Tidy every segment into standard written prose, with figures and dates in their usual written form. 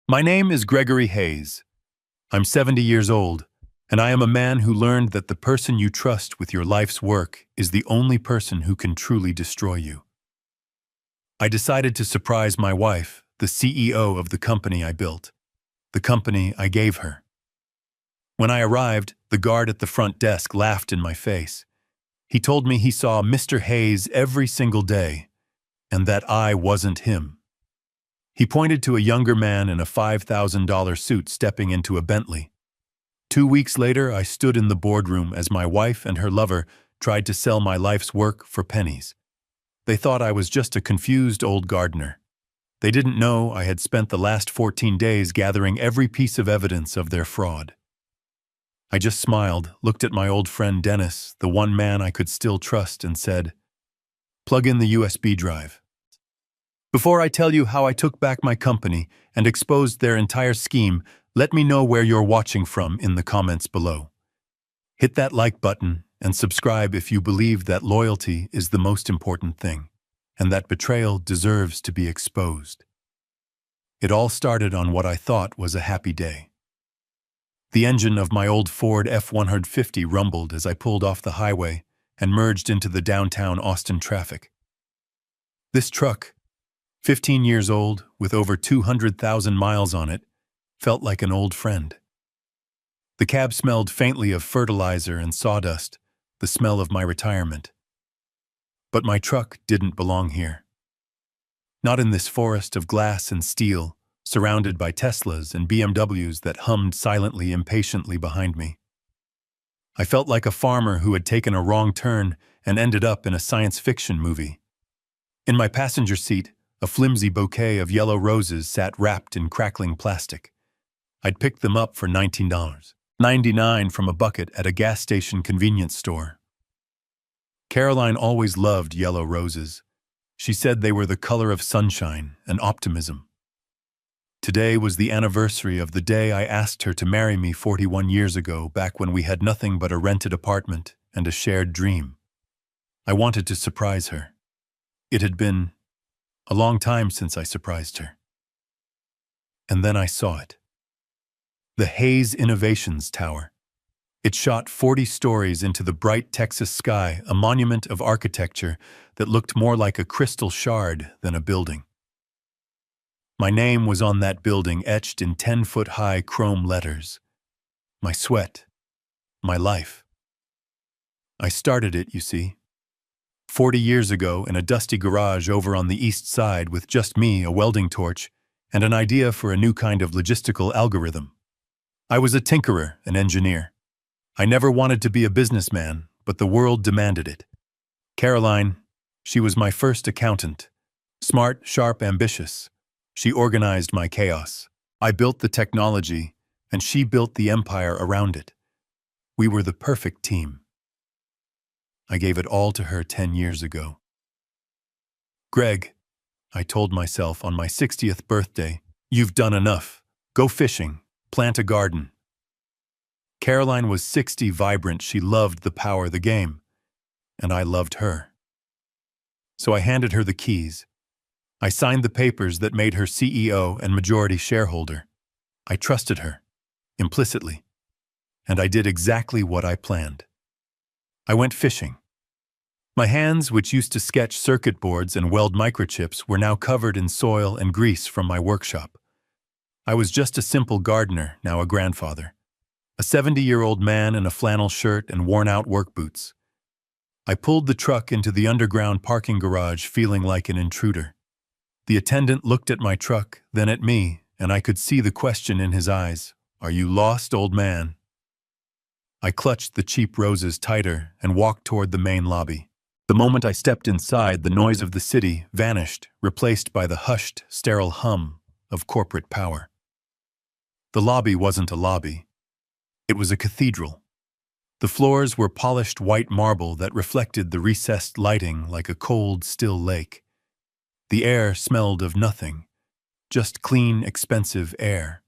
My name is Gregory Hayes. I'm 70 years old, and I am a man who learned that the person you trust with your life's work is the only person who can truly destroy you. I decided to surprise my wife, the CEO of the company I built, the company I gave her. When I arrived, the guard at the front desk laughed in my face. He told me he saw Mr. Hayes every single day, and that I wasn't him. He pointed to a younger man in a $5,000 suit stepping into a Bentley. 2 weeks later, I stood in the boardroom as my wife and her lover tried to sell my life's work for pennies. They thought I was just a confused old gardener. They didn't know I had spent the last 14 days gathering every piece of evidence of their fraud. I just smiled, looked at my old friend Dennis, the one man I could still trust, and said, "Plug in the USB drive." Before I tell you how I took back my company and exposed their entire scheme, let me know where you're watching from in the comments below. Hit that like button and subscribe if you believe that loyalty is the most important thing, and that betrayal deserves to be exposed. It all started on what I thought was a happy day. The engine of my old Ford F-150 rumbled as I pulled off the highway and merged into the downtown Austin traffic. This truck, 15 years old, with over 200,000 miles on it, felt like an old friend. The cab smelled faintly of fertilizer and sawdust, the smell of my retirement. But my truck didn't belong here. Not in this forest of glass and steel, surrounded by Teslas and BMWs that hummed silently, impatiently behind me. I felt like a farmer who had taken a wrong turn and ended up in a science fiction movie. In my passenger seat, a flimsy bouquet of yellow roses sat wrapped in crackling plastic. I'd picked them up for $19.99 from a bucket at a gas station convenience store. Caroline always loved yellow roses. She said they were the color of sunshine and optimism. Today was the anniversary of the day I asked her to marry me 41 years ago, back when we had nothing but a rented apartment and a shared dream. I wanted to surprise her. It had been a long time since I surprised her. And then I saw it. The Hayes Innovations Tower. It shot 40 stories into the bright Texas sky, a monument of architecture that looked more like a crystal shard than a building. My name was on that building, etched in 10-foot-high chrome letters. My sweat. My life. I started it, you see. 40 years ago, in a dusty garage over on the east side with just me, a welding torch, and an idea for a new kind of logistical algorithm. I was a tinkerer, an engineer. I never wanted to be a businessman, but the world demanded it. Caroline, she was my first accountant. Smart, sharp, ambitious. She organized my chaos. I built the technology, and she built the empire around it. We were the perfect team. I gave it all to her 10 years ago. "Greg," I told myself on my 60th birthday, "you've done enough. Go fishing, plant a garden." Caroline was 60, vibrant. She loved the power of the game, and I loved her. So I handed her the keys. I signed the papers that made her CEO and majority shareholder. I trusted her, implicitly, and I did exactly what I planned. I went fishing. My hands, which used to sketch circuit boards and weld microchips, were now covered in soil and grease from my workshop. I was just a simple gardener, now a grandfather. A 70-year-old man in a flannel shirt and worn-out work boots. I pulled the truck into the underground parking garage, feeling like an intruder. The attendant looked at my truck, then at me, and I could see the question in his eyes. "Are you lost, old man?" I clutched the cheap roses tighter and walked toward the main lobby. The moment I stepped inside, the noise of the city vanished, replaced by the hushed, sterile hum of corporate power. The lobby wasn't a lobby. It was a cathedral. The floors were polished white marble that reflected the recessed lighting like a cold, still lake. The air smelled of nothing, just clean, expensive air.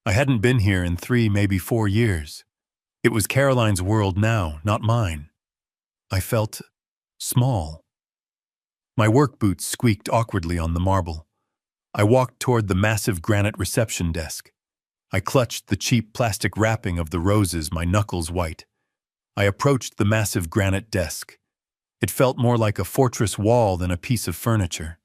I hadn't been here in 3, maybe 4 years. It was Caroline's world now, not mine. I felt small. My work boots squeaked awkwardly on the marble. I walked toward the massive granite reception desk. I clutched the cheap plastic wrapping of the roses, my knuckles white. I approached the massive granite desk. It felt more like a fortress wall than a piece of furniture.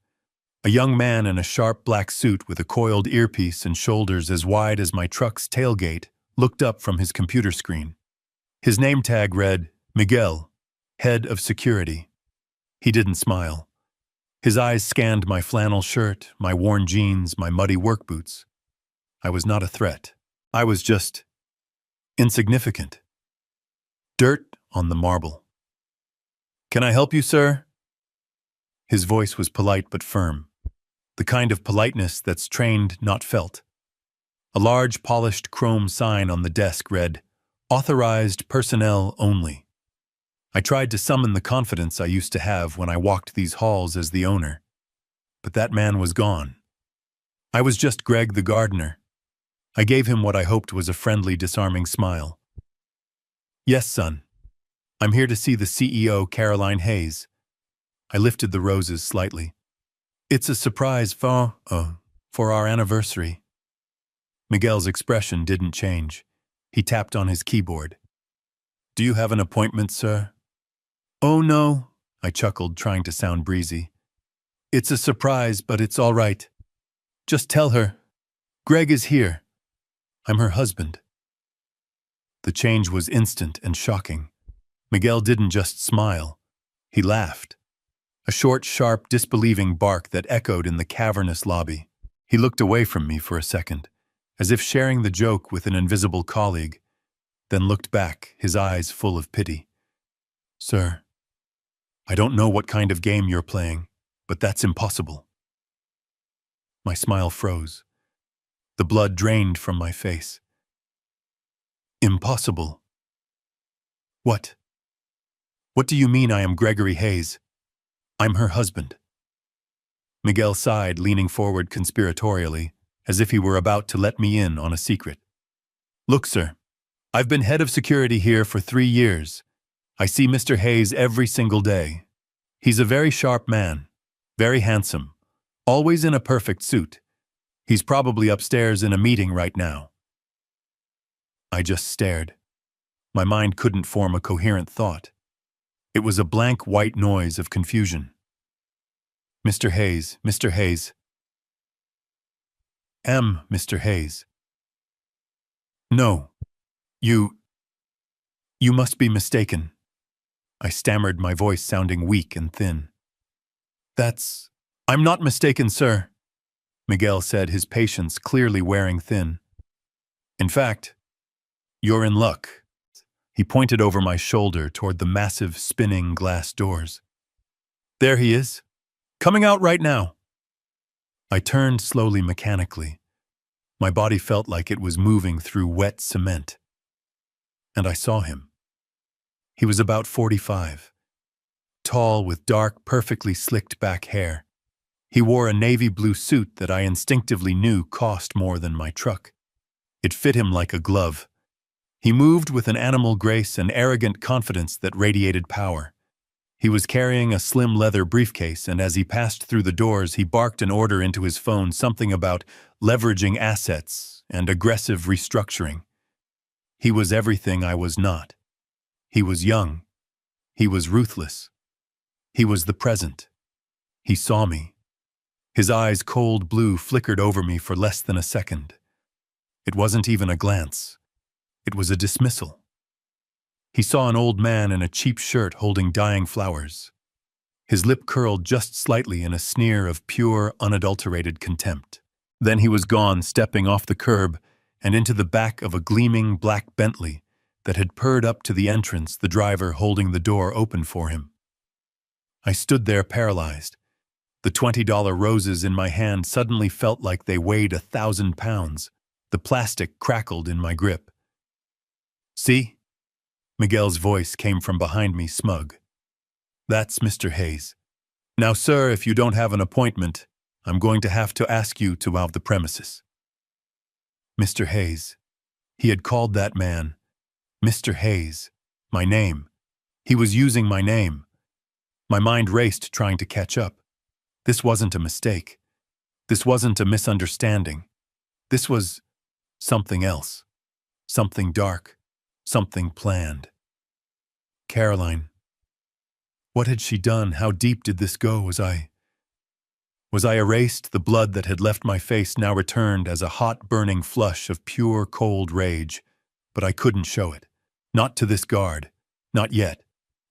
A young man in a sharp black suit with a coiled earpiece and shoulders as wide as my truck's tailgate looked up from his computer screen. His name tag read, Miguel, Head of Security. He didn't smile. His eyes scanned my flannel shirt, my worn jeans, my muddy work boots. I was not a threat. I was just insignificant. Dirt on the marble. "Can I help you, sir?" His voice was polite but firm, the kind of politeness that's trained, not felt. A large polished chrome sign on the desk read, "Authorized personnel only." I tried to summon the confidence I used to have when I walked these halls as the owner. But that man was gone. I was just Greg the gardener. I gave him what I hoped was a friendly, disarming smile. "Yes, son. I'm here to see the CEO, Caroline Hayes." I lifted the roses slightly. "It's a surprise for our anniversary." Miguel's expression didn't change. He tapped on his keyboard. "Do you have an appointment, sir?" "Oh, no," I chuckled, trying to sound breezy. "It's a surprise, but it's all right. Just tell her, Greg is here. I'm her husband." The change was instant and shocking. Miguel didn't just smile. He laughed. A short, sharp, disbelieving bark that echoed in the cavernous lobby. He looked away from me for a second, as if sharing the joke with an invisible colleague, then looked back, his eyes full of pity. "Sir, I don't know what kind of game you're playing, but that's impossible." My smile froze. The blood drained from my face. "Impossible? What? What do you mean I am Gregory Hayes? I'm her husband." Miguel sighed, leaning forward conspiratorially, as if he were about to let me in on a secret. "Look, sir, I've been head of security here for 3 years. I see Mr. Hayes every single day. He's a very sharp man, very handsome, always in a perfect suit. He's probably upstairs in a meeting right now." I just stared. My mind couldn't form a coherent thought. It was a blank white noise of confusion. "Mr. Hayes, Mr. Hayes." Mr. Hayes." "No, you must be mistaken." I stammered, my voice sounding weak and thin. "I'm not mistaken, sir," Miguel said, his patience clearly wearing thin. "In fact, you're in luck." He pointed over my shoulder toward the massive, spinning glass doors. "There he is, coming out right now." I turned slowly, mechanically. My body felt like it was moving through wet cement. And I saw him. He was about 45, tall with dark, perfectly slicked back hair. He wore a navy blue suit that I instinctively knew cost more than my truck. It fit him like a glove. He moved with an animal grace and arrogant confidence that radiated power. He was carrying a slim leather briefcase, and as he passed through the doors, he barked an order into his phone, something about leveraging assets and aggressive restructuring. He was everything I was not. He was young. He was ruthless. He was the present. He saw me. His eyes, cold blue, flickered over me for less than a second. It wasn't even a glance. It was a dismissal. He saw an old man in a cheap shirt holding dying flowers. His lip curled just slightly in a sneer of pure, unadulterated contempt. Then he was gone, stepping off the curb and into the back of a gleaming black Bentley that had purred up to the entrance, the driver holding the door open for him. I stood there paralyzed. The $20 roses in my hand suddenly felt like they weighed 1,000 pounds. The plastic crackled in my grip. "See?" Miguel's voice came from behind me, smug. "That's Mr. Hayes. Now, sir, if you don't have an appointment, I'm going to have to ask you to out the premises." Mr. Hayes. He had called that man Mr. Hayes. My name. He was using my name. My mind raced, trying to catch up. This wasn't a mistake. This wasn't a misunderstanding. This was something else. Something dark. Something planned. Caroline. What had she done? How deep did this go? Was I erased? The blood that had left my face now returned as a hot, burning flush of pure, cold rage. But I couldn't show it. Not to this guard. Not yet.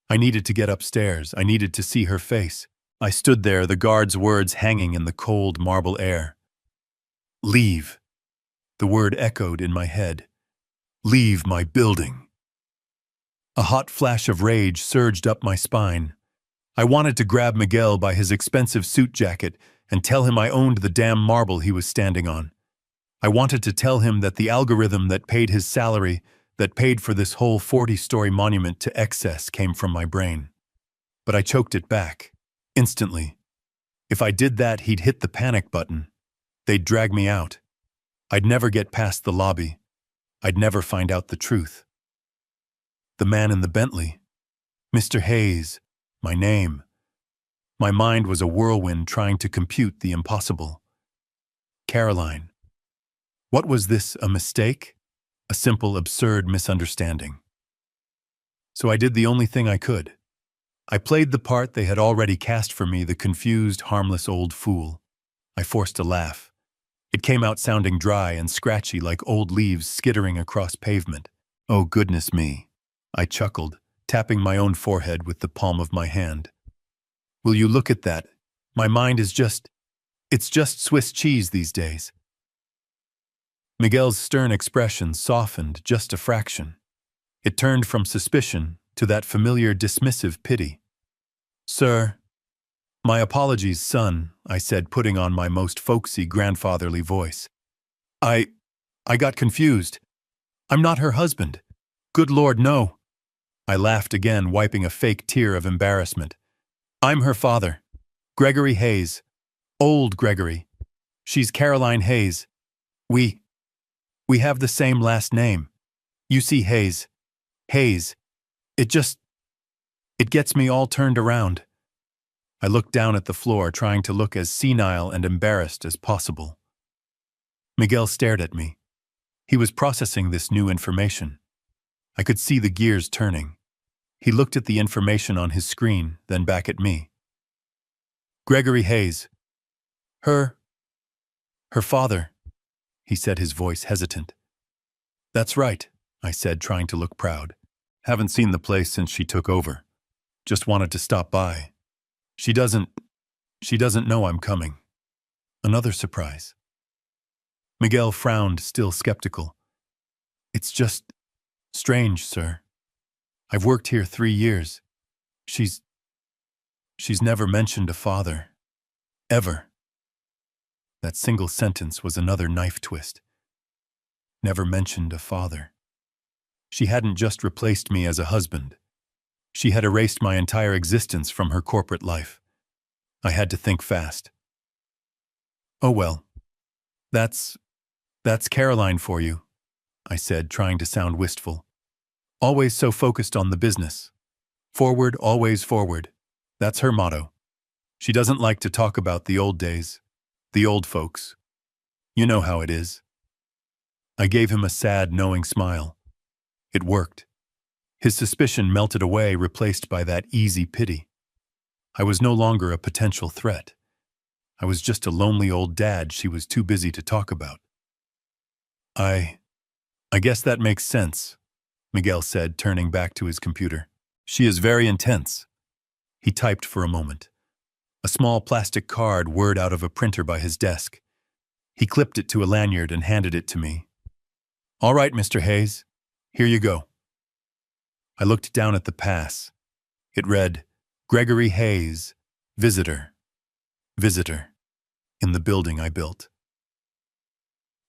I needed to get upstairs. I needed to see her face. I stood there, the guard's words hanging in the cold marble air. Leave. The word echoed in my head. Leave my building. A hot flash of rage surged up my spine. I wanted to grab Miguel by his expensive suit jacket and tell him I owned the damn marble he was standing on. I wanted to tell him that the algorithm that paid his salary, that paid for this whole 40-story monument to excess, came from my brain. But I choked it back, instantly. If I did that, he'd hit the panic button. They'd drag me out. I'd never get past the lobby. I'd never find out the truth. The man in the Bentley. Mr. Hayes. My name. My mind was a whirlwind trying to compute the impossible. Caroline. What was this, a mistake? A simple, absurd misunderstanding. So I did the only thing I could. I played the part they had already cast for me, the confused, harmless old fool. I forced a laugh. It came out sounding dry and scratchy like old leaves skittering across pavement. Oh, goodness me. I chuckled, tapping my own forehead with the palm of my hand. Will you look at that? My mind is it's just Swiss cheese these days. Miguel's stern expression softened just a fraction. It turned from suspicion to that familiar dismissive pity. Sir, my apologies, son, I said, putting on my most folksy grandfatherly voice. I got confused. I'm not her husband. Good Lord, no. I laughed again, wiping a fake tear of embarrassment. I'm her father, Gregory Hayes. Old Gregory. She's Caroline Hayes. We have the same last name. You see, Hayes. It gets me all turned around. I looked down at the floor, trying to look as senile and embarrassed as possible. Miguel stared at me. He was processing this new information. I could see the gears turning. He looked at the information on his screen, then back at me. Gregory Hayes. Her father, he said, his voice hesitant. That's right, I said, trying to look proud. Haven't seen the place since she took over. Just wanted to stop by. She doesn't know I'm coming. Another surprise. Miguel frowned, still skeptical. It's just strange, sir. I've worked here 3 years. She's never mentioned a father. Ever. That single sentence was another knife twist. Never mentioned a father. She hadn't just replaced me as a husband. She had erased my entire existence from her corporate life. I had to think fast. Oh well, that's Caroline for you, I said, trying to sound wistful. Always so focused on the business. Forward, always forward. That's her motto. She doesn't like to talk about the old days, the old folks. You know how it is. I gave him a sad, knowing smile. It worked. His suspicion melted away, replaced by that easy pity. I was no longer a potential threat. I was just a lonely old dad she was too busy to talk about. I guess that makes sense, Miguel said, turning back to his computer. She is very intense. He typed for a moment. A small plastic card whirred out of a printer by his desk. He clipped it to a lanyard and handed it to me. All right, Mr. Hayes, here you go. I looked down at the pass. It read, Gregory Hayes, visitor, in the building I built.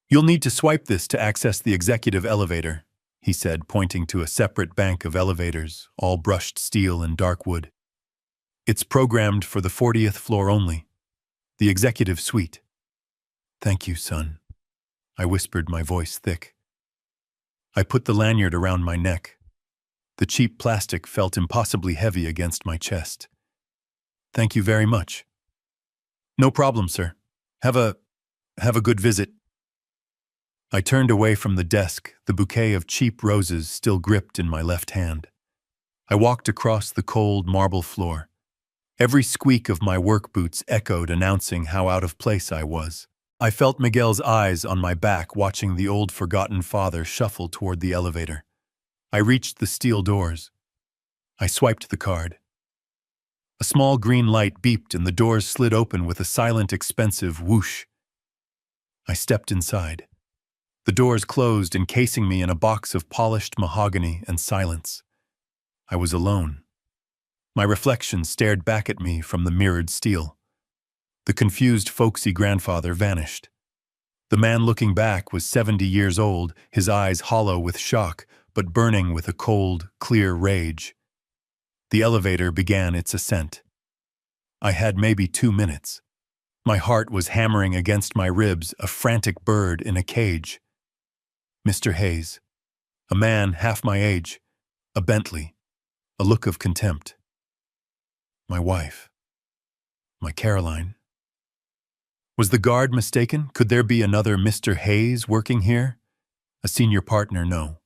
You'll need to swipe this to access the executive elevator, he said, pointing to a separate bank of elevators, all brushed steel and dark wood. It's programmed for the 40th floor only, the executive suite. Thank you, son, I whispered, my voice thick. I put the lanyard around my neck. The cheap plastic felt impossibly heavy against my chest. Thank you very much. No problem, sir. Have a good visit. I turned away from the desk, the bouquet of cheap roses still gripped in my left hand. I walked across the cold marble floor. Every squeak of my work boots echoed, announcing how out of place I was. I felt Miguel's eyes on my back, watching the old forgotten father shuffle toward the elevator. I reached the steel doors. I swiped the card. A small green light beeped and the doors slid open with a silent, expensive whoosh. I stepped inside. The doors closed, encasing me in a box of polished mahogany and silence. I was alone. My reflection stared back at me from the mirrored steel. The confused, folksy grandfather vanished. The man looking back was 70 years old, his eyes hollow with shock, but burning with a cold, clear rage. The elevator began its ascent. I had maybe 2 minutes. My heart was hammering against my ribs, a frantic bird in a cage. Mr. Hayes. A man half my age. A Bentley. A look of contempt. My wife. My Caroline. Was the guard mistaken? Could there be another Mr. Hayes working here? A senior partner, no.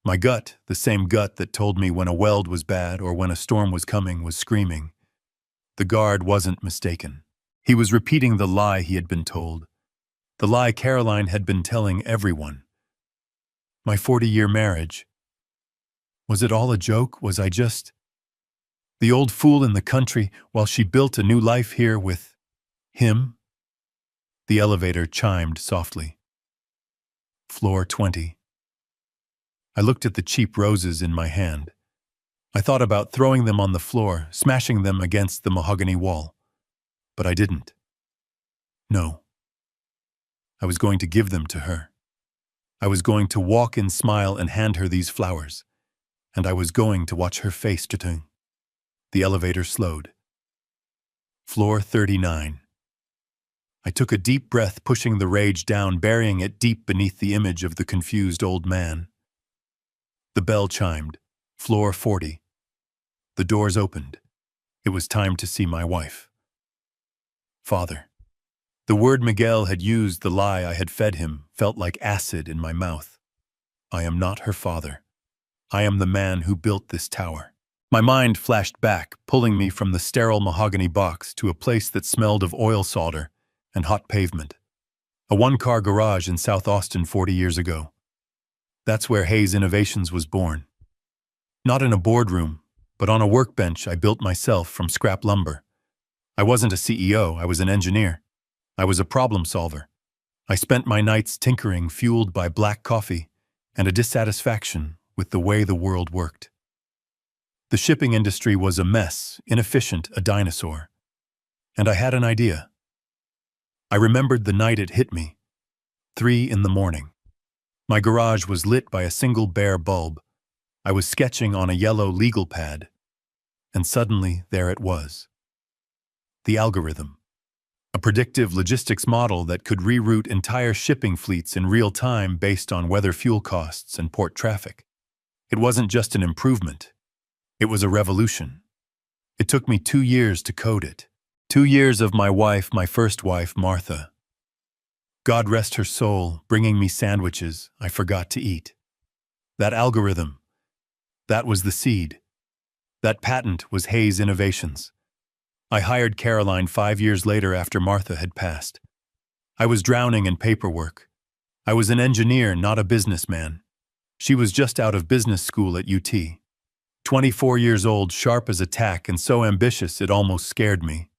My gut, the same gut that told me when a weld was bad or when a storm was coming, was screaming. The guard wasn't mistaken. He was repeating the lie he had been told. The lie Caroline had been telling everyone. My 40-year marriage. Was it all a joke? Was I just the old fool in the country while she built a new life here with him? The elevator chimed softly. Floor 20. I looked at the cheap roses in my hand. I thought about throwing them on the floor, smashing them against the mahogany wall. But I didn't. No. I was going to give them to her. I was going to walk in, smile, and hand her these flowers. And I was going to watch her face turn. The elevator slowed. Floor 39. I took a deep breath, pushing the rage down, burying it deep beneath the image of the confused old man. The bell chimed. Floor 40. The doors opened. It was time to see my wife. Father. The word Miguel had used, the lie I had fed him, felt like acid in my mouth. I am not her father. I am the man who built this tower. My mind flashed back, pulling me from the sterile mahogany box to a place that smelled of oil solder and hot pavement. A one-car garage in South Austin 40 years ago. That's where Hayes Innovations was born. Not in a boardroom, but on a workbench I built myself from scrap lumber. I wasn't a CEO, I was an engineer. I was a problem solver. I spent my nights tinkering, fueled by black coffee and a dissatisfaction with the way the world worked. The shipping industry was a mess, inefficient, a dinosaur. And I had an idea. I remembered the night it hit me. 3 a.m. My garage was lit by a single bare bulb. I was sketching on a yellow legal pad. And suddenly, there it was. The algorithm. A predictive logistics model that could reroute entire shipping fleets in real time based on weather, fuel costs, and port traffic. It wasn't just an improvement. It was a revolution. It took me 2 years to code it. 2 years of my wife, my first wife, Martha. God rest her soul, bringing me sandwiches I forgot to eat. That algorithm, that was the seed. That patent was Hayes Innovations. I hired Caroline 5 years later after Martha had passed. I was drowning in paperwork. I was an engineer, not a businessman. She was just out of business school at UT. 24 years old, sharp as a tack, and so ambitious it almost scared me.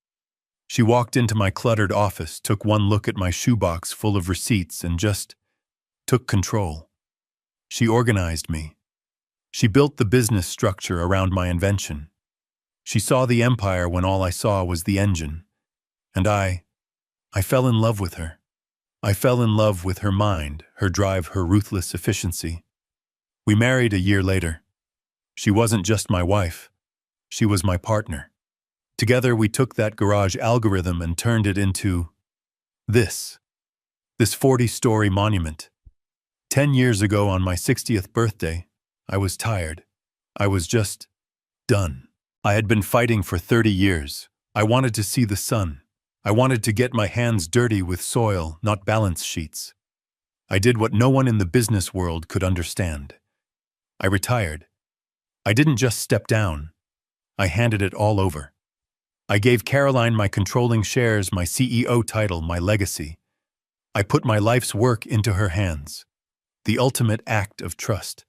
She walked into my cluttered office, took one look at my shoebox full of receipts, and just took control. She organized me. She built the business structure around my invention. She saw the empire when all I saw was the engine. And I fell in love with her. I fell in love with her mind, her drive, her ruthless efficiency. We married a year later. She wasn't just my wife. She was my partner. Together we took that garage algorithm and turned it into this 40-story monument. 10 years ago on my 60th birthday, I was tired. I was just done. I had been fighting for 30 years. I wanted to see the sun. I wanted to get my hands dirty with soil, not balance sheets. I did what no one in the business world could understand. I retired. I didn't just step down. I handed it all over. I gave Caroline my controlling shares, my CEO title, my legacy. I put my life's work into her hands. The ultimate act of trust.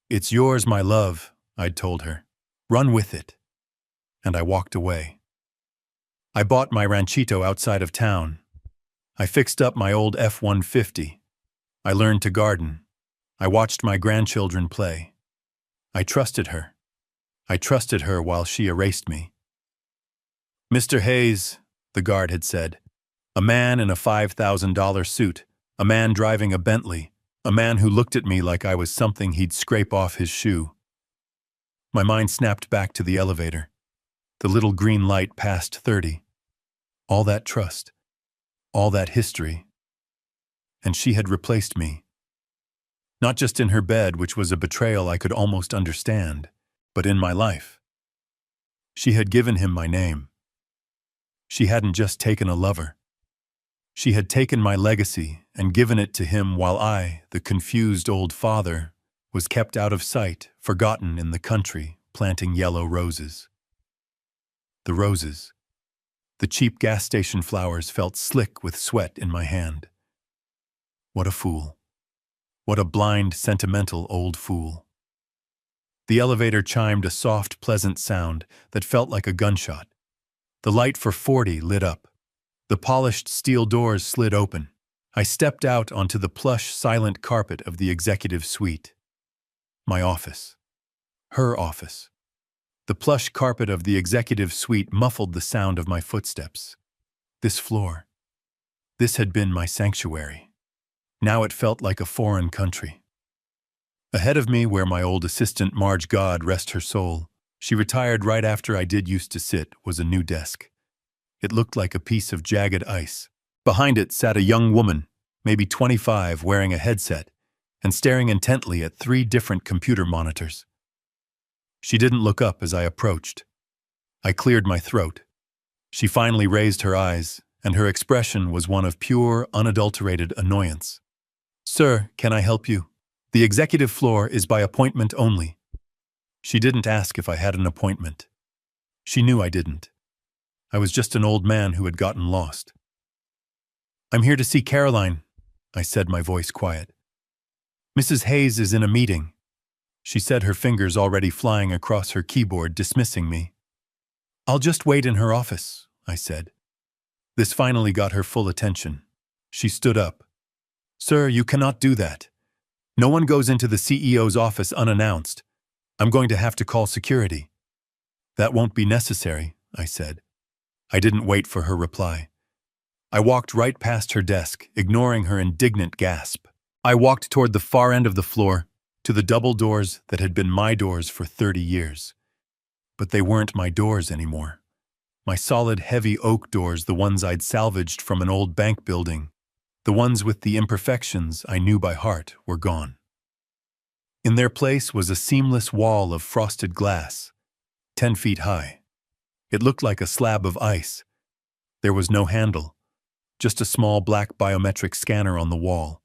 "It's yours, my love," I'd told her. "Run with it." And I walked away. I bought my ranchito outside of town. I fixed up my old F-150. I learned to garden. I watched my grandchildren play. I trusted her. I trusted her while she erased me. "Mr. Hayes," the guard had said, a man in a $5,000 suit, a man driving a Bentley, a man who looked at me like I was something he'd scrape off his shoe. My mind snapped back to the elevator. The little green light past 30. All that trust. All that history. And she had replaced me. Not just in her bed, which was a betrayal I could almost understand, but in my life. She had given him my name. She hadn't just taken a lover. She had taken my legacy and given it to him while I, the confused old father, was kept out of sight, forgotten in the country, planting yellow roses. The roses. The cheap gas station flowers felt slick with sweat in my hand. What a fool. What a blind, sentimental old fool. The elevator chimed a soft, pleasant sound that felt like a gunshot. The light for 40 lit up. The polished steel doors slid open. I stepped out onto the plush, silent carpet of the executive suite. My office. Her office. The plush carpet of the executive suite muffled the sound of my footsteps. This floor. This had been my sanctuary. Now it felt like a foreign country. Ahead of me, where my old assistant Marge, God rest her soul, she retired right after I did used to sit, was a new desk. It looked like a piece of jagged ice. Behind it sat a young woman, maybe 25, wearing a headset and staring intently at 3 different computer monitors. She didn't look up as I approached. I cleared my throat. She finally raised her eyes, and her expression was one of pure, unadulterated annoyance. "Sir, can I help you? The executive floor is by appointment only." She didn't ask if I had an appointment. She knew I didn't. I was just an old man who had gotten lost. "I'm here to see Caroline," I said, my voice quiet. "Mrs. Hayes is in a meeting." She said, her fingers already flying across her keyboard, dismissing me. "I'll just wait in her office," I said. This finally got her full attention. She stood up. "Sir, you cannot do that. No one goes into the CEO's office unannounced. I'm going to have to call security." "That won't be necessary," I said. I didn't wait for her reply. I walked right past her desk, ignoring her indignant gasp. I walked toward the far end of the floor, to the double doors that had been my doors for 30 years. But they weren't my doors anymore. My solid, heavy oak doors, the ones I'd salvaged from an old bank building, the ones with the imperfections I knew by heart, were gone. In their place was a seamless wall of frosted glass, 10 feet high. It looked like a slab of ice. There was no handle, just a small black biometric scanner on the wall.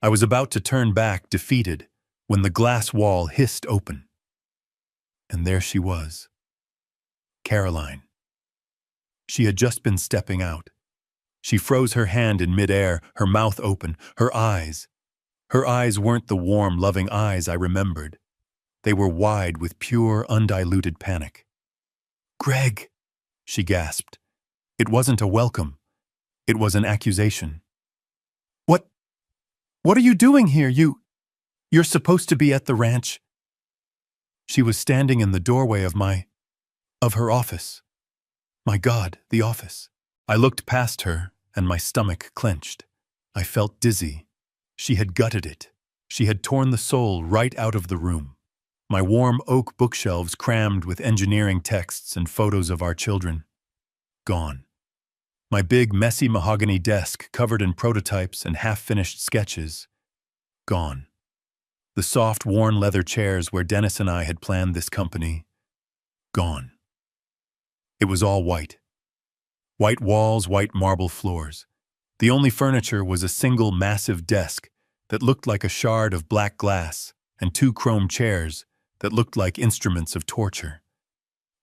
I was about to turn back, defeated, when the glass wall hissed open. And there she was. Caroline. She had just been stepping out. She froze her hand in midair, her mouth open, her eyes. Her eyes weren't the warm, loving eyes I remembered. They were wide with pure, undiluted panic. "Greg," she gasped. It wasn't a welcome. It was an accusation. What are you doing here? You're supposed to be at the ranch." She was standing in the doorway of her office. My God, the office. I looked past her, and my stomach clenched. I felt dizzy. She had gutted it. She had torn the soul right out of the room. My warm oak bookshelves crammed with engineering texts and photos of our children. Gone. My big, messy mahogany desk covered in prototypes and half-finished sketches. Gone. The soft, worn leather chairs where Dennis and I had planned this company. Gone. It was all white. White walls, white marble floors. The only furniture was a single massive desk that looked like a shard of black glass and two chrome chairs that looked like instruments of torture.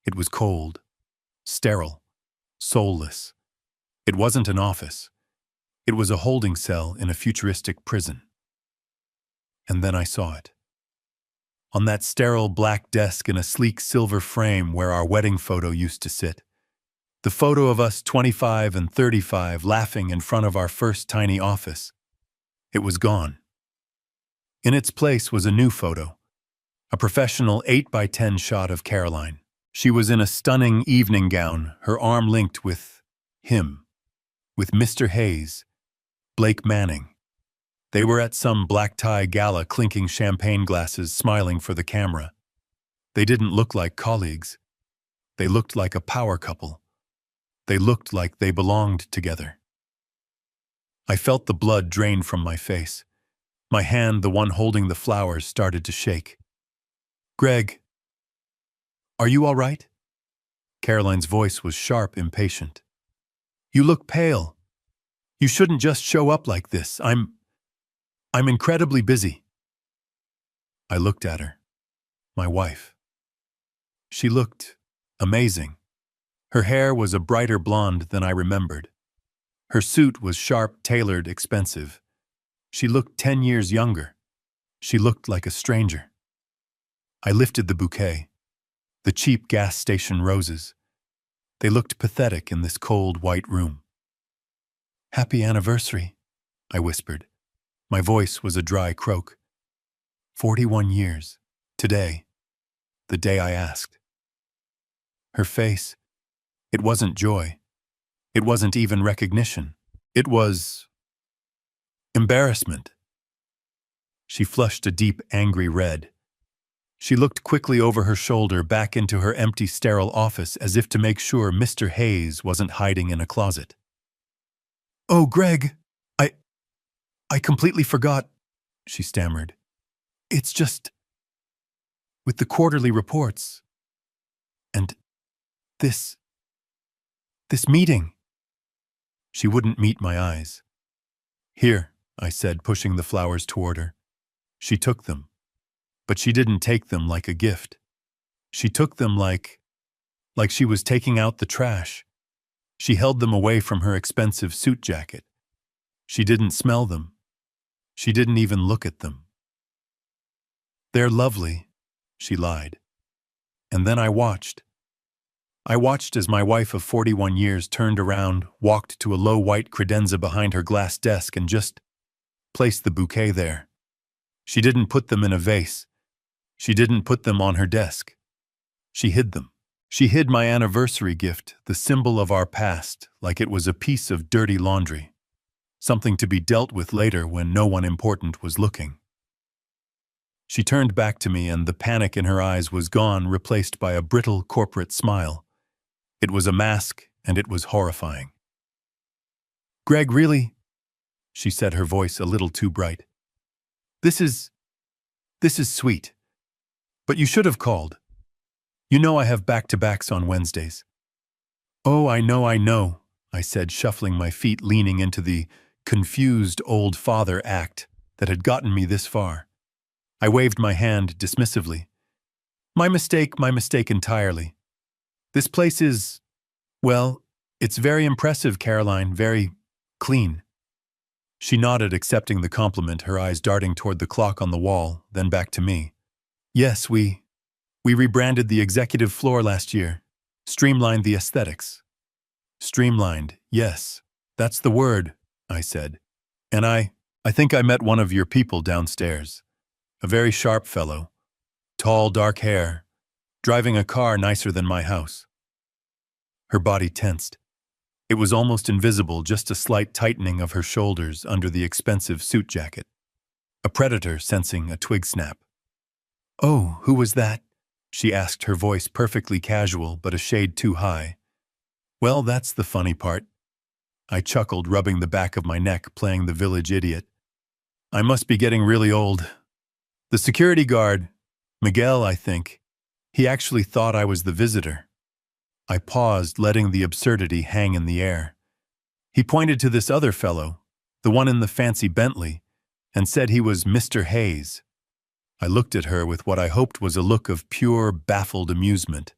It was cold, sterile, soulless. It wasn't an office. It was a holding cell in a futuristic prison. And then I saw it. On that sterile black desk in a sleek silver frame where our wedding photo used to sit. The photo of us 25 and 35 laughing in front of our first tiny office. It was gone. In its place was a new photo, a professional 8x10 shot of Caroline. She was in a stunning evening gown, her arm linked with him, with Mr. Hayes, Blake Manning. They were at some black tie gala clinking champagne glasses, smiling for the camera. They didn't look like colleagues. They looked like a power couple. They looked like they belonged together. I felt the blood drain from my face. My hand, the one holding the flowers, started to shake. "Greg, are you all right?" Caroline's voice was sharp, impatient. "You look pale. You shouldn't just show up like this. I'm incredibly busy." I looked at her. My wife. She looked amazing. Her hair was a brighter blonde than I remembered. Her suit was sharp, tailored, expensive. She looked 10 years younger. She looked like a stranger. I lifted the bouquet, the cheap gas station roses. They looked pathetic in this cold, white room. "Happy anniversary," I whispered. My voice was a dry croak. 41 years. Today. The day I asked. Her face. It wasn't joy. It wasn't even recognition. It was embarrassment. She flushed a deep, angry red. She looked quickly over her shoulder back into her empty, sterile office as if to make sure Mr. Hayes wasn't hiding in a closet. "Oh, Greg, I completely forgot," she stammered. "It's just with the quarterly reports and this meeting." She wouldn't meet my eyes. "Here," I said, pushing the flowers toward her. She took them. But she didn't take them like a gift. She took them like she was taking out the trash. She held them away from her expensive suit jacket. She didn't smell them. She didn't even look at them. "They're lovely," she lied. And then I watched. I watched as my wife of 41 years turned around, walked to a low white credenza behind her glass desk and just placed the bouquet there. She didn't put them in a vase. She didn't put them on her desk. She hid them. She hid my anniversary gift, the symbol of our past, like it was a piece of dirty laundry, something to be dealt with later when no one important was looking. She turned back to me and the panic in her eyes was gone, replaced by a brittle corporate smile. It was a mask and it was horrifying. "Greg, really?" she said, her voice a little too bright. This is sweet. But you should have called. You know I have back-to-backs on Wednesdays." "Oh, I know," I said, shuffling my feet, leaning into the confused old father act that had gotten me this far. I waved my hand dismissively. My mistake entirely. This place is, well, it's very impressive, Caroline, very clean." She nodded, accepting the compliment, her eyes darting toward the clock on the wall, then back to me. "Yes, we rebranded the executive floor last year, streamlined the aesthetics." "Streamlined, yes, that's the word," I said. "And I think I met one of your people downstairs. A very sharp fellow, tall, dark hair, driving a car nicer than my house." Her body tensed. It was almost invisible, just a slight tightening of her shoulders under the expensive suit jacket. A predator sensing a twig snap. "Oh, who was that?" she asked, her voice perfectly casual but a shade too high. "Well, that's the funny part." I chuckled, rubbing the back of my neck, playing the village idiot. "I must be getting really old. The security guard, Miguel, I think, he actually thought I was the visitor." I paused, letting the absurdity hang in the air. He pointed to this other fellow, the one in the fancy Bentley, and said he was Mr. Hayes. I looked at her with what I hoped was a look of pure, baffled amusement.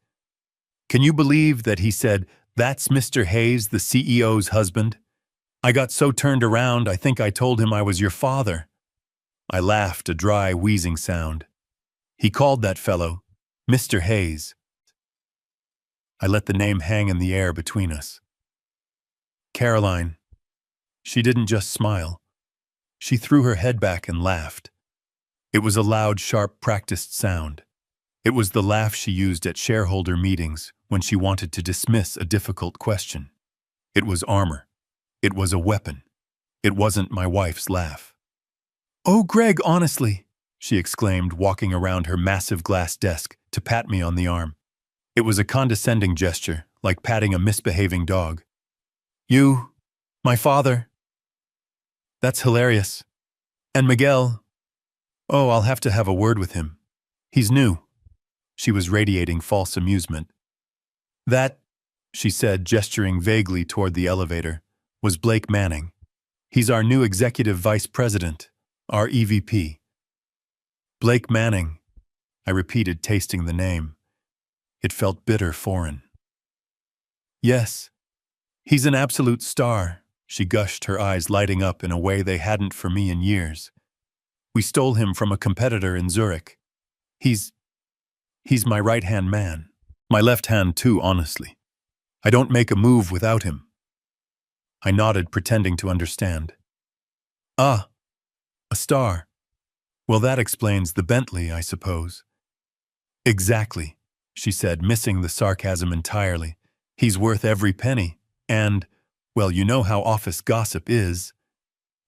Can you believe that he said, "That's Mr. Hayes, the CEO's husband"? I got so turned around, I think I told him I was your father. I laughed, a dry, wheezing sound. He called that fellow Mr. Hayes. I let the name hang in the air between us. Caroline. She didn't just smile. She threw her head back and laughed. It was a loud, sharp, practiced sound. It was the laugh she used at shareholder meetings when she wanted to dismiss a difficult question. It was armor. It was a weapon. It wasn't my wife's laugh. "Oh, Greg, honestly," she exclaimed, walking around her massive glass desk to pat me on the arm. It was a condescending gesture, like patting a misbehaving dog. "You, my father. That's hilarious. And Miguel. Oh, I'll have to have a word with him. He's new." She was radiating false amusement. "That," she said, gesturing vaguely toward the elevator, "was Blake Manning. He's our new executive vice president, our EVP. Blake Manning," I repeated, tasting the name. It felt bitter foreign. "Yes, he's an absolute star," she gushed, her eyes lighting up in a way they hadn't for me in years. "We stole him from a competitor in Zurich. He's my right-hand man. My left hand too, honestly. I don't make a move without him." I nodded, pretending to understand. "Ah, a star. Well, that explains the Bentley, I suppose." "Exactly," she said, missing the sarcasm entirely. "He's worth every penny. And, well, you know how office gossip is."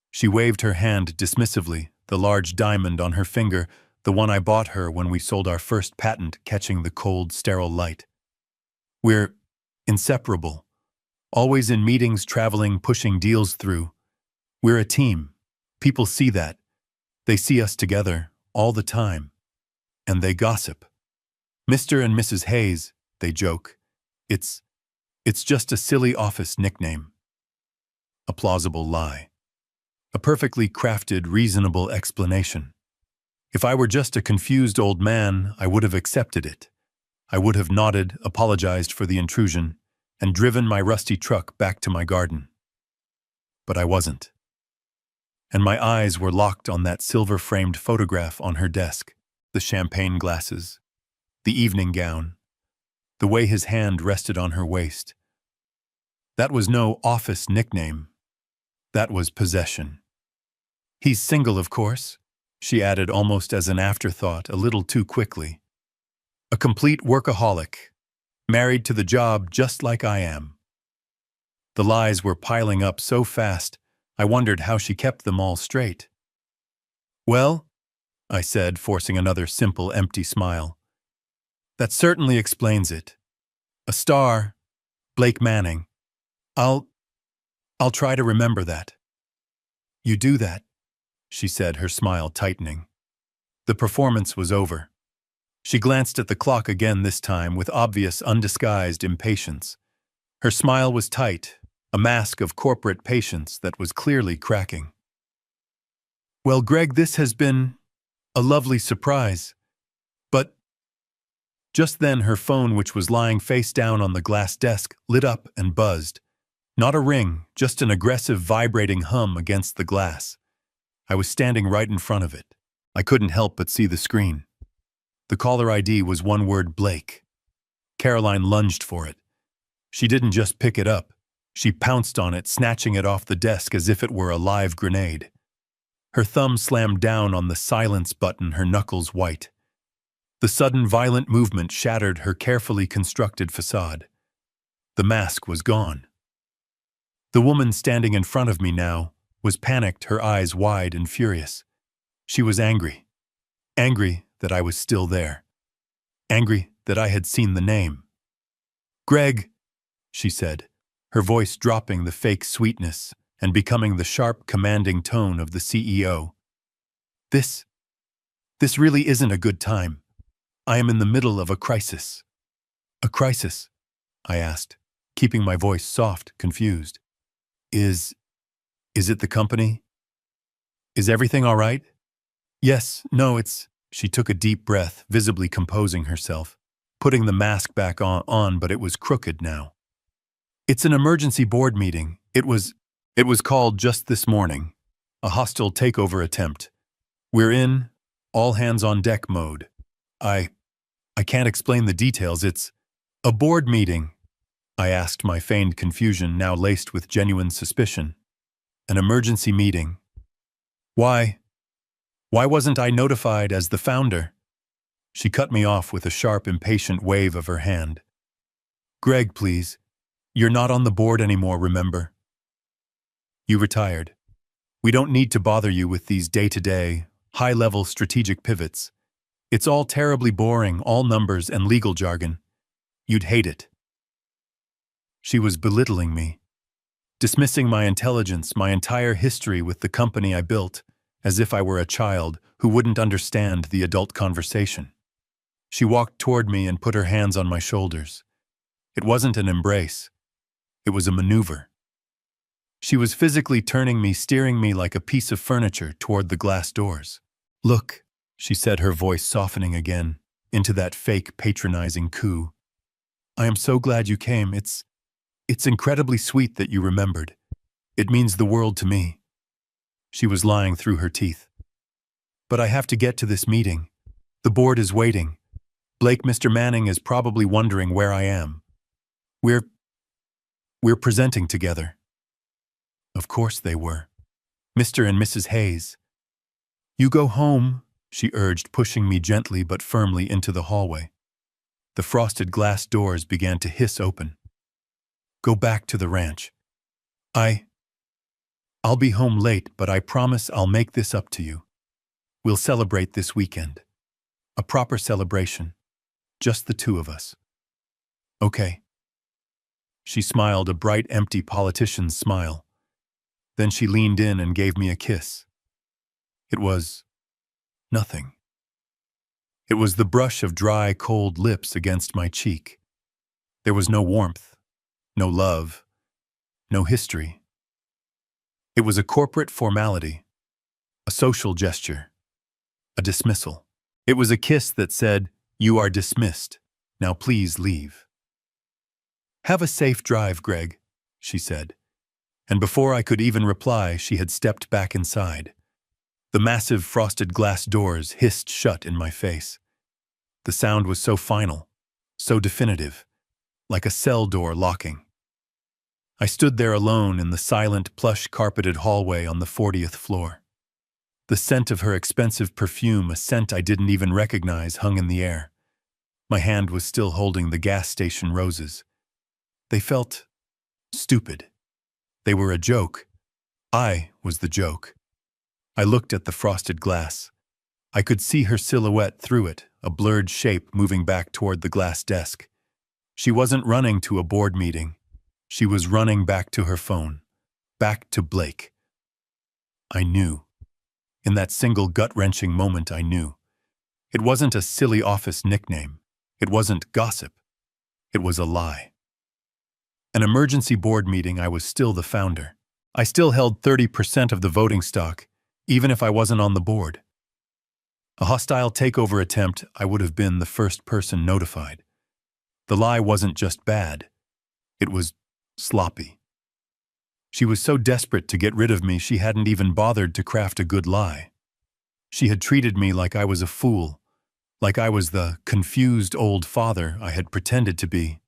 She waved her hand dismissively, the large diamond on her finger, the one I bought her when we sold our first patent, catching the cold, sterile light. "We're inseparable. Always in meetings, traveling, pushing deals through. We're a team. People see that. They see us together, all the time. And they gossip. Mr. and Mrs. Hayes, they joke. It's just a silly office nickname." A plausible lie. A perfectly crafted, reasonable explanation. If I were just a confused old man, I would have accepted it. I would have nodded, apologized for the intrusion, and driven my rusty truck back to my garden. But I wasn't. And my eyes were locked on that silver-framed photograph on her desk, the champagne glasses, the evening gown, the way his hand rested on her waist. That was no office nickname. That was possession. "He's single, of course," she added almost as an afterthought, a little too quickly. "A complete workaholic, married to the job just like I am." The lies were piling up so fast, I wondered how she kept them all straight. "Well," I said, forcing another simple, empty smile, "that certainly explains it. A star, Blake Manning. I'll try to remember that." "You do that," she said, her smile tightening. The performance was over. She glanced at the clock again, this time with obvious, undisguised impatience. Her smile was tight, a mask of corporate patience that was clearly cracking. "Well, Greg, this has been a lovely surprise. But..." Just then her phone, which was lying face down on the glass desk, lit up and buzzed. Not a ring, just an aggressive, vibrating hum against the glass. I was standing right in front of it. I couldn't help but see the screen. The caller ID was one word: Blake. Caroline lunged for it. She didn't just pick it up. She pounced on it, snatching it off the desk as if it were a live grenade. Her thumb slammed down on the silence button, her knuckles white. The sudden, violent movement shattered her carefully constructed facade. The mask was gone. The woman standing in front of me now was panicked, her eyes wide and furious. She was angry. Angry that I was still there. Angry that I had seen the name. "Greg," she said, her voice dropping the fake sweetness and becoming the sharp, commanding tone of the CEO. This really isn't a good time. I am in the middle of a crisis." "A crisis?" I asked, keeping my voice soft, confused. Is it the company? Is everything all right? Yes, no, it's... She took a deep breath, visibly composing herself, putting the mask back on, but it was crooked now. It's an emergency board meeting. It was called just this morning. A hostile takeover attempt. We're in all hands on deck mode. I can't explain the details. It's a board meeting. I asked, my feigned confusion now laced with genuine suspicion. An emergency meeting. Why wasn't I notified as the founder? She cut me off with a sharp, impatient wave of her hand. Greg, please. You're not on the board anymore, remember? You retired. We don't need to bother you with these day-to-day, high-level strategic pivots. It's all terribly boring, all numbers and legal jargon. You'd hate it. She was belittling me, dismissing my intelligence, my entire history with the company I built, as if I were a child who wouldn't understand the adult conversation. She walked toward me and put her hands on my shoulders. It wasn't an embrace. It was a maneuver. She was physically turning me, steering me like a piece of furniture toward the glass doors. Look, she said, her voice softening again into that fake patronizing coo. I am so glad you came. It's incredibly sweet that you remembered. It means the world to me. She was lying through her teeth. But I have to get to this meeting. The board is waiting. Blake, Mr. Manning is probably wondering where I am. We're presenting together. Of course they were. Mr. and Mrs. Hayes. You go home, she urged, pushing me gently but firmly into the hallway. The frosted glass doors began to hiss open. Go back to the ranch. I'll be home late, but I promise I'll make this up to you. We'll celebrate this weekend. A proper celebration. Just the two of us. Okay. She smiled, a bright, empty politician's smile. Then she leaned in and gave me a kiss. It was nothing. It was the brush of dry, cold lips against my cheek. There was no warmth, no love, no history. It was a corporate formality, a social gesture, a dismissal. It was a kiss that said, "You are dismissed. Now please leave." Have a safe drive, Greg, she said. And before I could even reply, she had stepped back inside. The massive frosted glass doors hissed shut in my face. The sound was so final, so definitive, like a cell door locking. I stood there alone in the silent, plush-carpeted hallway on the 40th floor. The scent of her expensive perfume, a scent I didn't even recognize, hung in the air. My hand was still holding the gas station roses. They felt stupid. They were a joke. I was the joke. I looked at the frosted glass. I could see her silhouette through it, a blurred shape moving back toward the glass desk. She wasn't running to a board meeting. She was running back to her phone, back to Blake. I knew. In that single gut-wrenching moment, I knew. It wasn't a silly office nickname. It wasn't gossip. It was a lie. An emergency board meeting, I was still the founder. I still held 30% of the voting stock, even if I wasn't on the board. A hostile takeover attempt, I would have been the first person notified. The lie wasn't just bad. It was sloppy. She was so desperate to get rid of me, she hadn't even bothered to craft a good lie. She had treated me like I was a fool, like I was the confused old father I had pretended to be.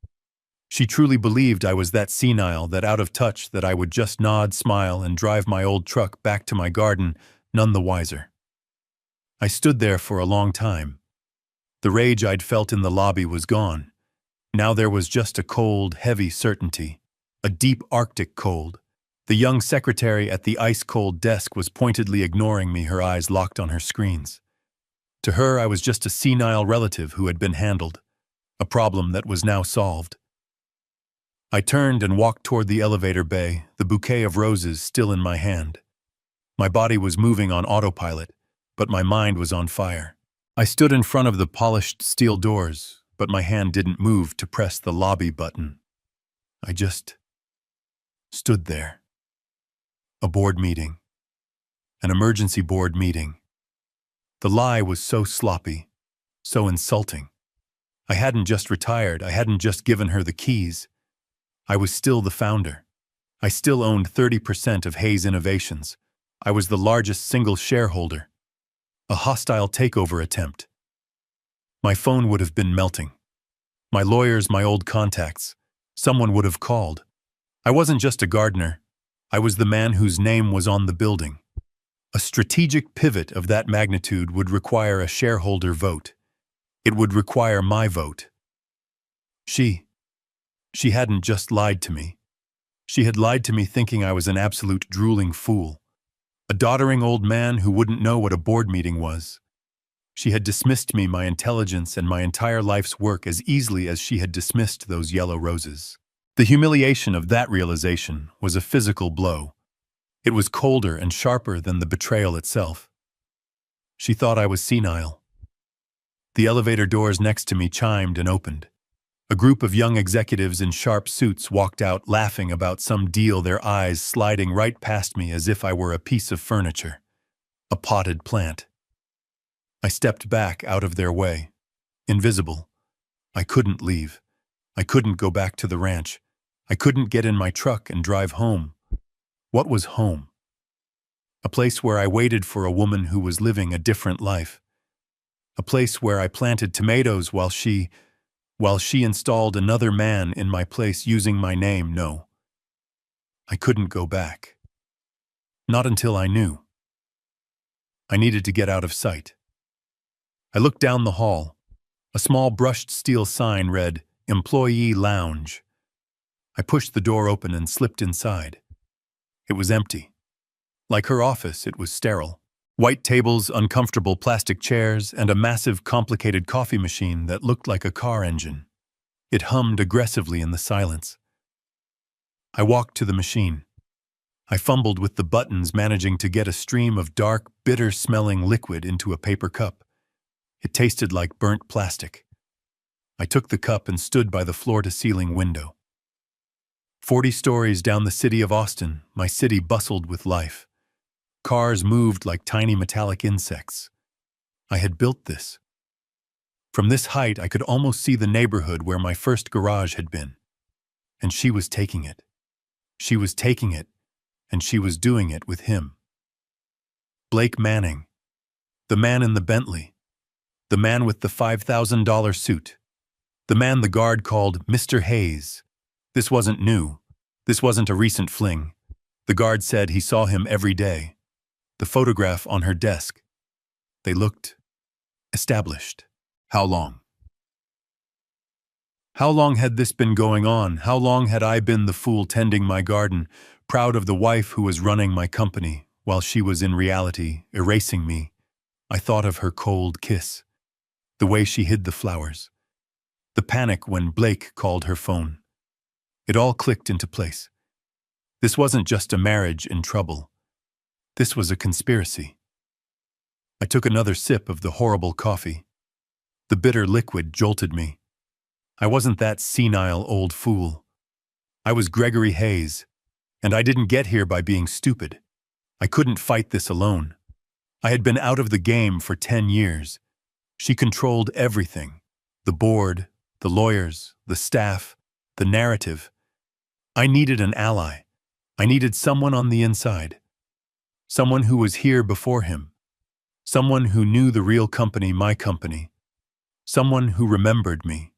She truly believed I was that senile, that out of touch, that I would just nod, smile, and drive my old truck back to my garden, none the wiser. I stood there for a long time. The rage I'd felt in the lobby was gone. Now there was just a cold, heavy certainty, a deep Arctic cold. The young secretary at the ice-cold desk was pointedly ignoring me, her eyes locked on her screens. To her, I was just a senile relative who had been handled, a problem that was now solved. I turned and walked toward the elevator bay, the bouquet of roses still in my hand. My body was moving on autopilot, but my mind was on fire. I stood in front of the polished steel doors, but my hand didn't move to press the lobby button. I just stood there. A board meeting. An emergency board meeting. The lie was so sloppy, so insulting. I hadn't just retired, I hadn't just given her the keys. I was still the founder. I still owned 30% of Hayes Innovations. I was the largest single shareholder. A hostile takeover attempt. My phone would have been melting. My lawyers, my old contacts. Someone would have called. I wasn't just a gardener. I was the man whose name was on the building. A strategic pivot of that magnitude would require a shareholder vote. It would require my vote. She hadn't just lied to me. She had lied to me thinking I was an absolute drooling fool. A doddering old man who wouldn't know what a board meeting was. She had dismissed me, my intelligence, and my entire life's work as easily as she had dismissed those yellow roses. The humiliation of that realization was a physical blow. It was colder and sharper than the betrayal itself. She thought I was senile. The elevator doors next to me chimed and opened. A group of young executives in sharp suits walked out laughing about some deal, their eyes sliding right past me as if I were a piece of furniture, a potted plant. I stepped back out of their way, invisible. I couldn't leave. I couldn't go back to the ranch. I couldn't get in my truck and drive home. What was home? A place where I waited for a woman who was living a different life. A place where I planted tomatoes while she installed another man in my place using my name. No. I couldn't go back. Not until I knew. I needed to get out of sight. I looked down the hall. A small brushed steel sign read, "Employee Lounge." I pushed the door open and slipped inside. It was empty. Like her office, it was sterile. White tables, uncomfortable plastic chairs, and a massive, complicated coffee machine that looked like a car engine. It hummed aggressively in the silence. I walked to the machine. I fumbled with the buttons, managing to get a stream of dark, bitter-smelling liquid into a paper cup. It tasted like burnt plastic. I took the cup and stood by the floor-to-ceiling window. 40 stories down the city of Austin, my city bustled with life. Cars moved like tiny metallic insects. I had built this. From this height, I could almost see the neighborhood where my first garage had been. And she was taking it. She was taking it, and she was doing it with him. Blake Manning. The man in the Bentley. The man with the $5,000 suit. The man the guard called Mr. Hayes. This wasn't new. This wasn't a recent fling. The guard said he saw him every day. The photograph on her desk. They looked established. How long? How long had this been going on? How long had I been the fool tending my garden, proud of the wife who was running my company, while she was in reality erasing me? I thought of her cold kiss, the way she hid the flowers, the panic when Blake called her phone. It all clicked into place. This wasn't just a marriage in trouble. This was a conspiracy. I took another sip of the horrible coffee. The bitter liquid jolted me. I wasn't that senile old fool. I was Gregory Hayes, and I didn't get here by being stupid. I couldn't fight this alone. I had been out of the game for 10 years. She controlled everything. The board, the lawyers, the staff, the narrative. I needed an ally. I needed someone on the inside. Someone who was here before him. Someone who knew the real company, my company. Someone who remembered me.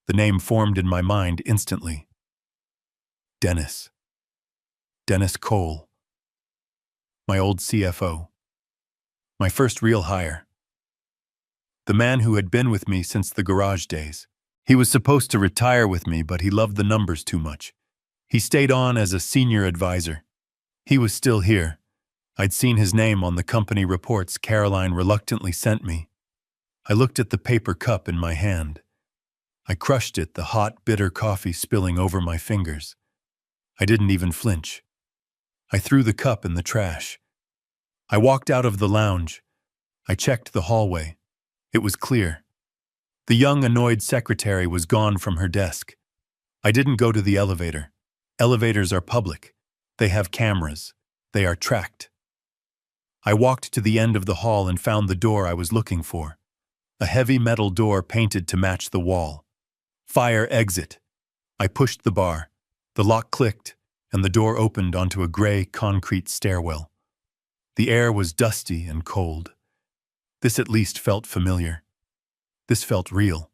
The name formed in my mind instantly. Dennis. Dennis Cole. My old CFO. My first real hire. The man who had been with me since the garage days. He was supposed to retire with me, but he loved the numbers too much. He stayed on as a senior advisor. He was still here. I'd seen his name on the company reports Caroline reluctantly sent me. I looked at the paper cup in my hand. I crushed it, the hot, bitter coffee spilling over my fingers. I didn't even flinch. I threw the cup in the trash. I walked out of the lounge. I checked the hallway. It was clear. The young, annoyed secretary was gone from her desk. I didn't go to the elevator. Elevators are public. They have cameras. They are tracked. I walked to the end of the hall and found the door I was looking for. A heavy metal door painted to match the wall. Fire exit. I pushed the bar. The lock clicked, and the door opened onto a gray concrete stairwell. The air was dusty and cold. This at least felt familiar. This felt real.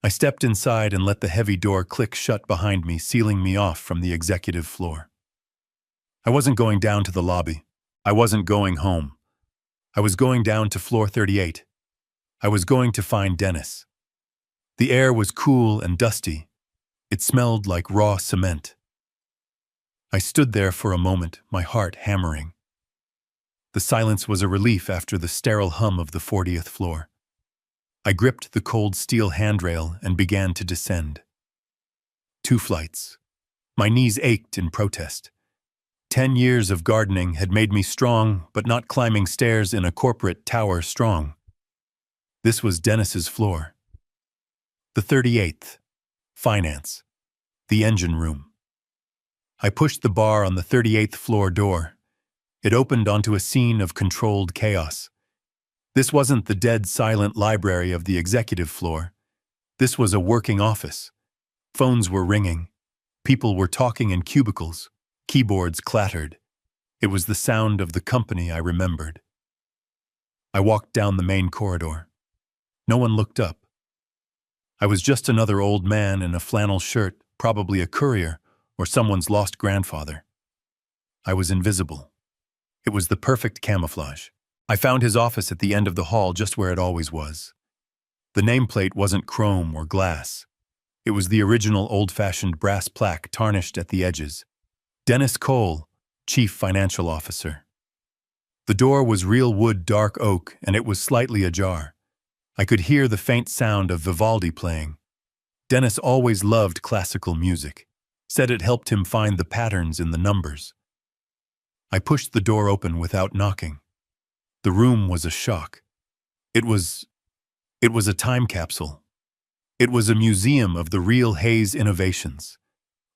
I stepped inside and let the heavy door click shut behind me, sealing me off from the executive floor. I wasn't going down to the lobby. I wasn't going home. I was going down to floor 38. I was going to find Dennis. The air was cool and dusty. It smelled like raw cement. I stood there for a moment, my heart hammering. The silence was a relief after the sterile hum of the 40th floor. I gripped the cold steel handrail and began to descend. 2 flights. My knees ached in protest. 10 years of gardening had made me strong, but not climbing stairs in a corporate tower strong. This was Dennis's floor. The 38th. Finance. The engine room. I pushed the bar on the 38th floor door. It opened onto a scene of controlled chaos. This wasn't the dead, silent library of the executive floor. This was a working office. Phones were ringing. People were talking in cubicles. Keyboards clattered. It was the sound of the company I remembered. I walked down the main corridor. No one looked up. I was just another old man in a flannel shirt, probably a courier or someone's lost grandfather. I was invisible. It was the perfect camouflage. I found his office at the end of the hall, just where it always was. The nameplate wasn't chrome or glass. It was the original old-fashioned brass plaque tarnished at the edges. Dennis Cole, Chief Financial Officer. The door was real wood dark oak, and it was slightly ajar. I could hear the faint sound of Vivaldi playing. Dennis always loved classical music, said it helped him find the patterns in the numbers. I pushed the door open without knocking. The room was a shock. It was a time capsule. It was a museum of the real Hayes innovations.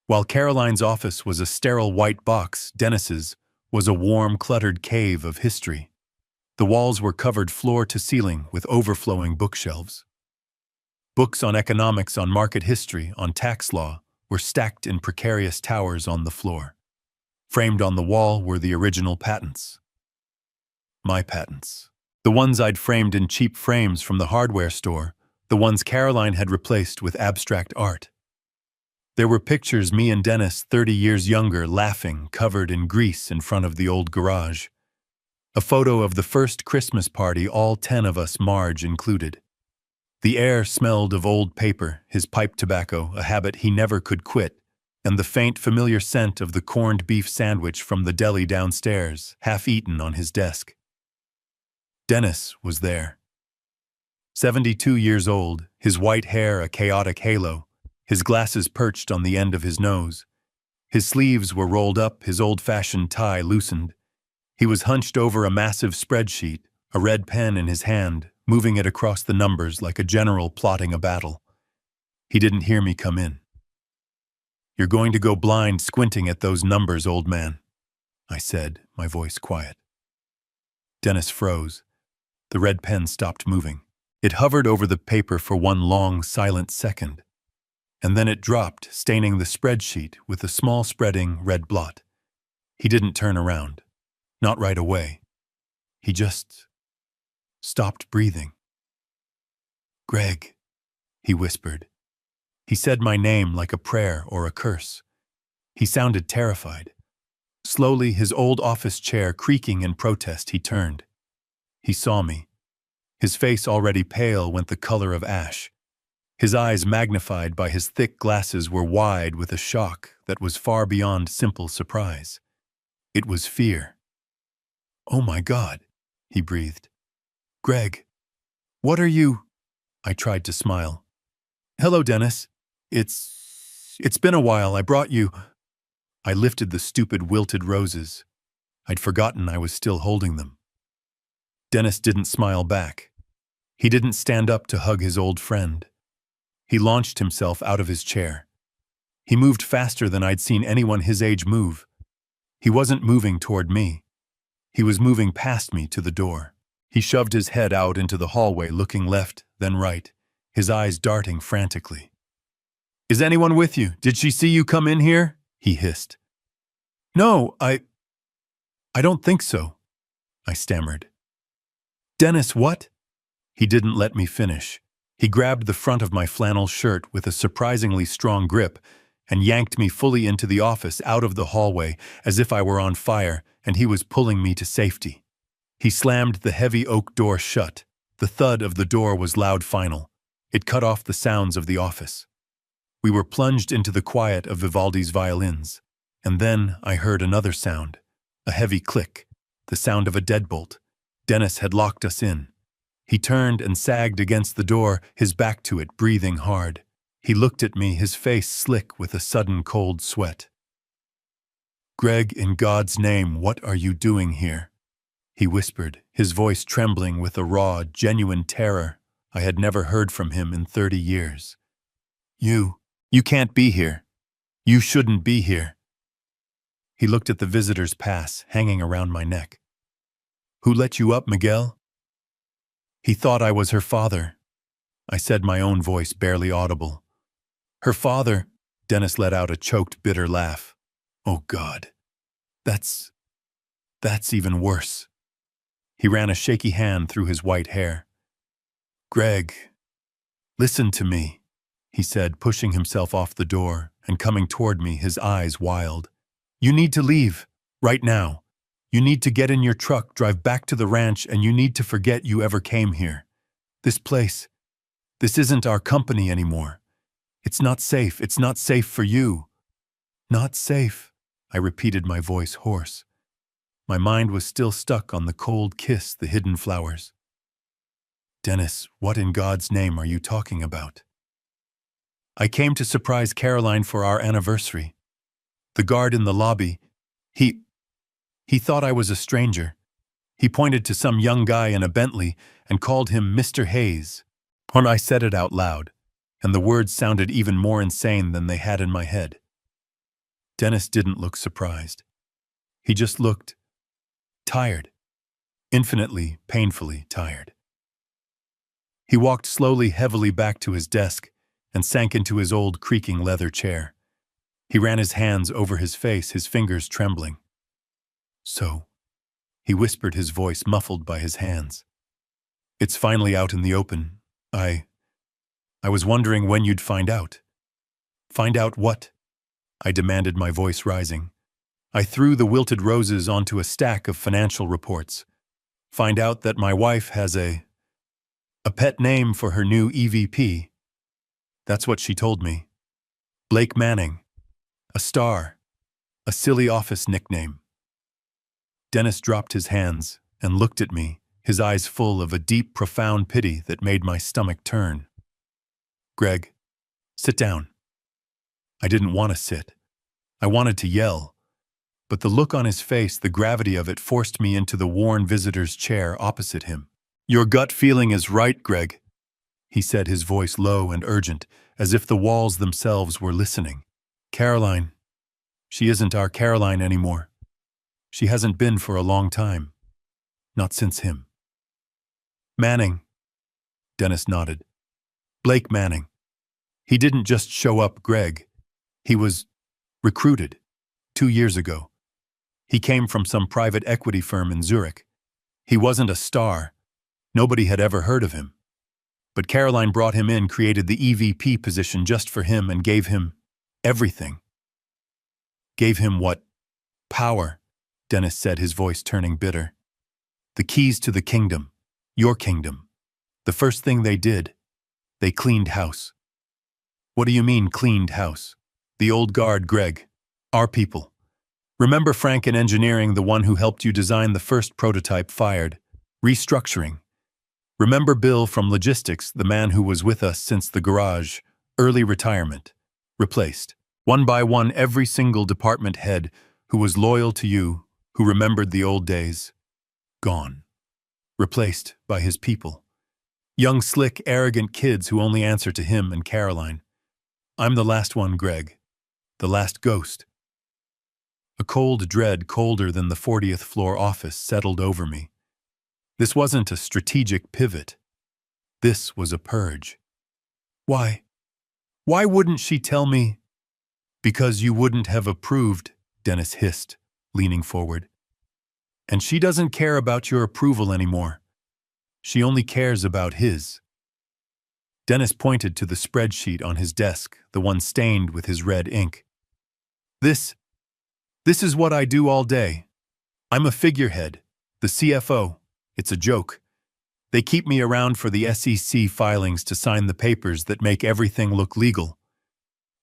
While Caroline's office was a sterile white box, Dennis's was a warm, cluttered cave of history. The walls were covered floor to ceiling with overflowing bookshelves. Books on economics, on market history, on tax law were stacked in precarious towers on the floor. Framed on the wall were the original patents. My patents. The ones I'd framed in cheap frames from the hardware store, the ones Caroline had replaced with abstract art. There were pictures me and Dennis, 30 years younger, laughing, covered in grease in front of the old garage. A photo of the first Christmas party, all 10 of us, Marge included. The air smelled of old paper, his pipe tobacco, a habit he never could quit, and the faint, familiar scent of the corned beef sandwich from the deli downstairs, half-eaten on his desk. Dennis was there. 72 years old, his white hair a chaotic halo, his glasses perched on the end of his nose. His sleeves were rolled up, his old-fashioned tie loosened. He was hunched over a massive spreadsheet, a red pen in his hand, moving it across the numbers like a general plotting a battle. He didn't hear me come in. "You're going to go blind squinting at those numbers, old man," I said, my voice quiet. Dennis froze. The red pen stopped moving. It hovered over the paper for one long, silent second, and then it dropped, staining the spreadsheet with a small spreading red blot. He didn't turn around. Not right away. He just stopped breathing. "Greg," he whispered. He said my name like a prayer or a curse. He sounded terrified. Slowly, his old office chair creaking in protest, he turned. He saw me. His face, already pale, went the color of ash. His eyes, magnified by his thick glasses, were wide with a shock that was far beyond simple surprise. It was fear. "Oh my God," he breathed. "Greg, what are you—" I tried to smile. "Hello, Dennis. It's been a while. I brought you—" I lifted the stupid wilted roses. I'd forgotten I was still holding them. Dennis didn't smile back. He didn't stand up to hug his old friend. He launched himself out of his chair. He moved faster than I'd seen anyone his age move. He wasn't moving toward me. He was moving past me to the door. He shoved his head out into the hallway, looking left, then right, his eyes darting frantically. "Is anyone with you? Did she see you come in here?" he hissed. "No, I don't think so," I stammered. "Dennis, what?" He didn't let me finish. He grabbed the front of my flannel shirt with a surprisingly strong grip and yanked me fully into the office, out of the hallway, as if I were on fire and he was pulling me to safety. He slammed the heavy oak door shut. The thud of the door was loud, final. It cut off the sounds of the office. We were plunged into the quiet of Vivaldi's violins. And then I heard another sound, a heavy click, the sound of a deadbolt. Dennis had locked us in. He turned and sagged against the door, his back to it, breathing hard. He looked at me, his face slick with a sudden cold sweat. "Greg, in God's name, what are you doing here?" he whispered, his voice trembling with a raw, genuine terror I had never heard from him in 30 years. You can't be here. You shouldn't be here." He looked at the visitor's pass hanging around my neck. "Who let you up, Miguel?" "He thought I was her father," I said, my own voice barely audible. "Her father," Dennis let out a choked, bitter laugh. "Oh God, that's even worse." He ran a shaky hand through his white hair. "Greg, listen to me," he said, pushing himself off the door and coming toward me, his eyes wild. "You need to leave, right now. You need to get in your truck, drive back to the ranch, and you need to forget you ever came here. This place, this isn't our company anymore. It's not safe. It's not safe for you." "Not safe," I repeated, my voice hoarse. My mind was still stuck on the cold kiss, the hidden flowers. "Dennis, what in God's name are you talking about?" "I came to surprise Caroline for our anniversary. The guard in the lobby, he thought I was a stranger. He pointed to some young guy in a Bentley and called him Mr. Hayes." When I said it out loud, and the words sounded even more insane than they had in my head. Dennis didn't look surprised. He just looked tired, infinitely, painfully tired. He walked slowly, heavily back to his desk and sank into his old, creaking leather chair. He ran his hands over his face, his fingers trembling. "So," he whispered, his voice muffled by his hands. "It's finally out in the open. I was wondering when you'd find out." "Find out what?" I demanded, my voice rising. I threw the wilted roses onto a stack of financial reports. "Find out that my wife has a pet name for her new EVP. That's what she told me. Blake Manning. A star. A silly office nickname." Dennis dropped his hands and looked at me, his eyes full of a deep, profound pity that made my stomach turn. "Greg, sit down." I didn't want to sit. I wanted to yell. But the look on his face, the gravity of it, forced me into the worn visitor's chair opposite him. "Your gut feeling is right, Greg," he said, his voice low and urgent, as if the walls themselves were listening. "Caroline, she isn't our Caroline anymore. She hasn't been for a long time. Not since him." "Manning," Dennis nodded. "Blake Manning. He didn't just show up, Greg. He was recruited 2 years ago. He came from some private equity firm in Zurich. He wasn't a star. Nobody had ever heard of him. But Caroline brought him in, created the EVP position just for him, and gave him everything." "Gave him what?" "Power," Dennis said, his voice turning bitter. "The keys to the kingdom. Your kingdom. The first thing they did, they cleaned house." "What do you mean, cleaned house?" "The old guard, Greg. Our people. Remember Frank in engineering, the one who helped you design the first prototype, fired. Restructuring. Remember Bill from logistics, the man who was with us since the garage, early retirement. Replaced. One by one, every single department head who was loyal to you, who remembered the old days. Gone. Replaced by his people. Young, slick, arrogant kids who only answer to him and Caroline. I'm the last one, Greg. The last ghost. A cold dread colder than the 40th floor office settled over me. This wasn't a strategic pivot. This was a purge. Why? Why wouldn't she tell me? Because you wouldn't have approved, Dennis hissed, leaning forward. And she doesn't care about your approval anymore. She only cares about his. Dennis pointed to the spreadsheet on his desk, the one stained with his red ink. This is what I do all day. I'm a figurehead, the CFO. It's a joke. They keep me around for the SEC filings to sign the papers that make everything look legal.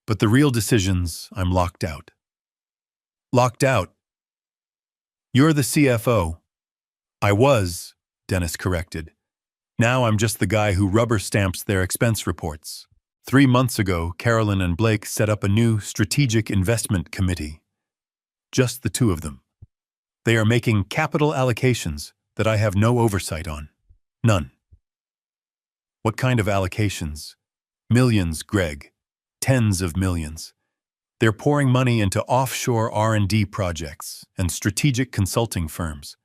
But the real decisions, I'm locked out. Locked out? You're the CFO. I was, Dennis corrected. Now I'm just the guy who rubber stamps their expense reports. 3 months ago, Carolyn and Blake set up a new strategic investment committee. Just the two of them. They are making capital allocations that I have no oversight on. None. What kind of allocations? Millions, Greg. Tens of millions. They're pouring money into offshore R&D projects and strategic consulting firms.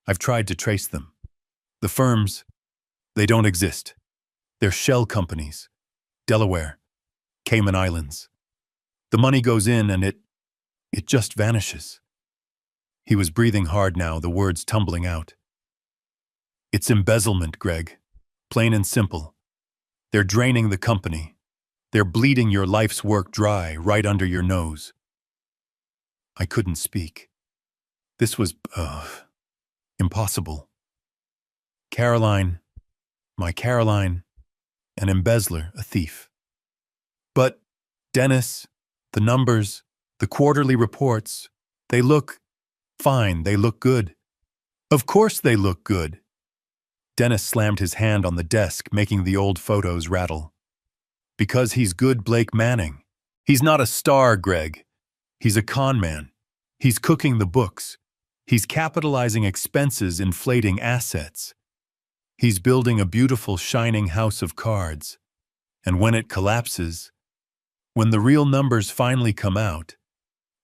I've tried to trace them. The firms, they don't exist. They're shell companies. Delaware, Cayman Islands. The money goes in and it just vanishes. He was breathing hard now, the words tumbling out. It's embezzlement, Greg. Plain and simple. They're draining the company. They're bleeding your life's work dry right under your nose. I couldn't speak. This was, impossible. Caroline, my Caroline, an embezzler, a thief. But, Dennis, the numbers, the quarterly reports, they look fine, they look good. Of course they look good. Dennis slammed his hand on the desk, making the old photos rattle. Because he's good Blake Manning. He's not a star, Greg. He's a con man. He's cooking the books. He's capitalizing expenses, inflating assets. He's building a beautiful, shining house of cards. And when it collapses, when the real numbers finally come out,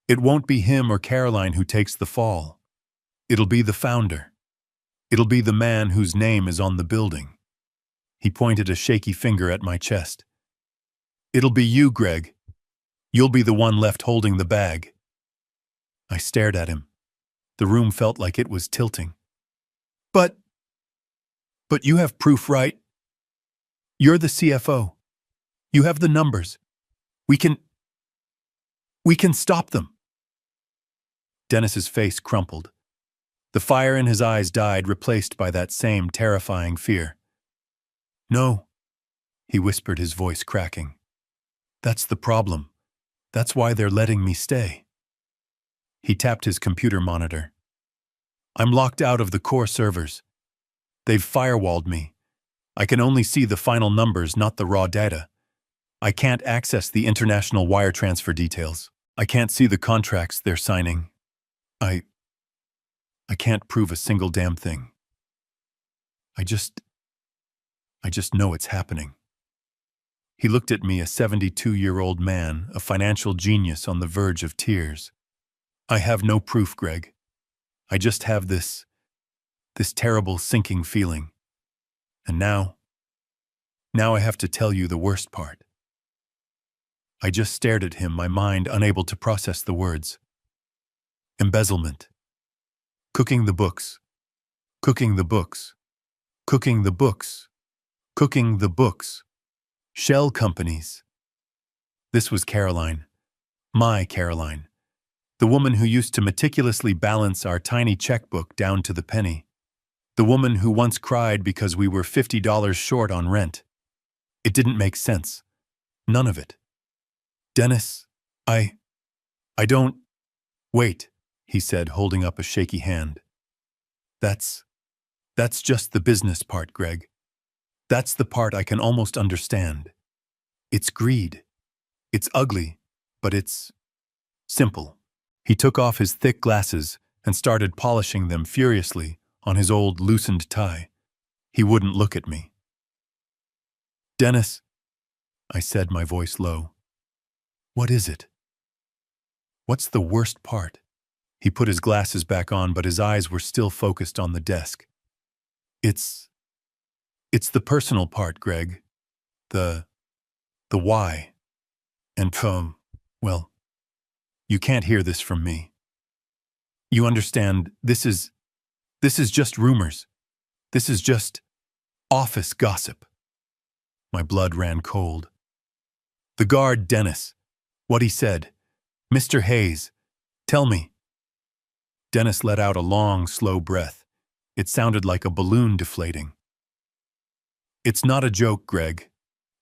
it won't be him or Caroline who takes the fall. It'll be the founder. It'll be the man whose name is on the building. He pointed a shaky finger at my chest. It'll be you, Greg. You'll be the one left holding the bag. I stared at him. The room felt like it was tilting. But you have proof, right? You're the CFO. You have the numbers. We can stop them. Dennis's face crumpled. The fire in his eyes died, replaced by that same terrifying fear. No, he whispered, his voice cracking. That's the problem. That's why they're letting me stay. He tapped his computer monitor. I'm locked out of the core servers. They've firewalled me. I can only see the final numbers, not the raw data. I can't access the international wire transfer details. I can't see the contracts they're signing. I can't prove a single damn thing. I just know it's happening. He looked at me, a 72-year-old man, a financial genius on the verge of tears. I have no proof, Greg. I just have this terrible sinking feeling. And now I have to tell you the worst part. I just stared at him, my mind unable to process the words. Embezzlement. Cooking the books. Cooking the books. Cooking the books. Cooking the books. Shell companies. This was Caroline. My Caroline. The woman who used to meticulously balance our tiny checkbook down to the penny. The woman who once cried because we were $50 short on rent. It didn't make sense. None of it. Dennis, I don't... Wait, he said, holding up a shaky hand. That's just the business part, Greg. That's the part I can almost understand. It's greed. It's ugly, but it's simple. He took off his thick glasses and started polishing them furiously on his old loosened tie. He wouldn't look at me. Dennis, I said, my voice low. What is it? What's the worst part? He put his glasses back on, but his eyes were still focused on the desk. It's the personal part, Greg. The why. And well, you can't hear this from me. You understand, this is just rumors. This is just office gossip. My blood ran cold. The guard, Dennis. What he said. Mr. Hayes, tell me. Dennis let out a long, slow breath. It sounded like a balloon deflating. It's not a joke, Greg.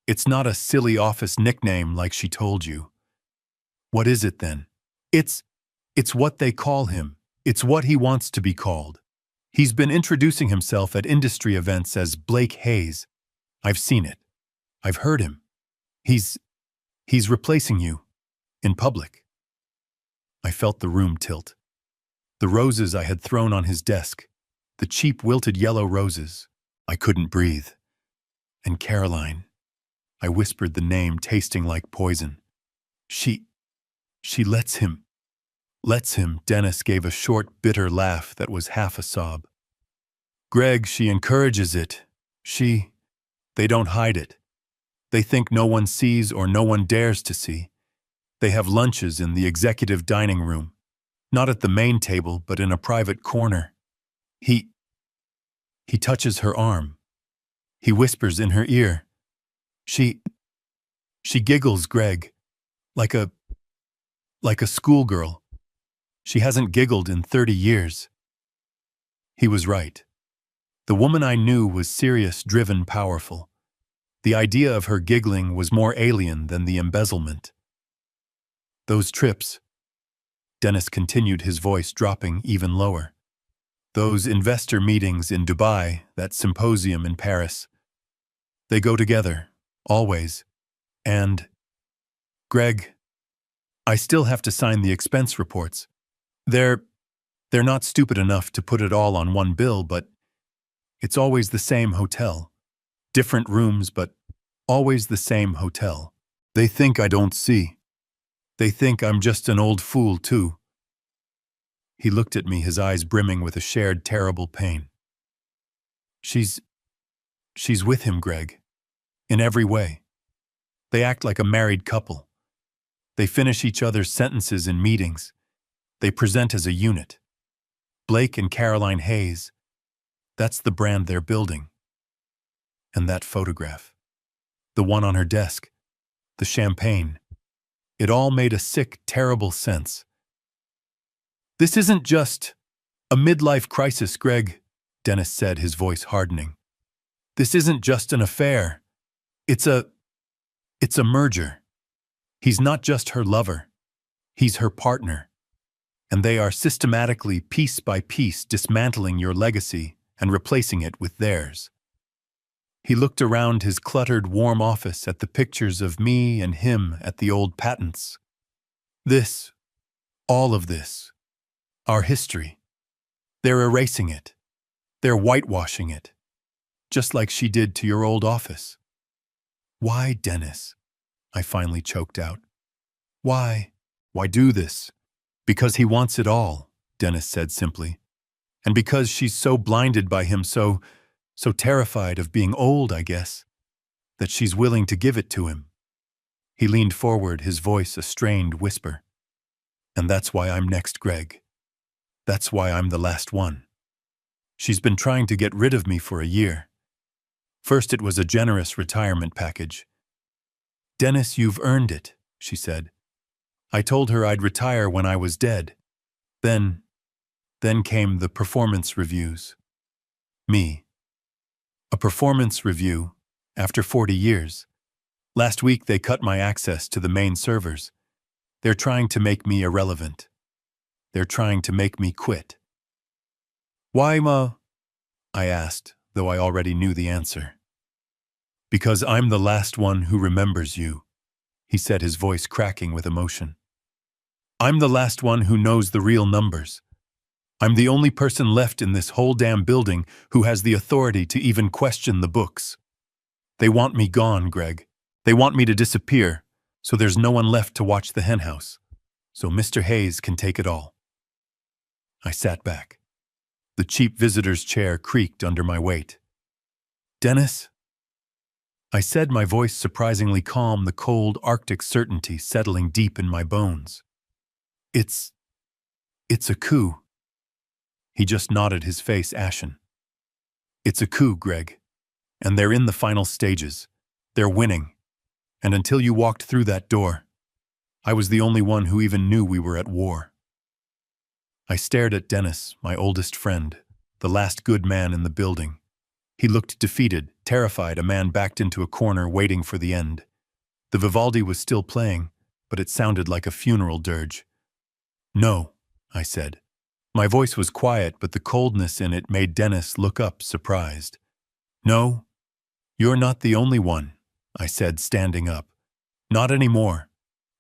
It's not a silly office nickname like she told you. What is it then? It's what they call him. It's what he wants to be called. He's been introducing himself at industry events as Blake Hayes. I've seen it. I've heard him. He's replacing you. In public. I felt the room tilt. The roses I had thrown on his desk. The cheap wilted yellow roses. I couldn't breathe. And Caroline. I whispered the name, tasting like poison. She lets him. Dennis gave a short, bitter laugh that was half a sob. Greg, she encourages it. They don't hide it. They think no one sees or no one dares to see. They have lunches in the executive dining room. Not at the main table, but in a private corner. He touches her arm. He whispers in her ear. She giggles, Greg, like a schoolgirl. She hasn't giggled in 30 years. He was right. The woman I knew was serious, driven, powerful. The idea of her giggling was more alien than the embezzlement. Those trips, Dennis continued, his voice dropping even lower. Those investor meetings in Dubai, that symposium in Paris. They go together, always. And, Greg, I still have to sign the expense reports. They're not stupid enough to put it all on one bill, but it's always the same hotel. Different rooms, but always the same hotel. They think I don't see. They think I'm just an old fool, too. He looked at me, his eyes brimming with a shared terrible pain. She's with him, Greg. In every way. They act like a married couple. They finish each other's sentences in meetings. They present as a unit. Blake and Caroline Hayes. That's the brand they're building. And that photograph. The one on her desk. The champagne. It all made a sick, terrible sense. This isn't just a midlife crisis, Greg, Dennis said, his voice hardening. This isn't just an affair. It's a merger. He's not just her lover. He's her partner. And they are systematically, piece by piece, dismantling your legacy and replacing it with theirs. He looked around his cluttered, warm office at the pictures of me and him at the old patents. This, all of this, our history. They're erasing it. They're whitewashing it. Just like she did to your old office. Why, Dennis? I finally choked out. Why? Why do this? Because he wants it all, Dennis said simply. And because she's so blinded by him, so terrified of being old, I guess, that she's willing to give it to him. He leaned forward, his voice a strained whisper. And that's why I'm next, Greg. That's why I'm the last one. She's been trying to get rid of me for a year. First it was a generous retirement package. Dennis, you've earned it, she said. I told her I'd retire when I was dead. Then came the performance reviews. Me. A performance review, after 40 years. Last week they cut my access to the main servers. They're trying to make me irrelevant. They're trying to make me quit. Why, Ma? I asked, though I already knew the answer. Because I'm the last one who remembers you, he said, his voice cracking with emotion. I'm the last one who knows the real numbers. I'm the only person left in this whole damn building who has the authority to even question the books. They want me gone, Greg. They want me to disappear, so there's no one left to watch the henhouse. So Mr. Hayes can take it all. I sat back. The cheap visitor's chair creaked under my weight. Dennis? I said, my voice surprisingly calm, the cold Arctic certainty settling deep in my bones. It's a coup. He just nodded, his face ashen. It's a coup, Greg. And they're in the final stages. They're winning. And until you walked through that door, I was the only one who even knew we were at war. I stared at Dennis, my oldest friend, the last good man in the building. He looked defeated, terrified, a man backed into a corner waiting for the end. The Vivaldi was still playing, but it sounded like a funeral dirge. No, I said. My voice was quiet, but the coldness in it made Dennis look up, surprised. No, you're not the only one, I said, standing up. Not anymore.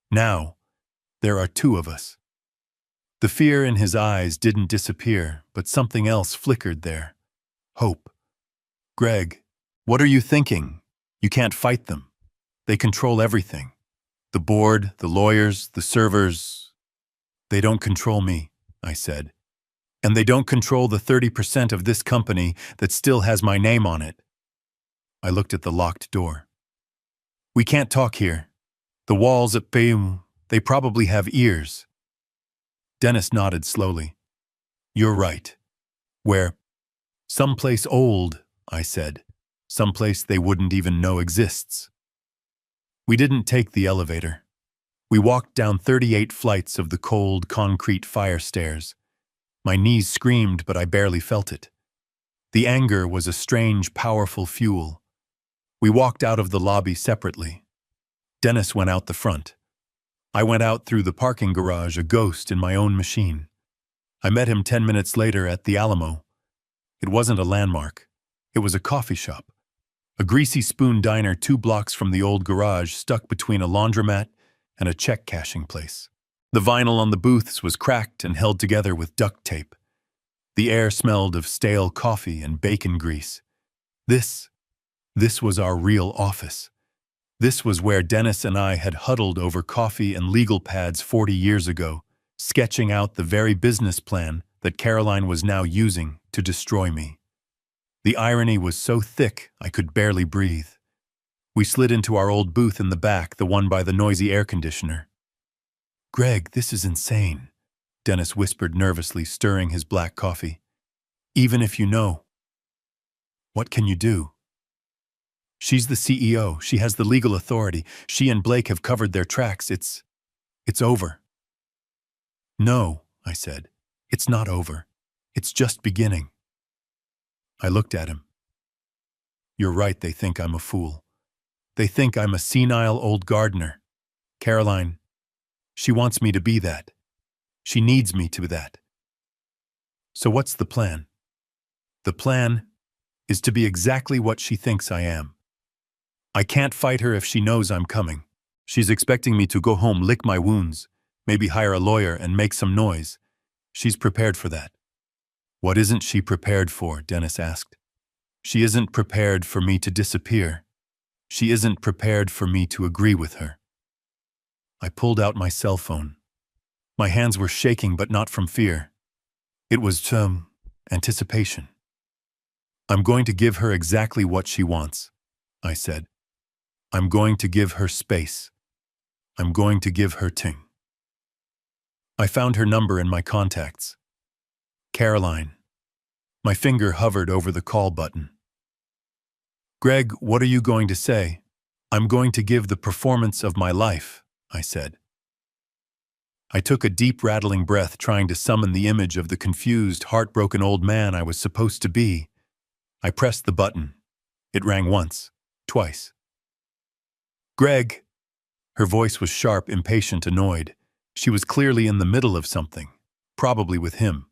Now, there are two of us. The fear in his eyes didn't disappear, but something else flickered there. Hope. Greg, what are you thinking? You can't fight them. They control everything. The board, the lawyers, the servers. They don't control me, I said. And they don't control the 30% of this company that still has my name on it. I looked at the locked door. We can't talk here. The walls at Peum, they probably have ears. Dennis nodded slowly. You're right. Where? Someplace old, I said. Someplace they wouldn't even know exists. We didn't take the elevator. We walked down 38 flights of the cold, concrete fire stairs. My knees screamed, but I barely felt it. The anger was a strange, powerful fuel. We walked out of the lobby separately. Dennis went out the front. I went out through the parking garage, a ghost in my own machine. I met him 10 minutes later at the Alamo. It wasn't a landmark. It was a coffee shop. A greasy spoon diner 2 blocks from the old garage, stuck between a laundromat and a check cashing place. The vinyl on the booths was cracked and held together with duct tape. The air smelled of stale coffee and bacon grease. This was our real office. This was where Dennis and I had huddled over coffee and legal pads 40 years ago, sketching out the very business plan that Caroline was now using to destroy me. The irony was so thick I could barely breathe. We slid into our old booth in the back, the one by the noisy air conditioner. Greg, this is insane, Dennis whispered nervously, stirring his black coffee. Even if you know, what can you do? She's the CEO. She has the legal authority. She and Blake have covered their tracks. It's over. No, I said. It's not over. It's just beginning. I looked at him. You're right, they think I'm a fool. They think I'm a senile old gardener. Caroline, she wants me to be that. She needs me to be that. So what's the plan? The plan is to be exactly what she thinks I am. I can't fight her if she knows I'm coming. She's expecting me to go home, lick my wounds, maybe hire a lawyer and make some noise. She's prepared for that. What isn't she prepared for? Dennis asked. She isn't prepared for me to disappear. She isn't prepared for me to agree with her. I pulled out my cell phone. My hands were shaking, but not from fear. It was anticipation. I'm going to give her exactly what she wants, I said. I'm going to give her space. I'm going to give her ting. I found her number in my contacts. Caroline. My finger hovered over the call button. Greg, what are you going to say? I'm going to give the performance of my life, I said. I took a deep, rattling breath, trying to summon the image of the confused, heartbroken old man I was supposed to be. I pressed the button. It rang once, twice. Greg! Her voice was sharp, impatient, annoyed. She was clearly in the middle of something, probably with him.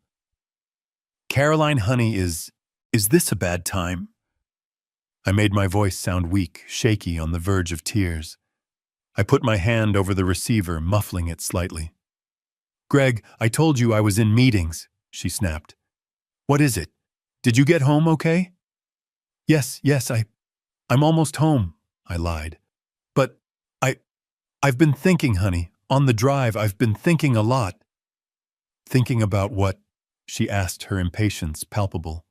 Caroline, honey, is this a bad time? I made my voice sound weak, shaky, on the verge of tears. I put my hand over the receiver, muffling it slightly. Greg, I told you I was in meetings, she snapped. What is it? Did you get home okay? Yes, I'm almost home, I lied. But I've been thinking, honey, On the drive, I've been thinking a lot. Thinking about what? She asked, her impatience palpable.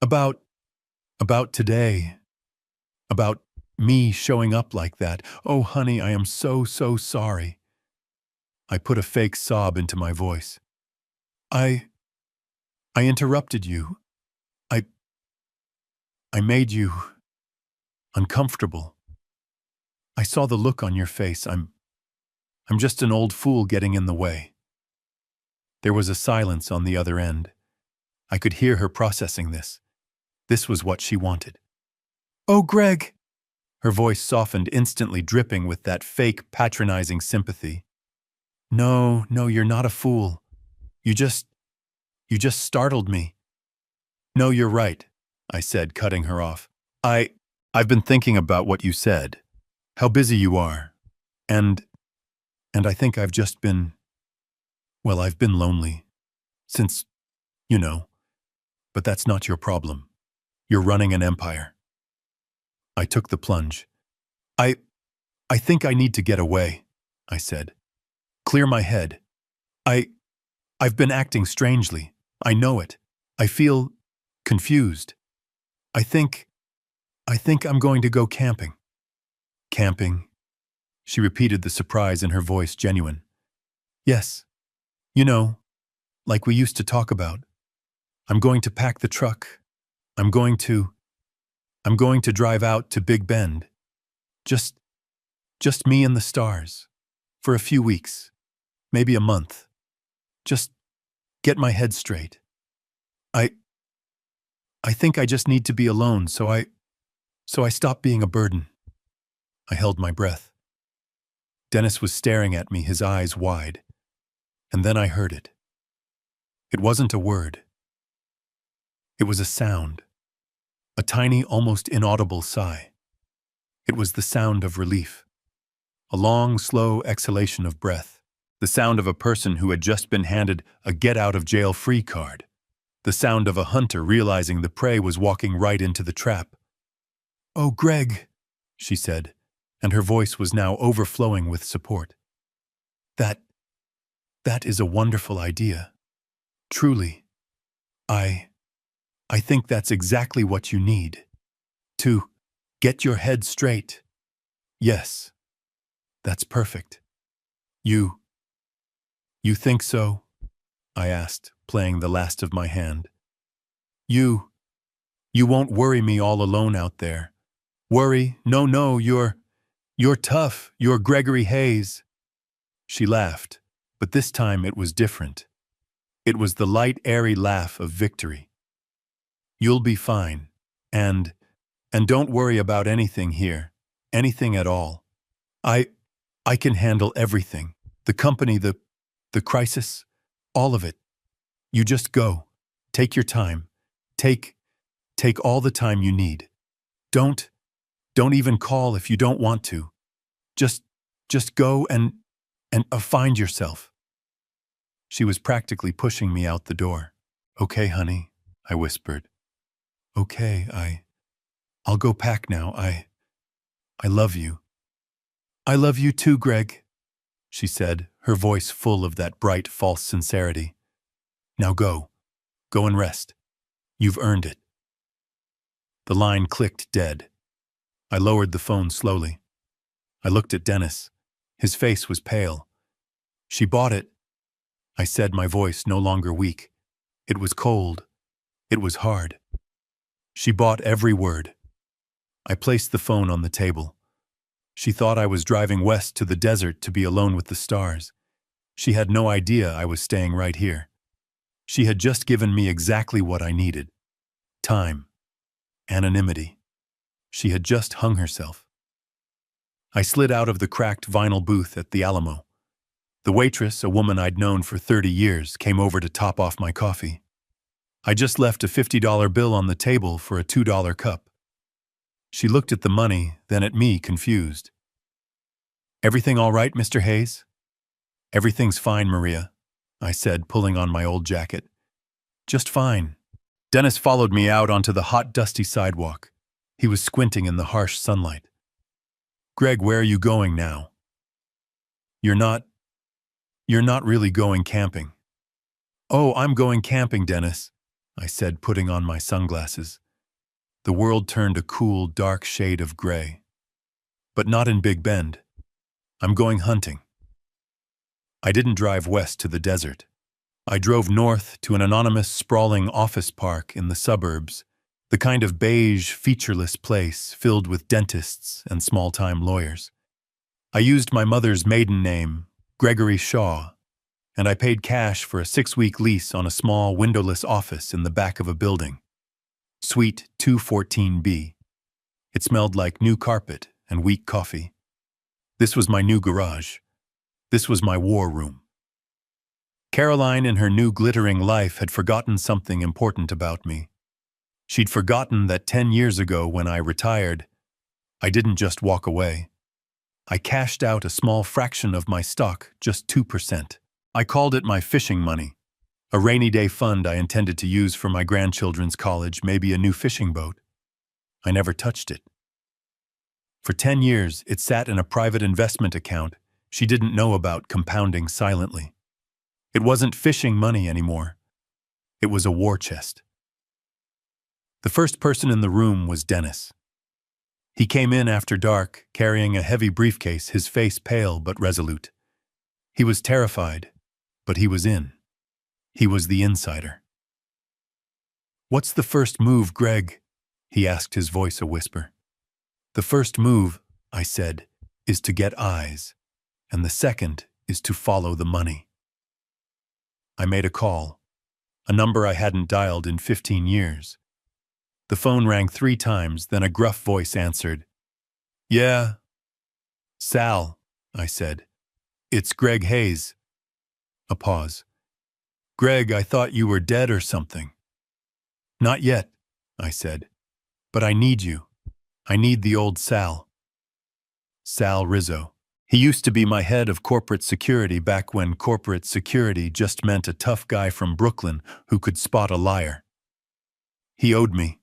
About today. About me showing up like that. Oh, honey, I am so sorry. I put a fake sob into my voice. I interrupted you. I made you uncomfortable. I saw the look on your face. I'm just an old fool getting in the way. There was a silence on the other end. I could hear her processing this. This was what she wanted. Oh, Greg! Her voice softened, instantly dripping with that fake, patronizing sympathy. No, you're not a fool. You just startled me. No, you're right, I said, cutting her off. I've been thinking about what you said, how busy you are, and I think I've just been, well, I've been lonely. Since, but that's not your problem. You're running an empire. I took the plunge. I think I need to get away, I said. Clear my head. I've been acting strangely. I know it. I feel confused. I think I'm going to go camping. Camping? She repeated, the surprise in her voice genuine. Yes. Like we used to talk about. I'm going to pack the truck. I'm going to drive out to Big Bend. Just me and the stars. For a few weeks. Maybe a month. Just get my head straight. I think I just need to be alone, so I stop being a burden. I held my breath. Dennis was staring at me, his eyes wide. And then I heard it. It wasn't a word. It was a sound. A tiny, almost inaudible sigh. It was the sound of relief. A long, slow exhalation of breath. The sound of a person who had just been handed a get-out-of-jail-free card. The sound of a hunter realizing the prey was walking right into the trap. Oh, Greg, she said, and her voice was now overflowing with support. That is a wonderful idea. Truly. I think that's exactly what you need. To get your head straight. Yes. That's perfect. You think so? I asked, playing the last of my hand. You won't worry me all alone out there. Worry? No, you're tough. You're Gregory Hayes. She laughed, but this time it was different. It was the light, airy laugh of victory. You'll be fine. And don't worry about anything here. Anything at all. I can handle everything. The company, the crisis, all of it. You just go. Take your time. Take all the time you need. Don't even call if you don't want to. Just go and find yourself. She was practically pushing me out the door. Okay, honey, I whispered. Okay, I'll go pack now. I love you. I love you too, Greg, she said, her voice full of that bright, false sincerity. Now go. Go and rest. You've earned it. The line clicked dead. I lowered the phone slowly. I looked at Dennis. His face was pale. She bought it, I said, my voice no longer weak. It was cold. It was hard. She bought every word. I placed the phone on the table. She thought I was driving west to the desert to be alone with the stars. She had no idea I was staying right here. She had just given me exactly what I needed. Time. Anonymity. She had just hung herself. I slid out of the cracked vinyl booth at the Alamo. The waitress, a woman I'd known for 30 years, came over to top off my coffee. I just left a $50 bill on the table for a $2 cup. She looked at the money, then at me, confused. Everything all right, Mr. Hayes? Everything's fine, Maria, I said, pulling on my old jacket. Just fine. Dennis followed me out onto the hot, dusty sidewalk. He was squinting in the harsh sunlight. Greg, where are you going now? You're not, you're not really going camping. Oh, I'm going camping, Dennis, I said, putting on my sunglasses. The world turned a cool, dark shade of gray. But not in Big Bend. I'm going hunting. I didn't drive west to the desert. I drove north to an anonymous, sprawling office park in the suburbs, the kind of beige, featureless place filled with dentists and small-time lawyers. I used my mother's maiden name, Gregory Shaw, and I paid cash for a 6-week lease on a small, windowless office in the back of a building. Suite 214B. It smelled like new carpet and weak coffee. This was my new garage. This was my war room. Caroline, in her new glittering life, had forgotten something important about me. She'd forgotten that 10 years ago, when I retired, I didn't just walk away. I cashed out a small fraction of my stock, just 2%. I called it my fishing money, a rainy day fund I intended to use for my grandchildren's college, maybe a new fishing boat. I never touched it. For 10 years, it sat in a private investment account she didn't know about, compounding silently. It wasn't fishing money anymore. It was a war chest. The first person in the room was Dennis. He came in after dark, carrying a heavy briefcase, his face pale but resolute. He was terrified, but he was in. He was the insider. "What's the first move, Greg?" he asked, his voice a whisper. "The first move," I said, "is to get eyes, and the second is to follow the money." I made a call, a number I hadn't dialed in 15 years. The phone rang 3 times, then a gruff voice answered. "Yeah." "Sal," I said. "It's Greg Hayes." A pause. "Greg, I thought you were dead or something." "Not yet," I said. "But I need you. I need the old Sal." Sal Rizzo. He used to be my head of corporate security back when corporate security just meant a tough guy from Brooklyn who could spot a liar. He owed me.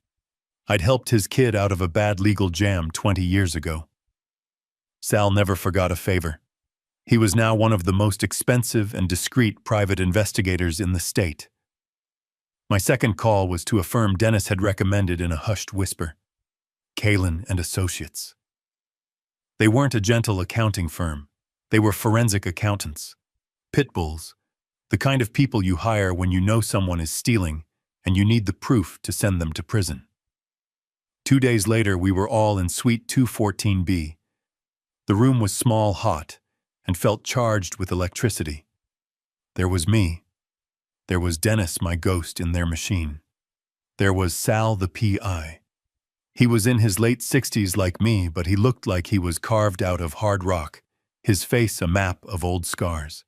I'd helped his kid out of a bad legal jam 20 years ago. Sal never forgot a favor. He was now one of the most expensive and discreet private investigators in the state. My second call was to a firm Dennis had recommended in a hushed whisper. Kalin and Associates. They weren't a gentle accounting firm. They were forensic accountants. Pit bulls. The kind of people you hire when you know someone is stealing and you need the proof to send them to prison. 2 days later, we were all in Suite 214B. The room was small, hot, and felt charged with electricity. There was me. There was Dennis, my ghost, in their machine. There was Sal, the PI. He was in his late 60s like me, but he looked like he was carved out of hard rock, his face a map of old scars.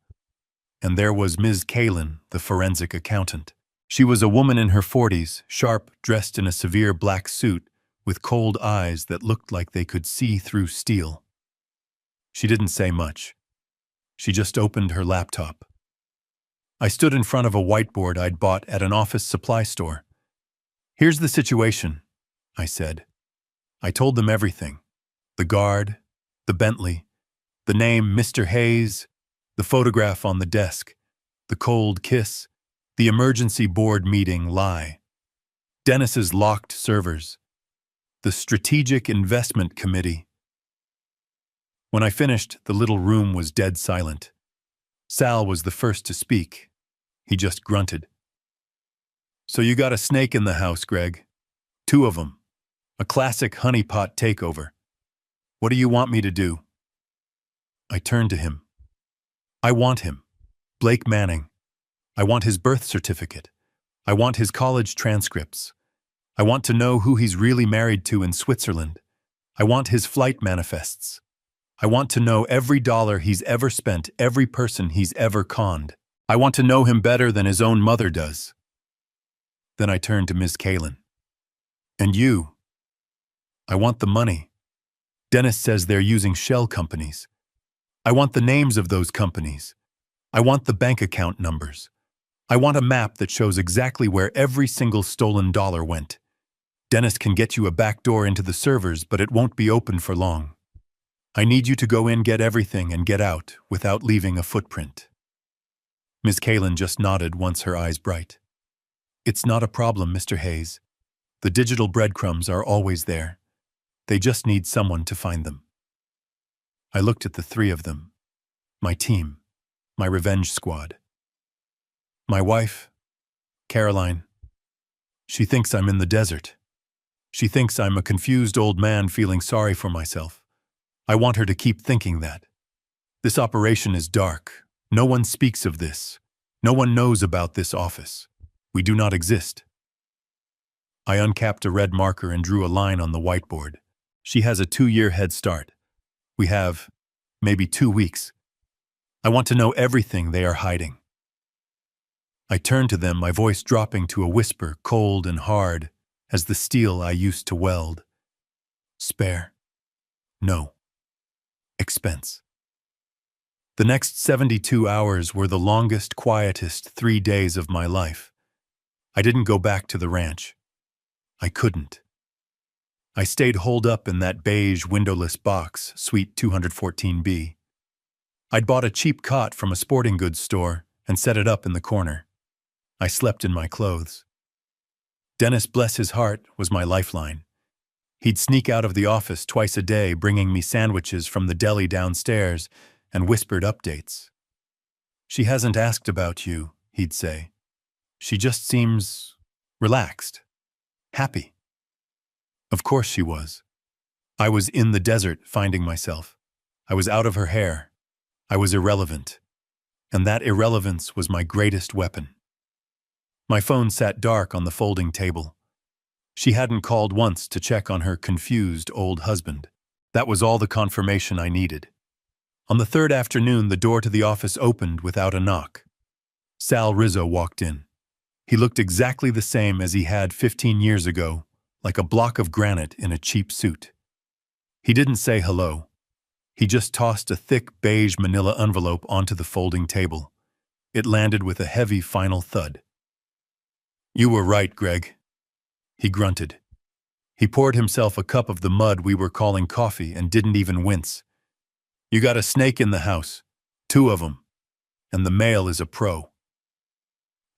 And there was Ms. Kalin, the forensic accountant. She was a woman in her 40s, sharp, dressed in a severe black suit, with cold eyes that looked like they could see through steel. She didn't say much. She just opened her laptop. I stood in front of a whiteboard I'd bought at an office supply store. "Here's the situation," I said. I told them everything. The guard, the Bentley, the name Mr. Hayes, the photograph on the desk, the cold kiss, the emergency board meeting lie, Dennis's locked servers, the Strategic Investment Committee. When I finished, the little room was dead silent. Sal was the first to speak. He just grunted. "So you got a snake in the house, Greg. 2 of them. A classic honeypot takeover. What do you want me to do?" I turned to him. "I want him. Blake Manning. I want his birth certificate. I want his college transcripts. I want to know who he's really married to in Switzerland. I want his flight manifests. I want to know every dollar he's ever spent, every person he's ever conned. I want to know him better than his own mother does." Then I turned to Ms. Kalin. "And you?" "I want the money. Dennis says they're using shell companies. I want the names of those companies. I want the bank account numbers. I want a map that shows exactly where every single stolen dollar went. Dennis can get you a back door into the servers, but it won't be open for long. I need you to go in, get everything, and get out without leaving a footprint. Miss Kalin just nodded once her eyes bright. It's not a problem, Mr. Hayes. The digital breadcrumbs are always there. They just need someone to find them. I looked at the three of them. My team. My revenge squad. My wife, Caroline. She thinks I'm in the desert. She thinks I'm a confused old man feeling sorry for myself. I want her to keep thinking that. This operation is dark. No one speaks of this. No one knows about this office. We do not exist. I uncapped a red marker and drew a line on the whiteboard. She has a 2-year head start. We have maybe 2 weeks. I want to know everything they are hiding. I turned to them, my voice dropping to a whisper, cold and hard as the steel I used to weld. Spare. No. Expense. The next 72 hours were the longest, quietest 3 days of my life. I didn't go back to the ranch. I couldn't. I stayed holed up in that beige, windowless box, Suite 214B. I'd bought a cheap cot from a sporting goods store and set it up in the corner. I slept in my clothes. Dennis, bless his heart, was my lifeline. He'd sneak out of the office twice a day, bringing me sandwiches from the deli downstairs and whispered updates. She hasn't asked about you, he'd say. She just seems relaxed, happy. Of course she was. I was in the desert finding myself. I was out of her hair. I was irrelevant. And that irrelevance was my greatest weapon. My phone sat dark on the folding table. She hadn't called once to check on her confused old husband. That was all the confirmation I needed. On the third afternoon, the door to the office opened without a knock. Sal Rizzo walked in. He looked exactly the same as he had 15 years ago, like a block of granite in a cheap suit. He didn't say hello. He just tossed a thick beige manila envelope onto the folding table. It landed with a heavy final thud. You were right, Greg. He grunted. He poured himself a cup of the mud we were calling coffee and didn't even wince. You got a snake in the house, 2 of them, and the male is a pro.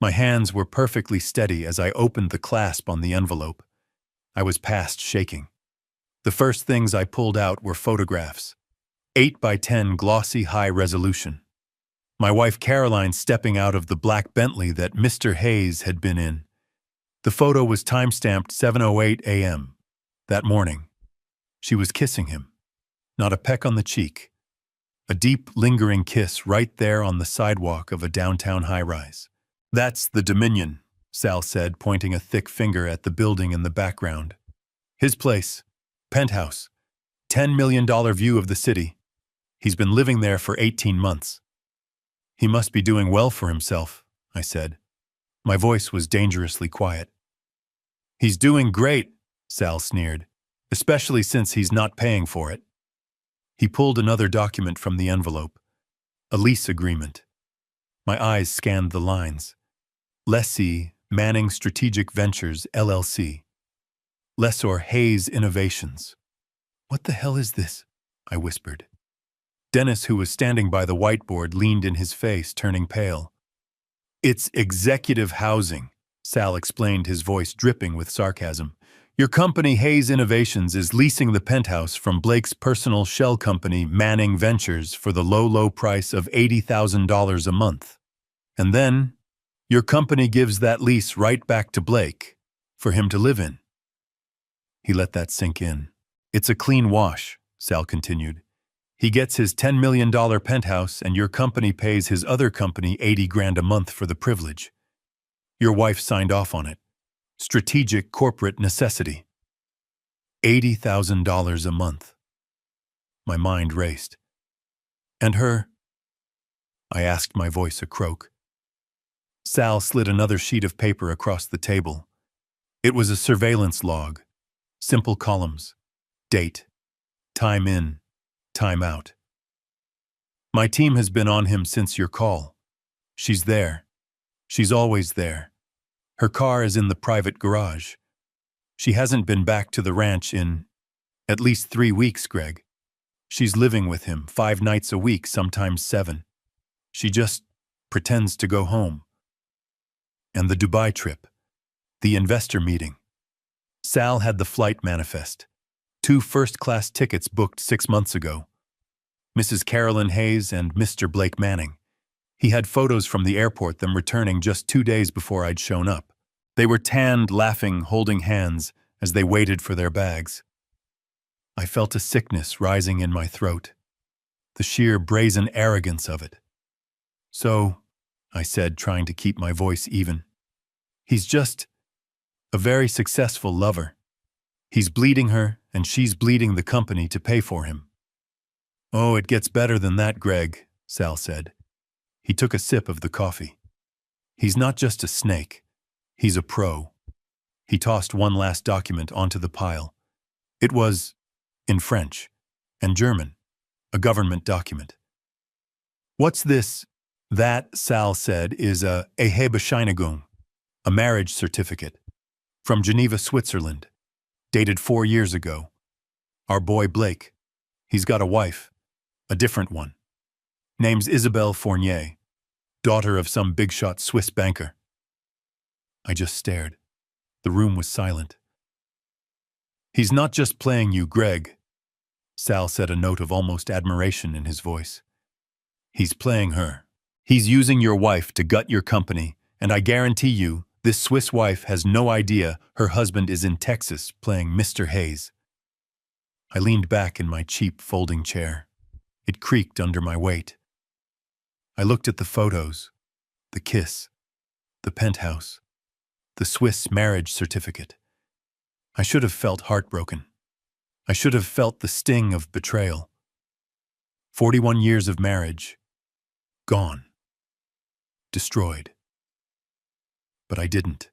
My hands were perfectly steady as I opened the clasp on the envelope. I was past shaking. The first things I pulled out were photographs, 8 by 10 glossy high resolution. My wife Caroline stepping out of the black Bentley that Mr. Hayes had been in. The photo was time-stamped 7:08 a.m. that morning. She was kissing him, not a peck on the cheek. A deep, lingering kiss right there on the sidewalk of a downtown high-rise. That's the Dominion, Sal said, pointing a thick finger at the building in the background. His place, penthouse, $10 million view of the city. He's been living there for 18 months. He must be doing well for himself, I said. My voice was dangerously quiet. He's doing great, Sal sneered, especially since he's not paying for it. He pulled another document from the envelope, a lease agreement. My eyes scanned the lines. Lessee, Manning Strategic Ventures, LLC. Lessor, Hayes Innovations. What the hell is this? I whispered. Dennis, who was standing by the whiteboard, leaned in his face, turning pale. It's executive housing, Sal explained, his voice dripping with sarcasm. Your company, Hayes Innovations, is leasing the penthouse from Blake's personal shell company, Manning Ventures, for the low price of $80,000 a month. And then, your company gives that lease right back to Blake, for him to live in. He let that sink in. It's a clean wash, Sal continued. He gets his $10 million penthouse and your company pays his other company $80,000 a month for the privilege. Your wife signed off on it. Strategic corporate necessity. $80,000 a month. My mind raced. And her? I asked, my voice a croak. Sal slid another sheet of paper across the table. It was a surveillance log. Simple columns. Date. Time in. Time out. My team has been on him since your call. She's there. She's always there. Her car is in the private garage. She hasn't been back to the ranch in at least 3 weeks, Greg. She's living with him 5 nights a week, sometimes 7. She just pretends to go home. And the Dubai trip, the investor meeting. Sal had the flight manifest. 2 first-class tickets booked 6 months ago. Mrs. Carolyn Hayes and Mr. Blake Manning. He had photos from the airport, them returning just 2 days before I'd shown up. They were tanned, laughing, holding hands as they waited for their bags. I felt a sickness rising in my throat, the sheer brazen arrogance of it. "So," I said, trying to keep my voice even, "he's just a very successful lover. He's bleeding her, and she's bleeding the company to pay for him." "Oh, it gets better than that, Greg," Sal said. He took a sip of the coffee. "He's not just a snake. He's a pro." He tossed one last document onto the pile. It was in French and German, a government document. "What's this?" "That," Sal said, "is a Ehebescheinigung, a marriage certificate, from Geneva, Switzerland, dated 4 years ago. Our boy Blake, he's got a wife, a different one. Name's Isabelle Fournier, daughter of some big-shot Swiss banker." I just stared. The room was silent. "He's not just playing you, Greg," Sal said, a note of almost admiration in his voice. "He's playing her. He's using your wife to gut your company, and I guarantee you, this Swiss wife has no idea her husband is in Texas playing Mr. Hayes." I leaned back in my cheap folding chair. It creaked under my weight. I looked at the photos, the kiss, the penthouse, the Swiss marriage certificate. I should have felt heartbroken. I should have felt the sting of betrayal. 41 years of marriage, gone, destroyed. But I didn't.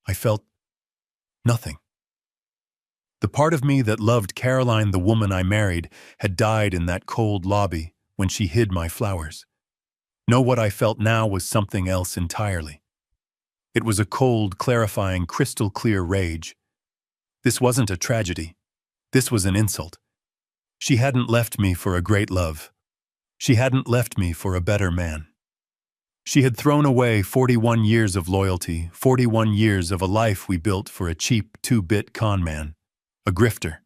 I felt nothing. The part of me that loved Caroline, the woman I married, had died in that cold lobby when she hid my flowers. No, what I felt now was something else entirely. It was a cold, clarifying, crystal-clear rage. This wasn't a tragedy. This was an insult. She hadn't left me for a great love. She hadn't left me for a better man. She had thrown away 41 years of loyalty, 41 years of a life we built for a cheap 2-bit con man, a grifter,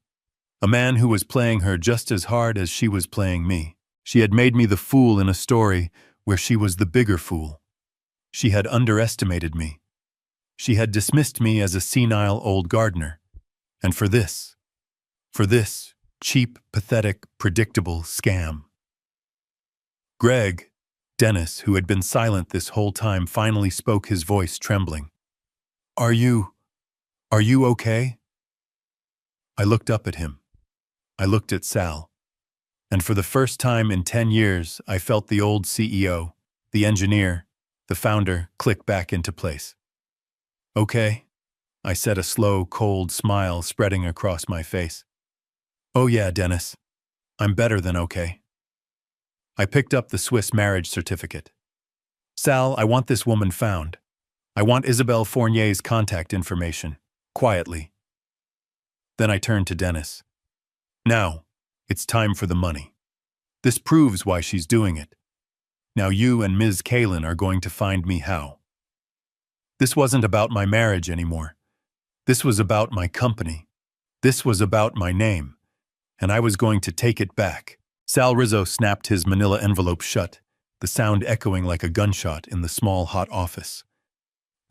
a man who was playing her just as hard as she was playing me. She had made me the fool in a story where she was the bigger fool. She had underestimated me. She had dismissed me as a senile old gardener. And for this cheap, pathetic, predictable scam. "Greg," Dennis, who had been silent this whole time, finally spoke, his voice trembling. Are you okay?" I looked up at him. I looked at Sal. And for the first time in 10 years, I felt the old CEO, the engineer, the founder, click back into place. "Okay," I said, a slow, cold smile spreading across my face. "Oh yeah, Dennis. I'm better than okay." I picked up the Swiss marriage certificate. "Sal, I want this woman found. I want Isabelle Fournier's contact information, quietly." Then I turned to Dennis. "Now, it's time for the money. This proves why she's doing it. Now you and Ms. Kalin are going to find me how." This wasn't about my marriage anymore. This was about my company. This was about my name. And I was going to take it back. Sal Rizzo snapped his manila envelope shut, the sound echoing like a gunshot in the small, hot office.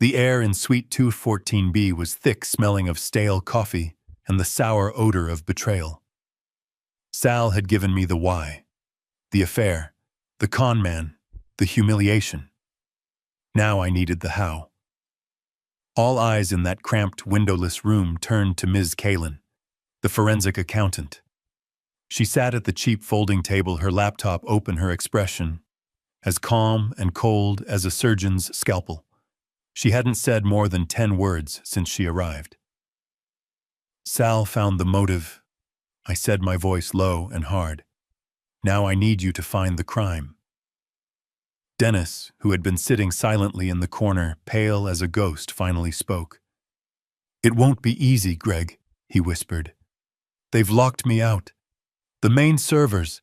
The air in Suite 214B was thick, smelling of stale coffee and the sour odor of betrayal. Sal had given me the why, the affair, the con man, the humiliation. Now I needed the how. All eyes in that cramped, windowless room turned to Ms. Kalin, the forensic accountant. She sat at the cheap folding table, her laptop open, her expression as calm and cold as a surgeon's scalpel. She hadn't said more than 10 words since she arrived. "Sal found the motive," I said, my voice low and hard. "Now I need you to find the crime." Dennis, who had been sitting silently in the corner, pale as a ghost, finally spoke. "It won't be easy, Greg," he whispered. "They've locked me out. The main servers.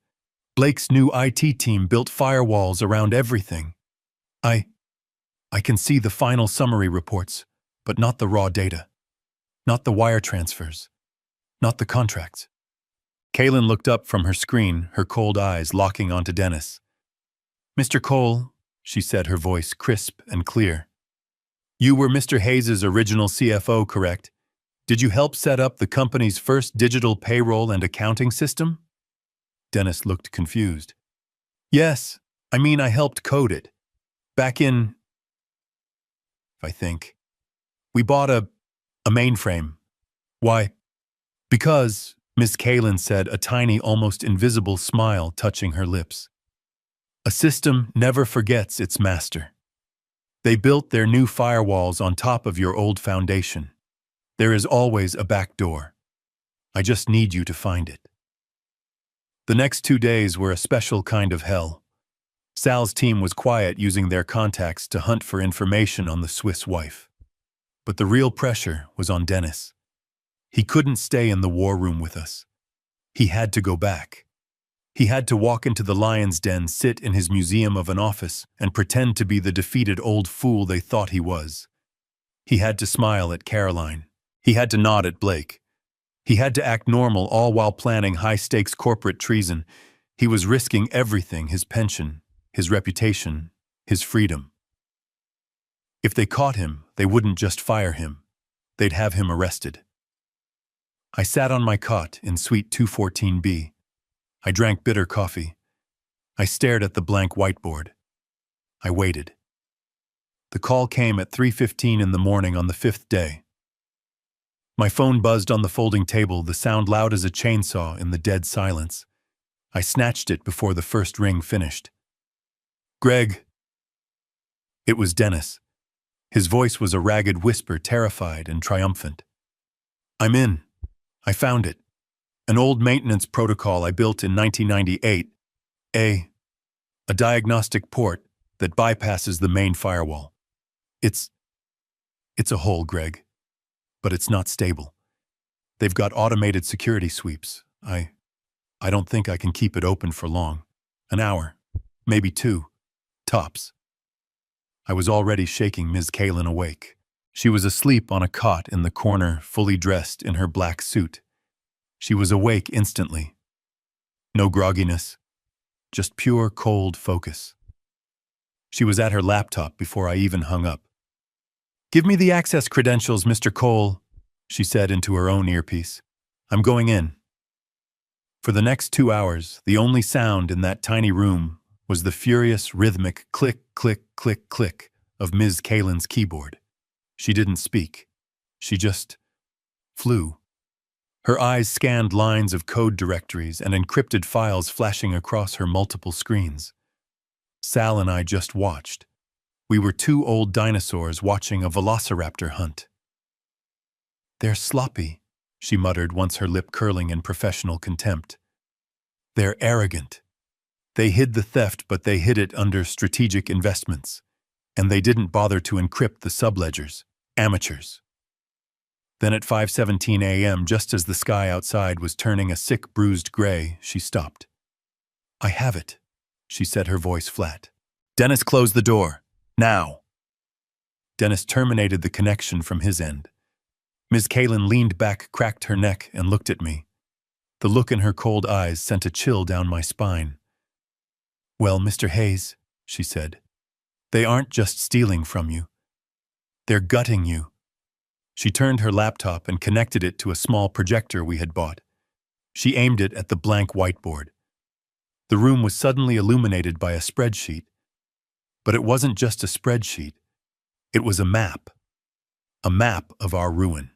Blake's new IT team built firewalls around everything. I can see the final summary reports, but not the raw data. Not the wire transfers. Not the contracts. Kaylin looked up from her screen, her cold eyes locking onto Dennis. "Mr. Cole," she said, her voice crisp and clear. "You were Mr. Hayes' original CFO, correct? Did you help set up the company's first digital payroll and accounting system?" Dennis looked confused. "Yes, I helped code it. Back in, I think. We bought a mainframe. Why?" "Because," Miss Kaylin said, a tiny, almost invisible smile touching her lips. "A system never forgets its master. They built their new firewalls on top of your old foundation. There is always a back door. I just need you to find it." The next 2 days were a special kind of hell. Sal's team was quiet, using their contacts to hunt for information on the Swiss wife. But the real pressure was on Dennis. He couldn't stay in the war room with us. He had to go back. He had to walk into the lion's den, sit in his museum of an office, and pretend to be the defeated old fool they thought he was. He had to smile at Caroline. He had to nod at Blake. He had to act normal, all while planning high-stakes corporate treason. He was risking everything: his pension, his reputation, his freedom. If they caught him, they wouldn't just fire him. They'd have him arrested. I sat on my cot in Suite 214B. I drank bitter coffee. I stared at the blank whiteboard. I waited. The call came at 3:15 in the morning on the 5th day. My phone buzzed on the folding table, the sound loud as a chainsaw in the dead silence. I snatched it before the first ring finished. "Greg." It was Dennis. His voice was a ragged whisper, terrified and triumphant. "I'm in. I found it. An old maintenance protocol I built in 1998. A diagnostic port that bypasses the main firewall. It's a hole, Greg. But it's not stable. They've got automated security sweeps. I don't think I can keep it open for long. An hour, maybe 2, tops." I was already shaking Ms. Kaylin awake. She was asleep on a cot in the corner, fully dressed in her black suit. She was awake instantly. No grogginess, just pure, cold focus. She was at her laptop before I even hung up. "Give me the access credentials, Mr. Cole," she said into her own earpiece. "I'm going in." For the next 2 hours, the only sound in that tiny room was the furious, rhythmic click, click, click, click of Ms. Kaylin's keyboard. She didn't speak. She just flew. Her eyes scanned lines of code directories and encrypted files flashing across her multiple screens. Sal and I just watched. We were 2 old dinosaurs watching a velociraptor hunt. "They're sloppy," she muttered, once her lip curling in professional contempt. "They're arrogant. They hid the theft, but they hid it under strategic investments. And they didn't bother to encrypt the subledgers. Amateurs." Then at 5:17 a.m., just as the sky outside was turning a sick, bruised gray, she stopped. "I have it," she said, her voice flat. "Dennis, close the door. Now." Dennis terminated the connection from his end. Ms. Kaylin leaned back, cracked her neck, and looked at me. The look in her cold eyes sent a chill down my spine. "Well, Mr. Hayes," she said, "they aren't just stealing from you. They're gutting you." She turned her laptop and connected it to a small projector we had bought. She aimed it at the blank whiteboard. The room was suddenly illuminated by a spreadsheet. But it wasn't just a spreadsheet. It was a map. A map of our ruin.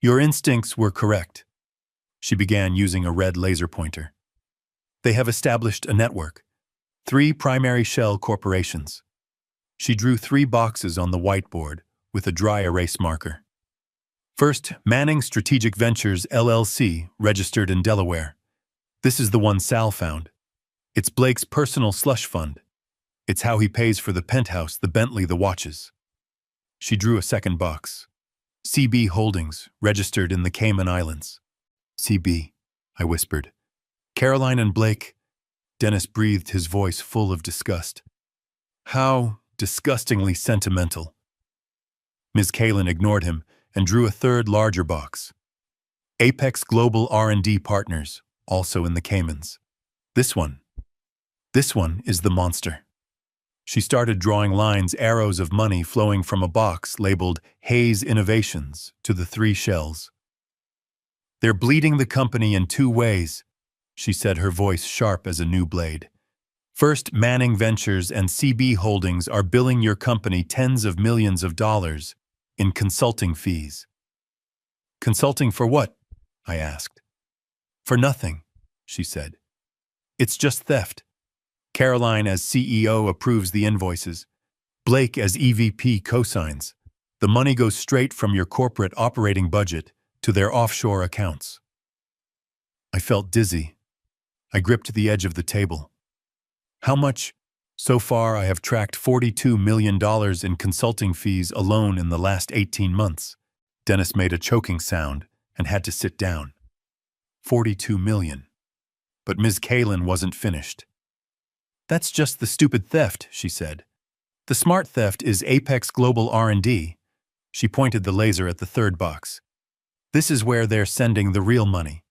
"Your instincts were correct." She began, using a red laser pointer. "They have established a network. 3 primary shell corporations." She drew 3 boxes on the whiteboard with a dry erase marker. "First, Manning Strategic Ventures, LLC, registered in Delaware. This is the one Sal found. It's Blake's personal slush fund. It's how he pays for the penthouse, the Bentley, the watches." She drew a second box. "CB Holdings, registered in the Cayman Islands." "CB," I whispered. Caroline and Blake. Dennis breathed, his voice full of disgust. How disgustingly sentimental. Ms. Kalin ignored him and drew a third, larger box. Apex Global R&D Partners, also in the Caymans. This one is the monster. She started drawing lines, arrows of money flowing from a box labeled Hayes Innovations to the 3 shells. They're bleeding the company in 2 ways, she said, her voice sharp as a new blade. First, Manning Ventures and CB Holdings are billing your company tens of millions of dollars in consulting fees. Consulting for what? I asked. For nothing, she said. It's just theft. Caroline as CEO approves the invoices. Blake as EVP cosigns. The money goes straight from your corporate operating budget to their offshore accounts. I felt dizzy. I gripped the edge of the table. How much? So far, I have tracked $42 million in consulting fees alone in the last 18 months. Dennis made a choking sound and had to sit down. 42 million. But Ms. Kalin wasn't finished. That's just the stupid theft, she said. The smart theft is Apex Global R&D. She pointed the laser at the third box. This is where they're sending the real money.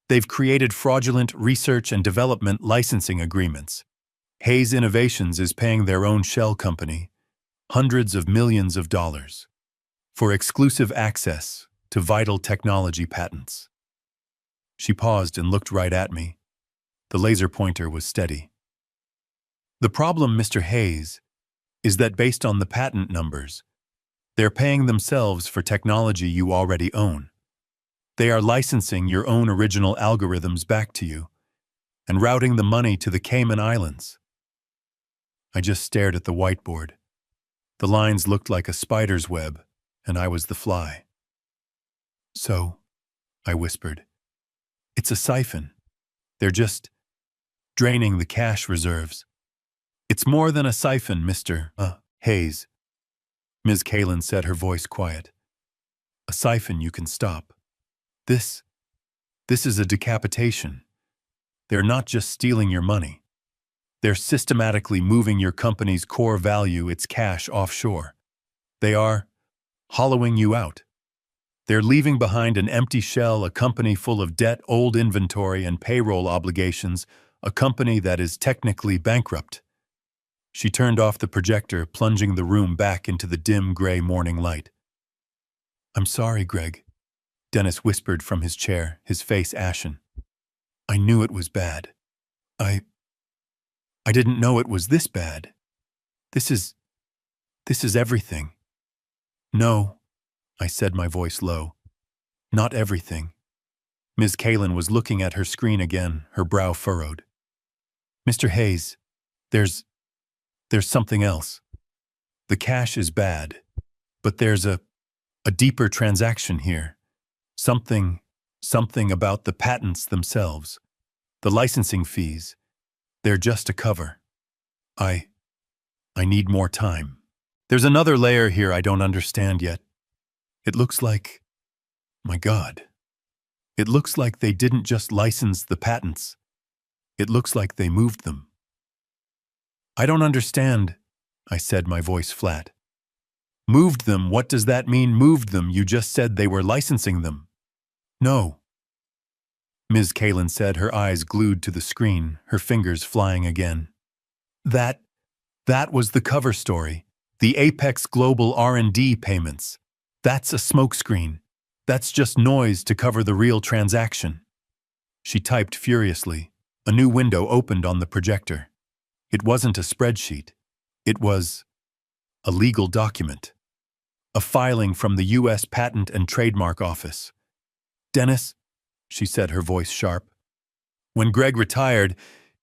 They've created fraudulent research and development licensing agreements. Hayes Innovations is paying their own shell company hundreds of millions of dollars for exclusive access to vital technology patents. She paused and looked right at me. The laser pointer was steady. The problem, Mr. Hayes, is that based on the patent numbers, they're paying themselves for technology you already own. They are licensing your own original algorithms back to you and routing the money to the Cayman Islands. I just stared at the whiteboard. The lines looked like a spider's web, and I was the fly. So, I whispered, it's a siphon. They're just draining the cash reserves. It's more than a siphon, Mr. Hayes. Ms. Kalin said, her voice quiet. A siphon you can stop. This is a decapitation. They're not just stealing your money. They're systematically moving your company's core value, its cash, offshore. They are hollowing you out. They're leaving behind an empty shell, a company full of debt, old inventory, and payroll obligations, a company that is technically bankrupt. She turned off the projector, plunging the room back into the dim gray morning light. I'm sorry, Greg, Dennis whispered from his chair, his face ashen. I knew it was bad. I didn't know it was this bad. This is everything. No, I said, my voice low. Not everything. Ms. Kalin was looking at her screen again, her brow furrowed. Mr. Hayes, there's something else. The cash is bad, but there's a deeper transaction here. Something about the patents themselves. The licensing fees. They're just a cover. I need more time. There's another layer here I don't understand yet. It looks like, my God, it looks like they didn't just license the patents. It looks like they moved them. I don't understand, I said, my voice flat. Moved them? What does that mean, moved them? You just said they were licensing them. No, Ms. Kalin said, her eyes glued to the screen, her fingers flying again. That was the cover story. The Apex Global R&D payments. That's a smokescreen. That's just noise to cover the real transaction. She typed furiously. A new window opened on the projector. It wasn't a spreadsheet. It was a legal document. A filing from the U.S. Patent and Trademark Office. Dennis, she said, her voice sharp. When Greg retired,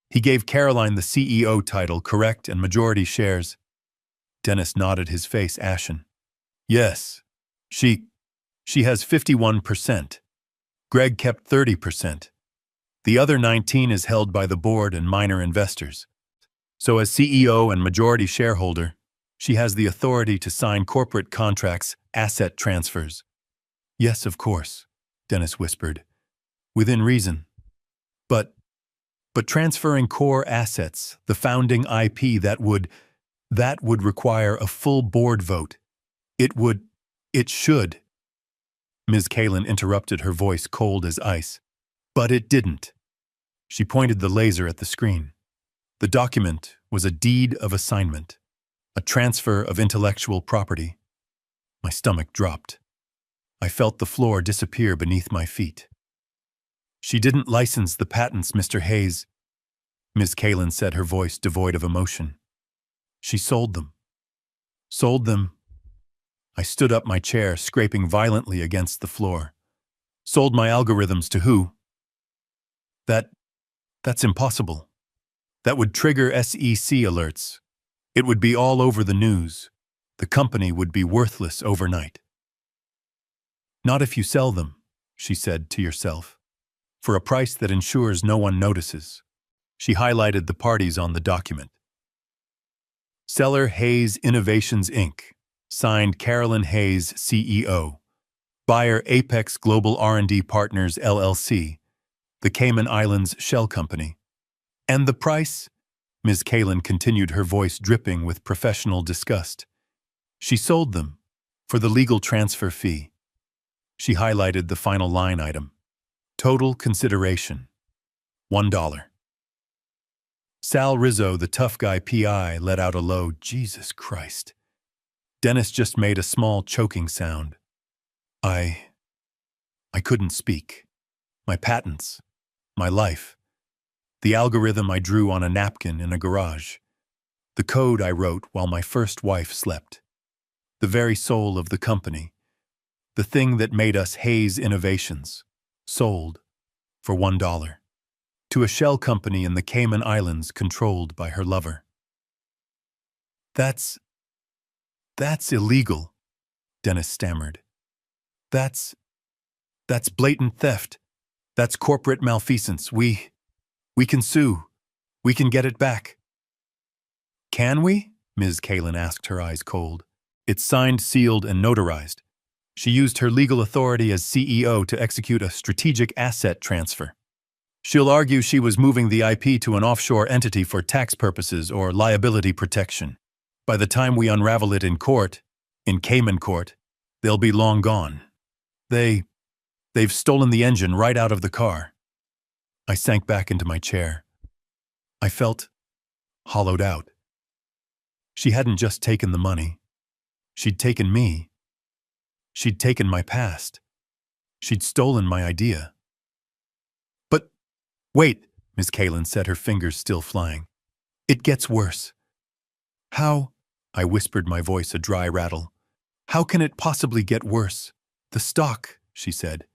he gave Caroline the CEO title, correct, and majority shares. Dennis nodded, his face ashen. Yes, she has 51%. Greg kept 30%. The other 19% is held by the board and minor investors. So as CEO and majority shareholder, she has the authority to sign corporate contracts, asset transfers. Yes, of course, Dennis whispered. Within reason. But, but transferring core assets, the founding IP that would require a full board vote. It should. Ms. Kalin interrupted, her voice cold as ice. But it didn't. She pointed the laser at the screen. The document was a deed of assignment, a transfer of intellectual property. My stomach dropped. I felt the floor disappear beneath my feet. She didn't license the patents, Mr. Hayes, Ms. Kalin said, her voice devoid of emotion. She sold them. Sold them. I stood up my chair, scraping violently against the floor. Sold my algorithms to who? That's impossible. That would trigger SEC alerts. It would be all over the news. The company would be worthless overnight. Not if you sell them, she said to yourself, for a price that ensures no one notices. She highlighted the parties on the document. Seller Hayes Innovations, Inc., signed Carolyn Hayes, CEO. Buyer Apex Global R&D Partners, LLC, the Cayman Islands Shell Company. And the price? Ms. Kalin continued, her voice dripping with professional disgust. She sold them for the legal transfer fee. She highlighted the final line item. Total consideration, $1. Sal Rizzo, the tough guy PI, let out a low, Jesus Christ. Dennis just made a small choking sound. I couldn't speak. My patents, my life, the algorithm I drew on a napkin in a garage, the code I wrote while my first wife slept, the very soul of the company, the thing that made us Hayes Innovations, sold for $1 to a shell company in the Cayman Islands controlled by her lover. That's illegal, Dennis stammered. That's blatant theft. That's corporate malfeasance. We can sue. We can get it back. Can we? Ms. Kalin asked, her eyes cold. It's signed, sealed, and notarized. She used her legal authority as CEO to execute a strategic asset transfer. She'll argue she was moving the IP to an offshore entity for tax purposes or liability protection. By the time we unravel it in court, in Cayman court, they'll be long gone. They've stolen the engine right out of the car. I sank back into my chair. I felt hollowed out. She hadn't just taken the money. She'd taken me. She'd taken my past. She'd stolen my idea. But wait, Ms. Kalin said, her fingers still flying. It gets worse. How? I whispered, my voice a dry rattle. How can it possibly get worse? The stock, she said.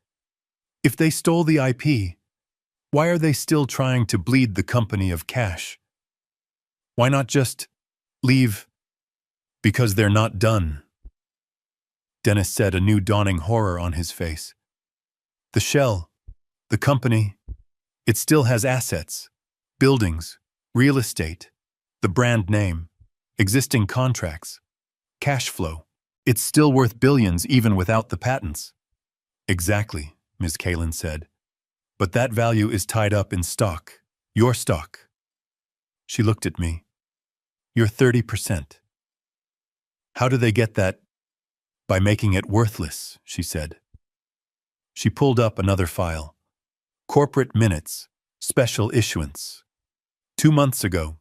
If they stole the IP, why are they still trying to bleed the company of cash? Why not just leave? Because they're not done, Dennis said, a new dawning horror on his face. The shell, the company, it still has assets, buildings, real estate, the brand name, existing contracts, cash flow. It's still worth billions even without the patents. Exactly, Ms. Kalin said. But that value is tied up in stock, your stock. She looked at me. You're 30%. How do they get that? By making it worthless, she said. She pulled up another file. Corporate minutes, special issuance. 2 months ago,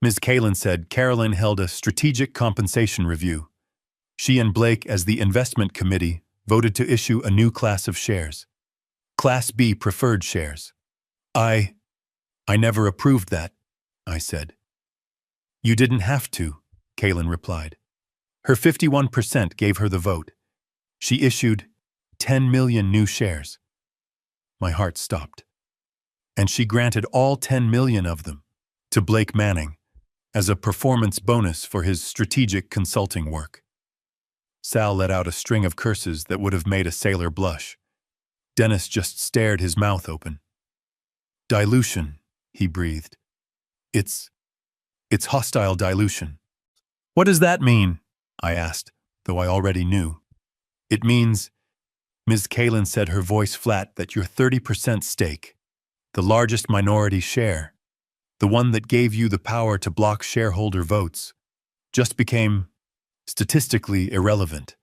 Ms. Kalin said, Carolyn held a strategic compensation review. She and Blake, as the investment committee, voted to issue a new class of shares. Class B preferred shares. I never approved that, I said. You didn't have to, Kalin replied. Her 51% gave her the vote. She issued 10 million new shares. My heart stopped. And she granted all 10 million of them to Blake Manning as a performance bonus for his strategic consulting work. Sal let out a string of curses that would have made a sailor blush. Dennis just stared, his mouth open. Dilution, he breathed. It's hostile dilution. What does that mean? I asked, though I already knew. It means, Ms. Kalin said, her voice flat, that your 30% stake, The largest minority share, the one that gave you the power to block shareholder votes, just became statistically irrelevant.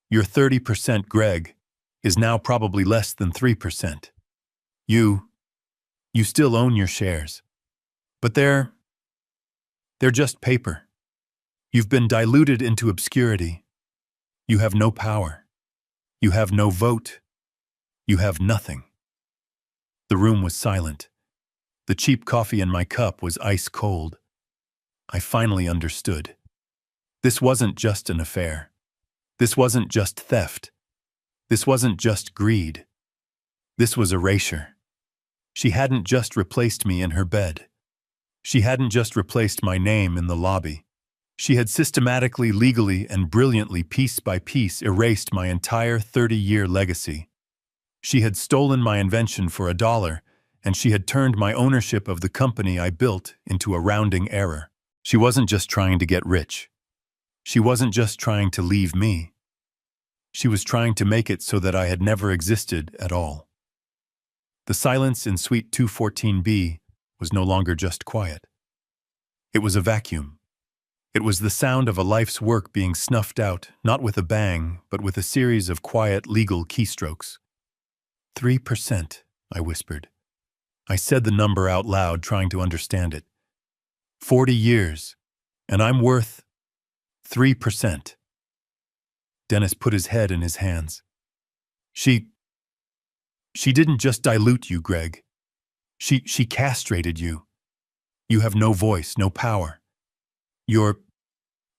Your 30%, Greg, is now probably less than 3%. You still own your shares. But they're just paper. You've been diluted into obscurity. You have no power. You have no vote. You have nothing. The room was silent. The cheap coffee in my cup was ice cold. I finally understood. This wasn't just an affair. This wasn't just theft. This wasn't just greed. This was erasure. She hadn't just replaced me in her bed. She hadn't just replaced my name in the lobby. She had systematically, legally, and brilliantly, piece by piece, erased my entire 30-year legacy. She had stolen my invention for $1, and she had turned my ownership of the company I built into a rounding error. She wasn't just trying to get rich. She wasn't just trying to leave me. She was trying to make it so that I had never existed at all. The silence in Suite 214B was no longer just quiet. It was a vacuum. It was the sound of a life's work being snuffed out, not with a bang, but with a series of quiet legal keystrokes. 3%, I whispered. I said the number out loud, trying to understand it. 40 years, and I'm worth 3%. Dennis put his head in his hands. She didn't just dilute you, Greg. She castrated you. You have no voice, no power. You're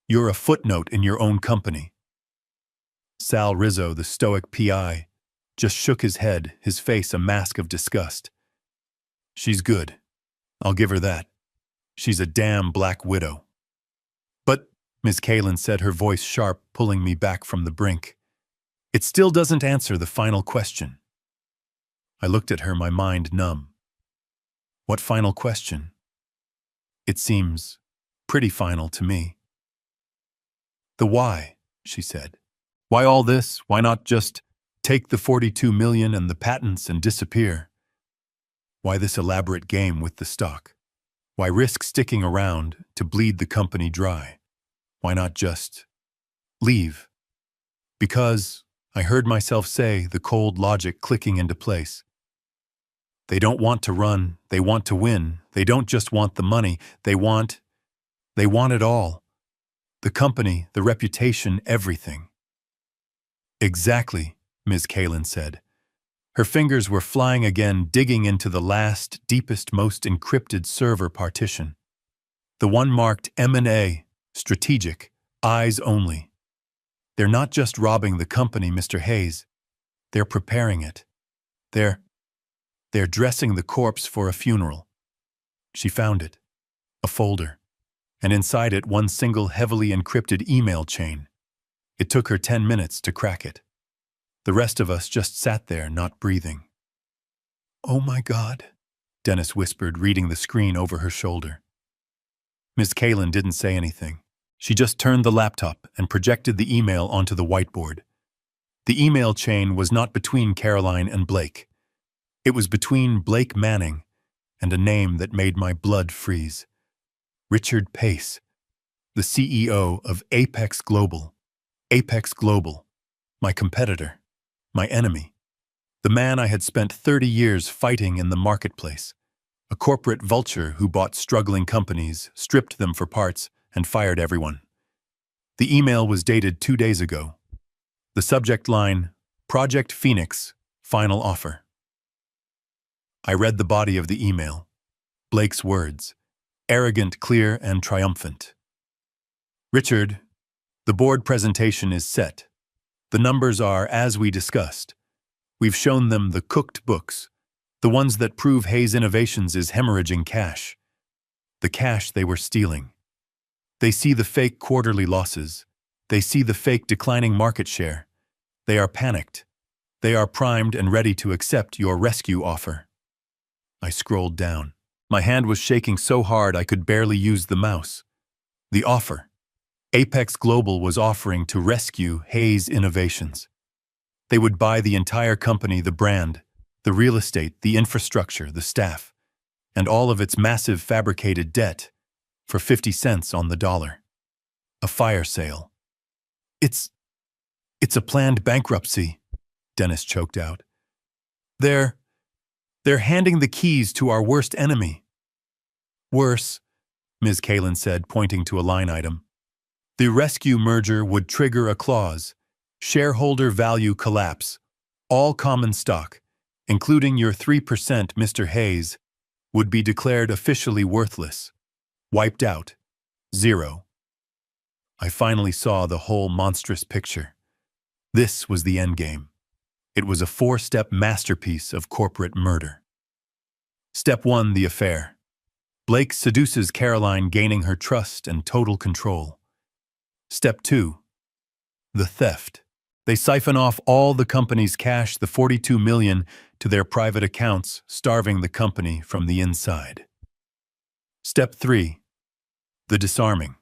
a footnote in your own company. Sal Rizzo, the stoic PI, just shook his head, his face a mask of disgust. She's good. I'll give her that. She's a damn black widow. But, Ms. Kalin said, her voice sharp, pulling me back from the brink, it still doesn't answer the final question. I looked at her, my mind numb. What final question? It seems pretty final to me. The why, she said. Why all this? Why not just take the 42 million and the patents and disappear? Why this elaborate game with the stock? Why risk sticking around to bleed the company dry? Why not just leave? Because, I heard myself say, the cold logic clicking into place. They don't want to run, they want to win. They don't just want the money, they want it all. The company, the reputation, everything. Exactly, Ms. Kalin said. Her fingers were flying again, digging into the last, deepest, most encrypted server partition. The one marked M&A, strategic, eyes only. They're not just robbing the company, Mr. Hayes. They're preparing it. They're dressing the corpse for a funeral. She found it. A folder. And inside it, one single heavily encrypted email chain. It took her 10 minutes to crack it. The rest of us just sat there, not breathing. Oh my God, Dennis whispered, reading the screen over her shoulder. Ms. Kalin didn't say anything. She just turned the laptop and projected the email onto the whiteboard. The email chain was not between Caroline and Blake. It was between Blake Manning and a name that made my blood freeze. Richard Pace, the CEO of Apex Global. Apex Global, my competitor, my enemy. The man I had spent 30 years fighting in the marketplace. A corporate vulture who bought struggling companies, stripped them for parts, and fired everyone. The email was dated 2 days ago. The subject line, Project Phoenix, final offer. I read the body of the email. Blake's words, arrogant, clear, and triumphant. Richard, the board presentation is set. The numbers are as we discussed. We've shown them the cooked books, the ones that prove Hayes Innovations is hemorrhaging cash. The cash they were stealing. They see the fake quarterly losses. They see the fake declining market share. They are panicked. They are primed and ready to accept your rescue offer. I scrolled down. My hand was shaking so hard I could barely use the mouse. The offer. Apex Global was offering to rescue Hayes Innovations. They would buy the entire company, the brand, The real estate, the infrastructure, the staff, and all of its massive fabricated debt for 50 cents on the dollar. A fire sale. It's a planned bankruptcy, Dennis choked out. They're handing the keys to our worst enemy. Worse, Ms. Kalin said, pointing to a line item. The rescue merger would trigger a clause. Shareholder value collapse. All common stock, including your 3%, Mr. Hayes, would be declared officially worthless. Wiped out. Zero. I finally saw the whole monstrous picture. This was the endgame. It was a 4-step masterpiece of corporate murder. Step 1, the affair. Blake seduces Caroline, gaining her trust and total control. Step 2, the theft. They siphon off all the company's cash, the $42 million, to their private accounts, starving the company from the inside. Step 3, the disarming.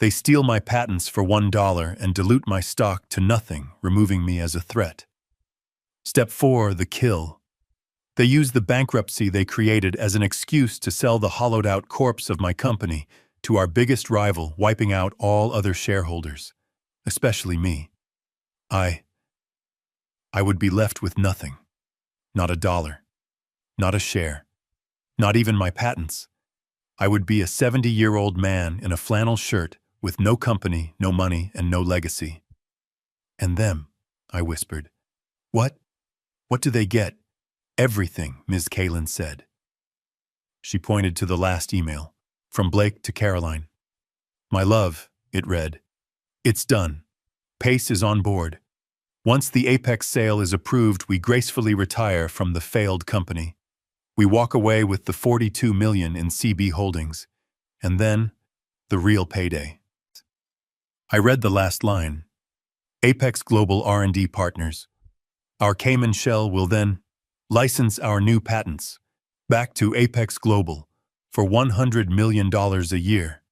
They steal my patents for $1 and dilute my stock to nothing, removing me as a threat. Step 4, the kill. They use the bankruptcy they created as an excuse to sell the hollowed-out corpse of my company to our biggest rival, wiping out all other shareholders, especially me. I would be left with nothing. Not a dollar. Not a share. Not even my patents. I would be a 70-year-old man in a flannel shirt with no company, no money, and no legacy. And them, I whispered. What? What do they get? Everything, Ms. Kalin said. She pointed to the last email, from Blake to Caroline. My love, it read. It's done. Pace is on board. Once the Apex sale is approved, we gracefully retire from the failed company. We walk away with the $42 million in CB holdings. And then, the real payday. I read the last line. Apex Global R&D Partners. Our Cayman shell will then license our new patents back to Apex Global for $100 million a year.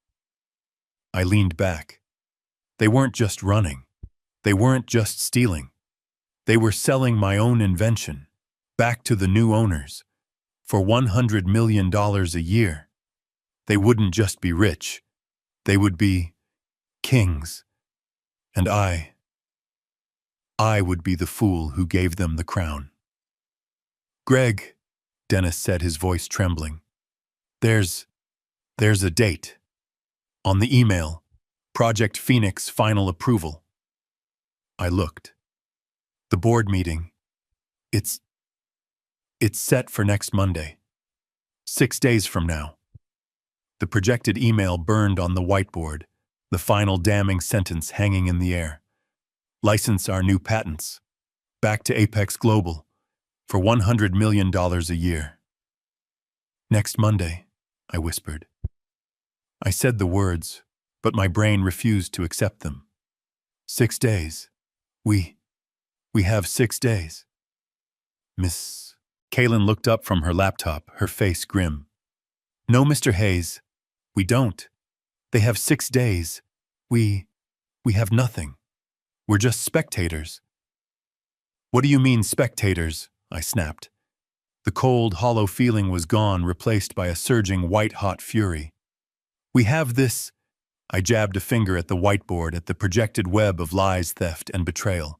I leaned back. They weren't just running. They weren't just stealing. They were selling my own invention back to the new owners for $100 million a year. They wouldn't just be rich. They would be kings. And I would be the fool who gave them the crown. Greg, Dennis said, his voice trembling. There's a date. On the email, Project Phoenix final approval. I looked. The board meeting. It's set for next Monday. 6 days from now. The projected email burned on the whiteboard, the final damning sentence hanging in the air. License our new patents. Back to Apex Global for $100 million a year. Next Monday, I whispered. I said the words, but my brain refused to accept them. 6 days. We have 6 days. Miss Kalin looked up from her laptop, her face grim. No, Mr. Hayes, we don't. They have 6 days. We have nothing. We're just spectators. What do you mean, spectators? I snapped. The cold, hollow feeling was gone, replaced by a surging, white-hot fury. We have this. I jabbed a finger at the whiteboard, at the projected web of lies, theft, and betrayal.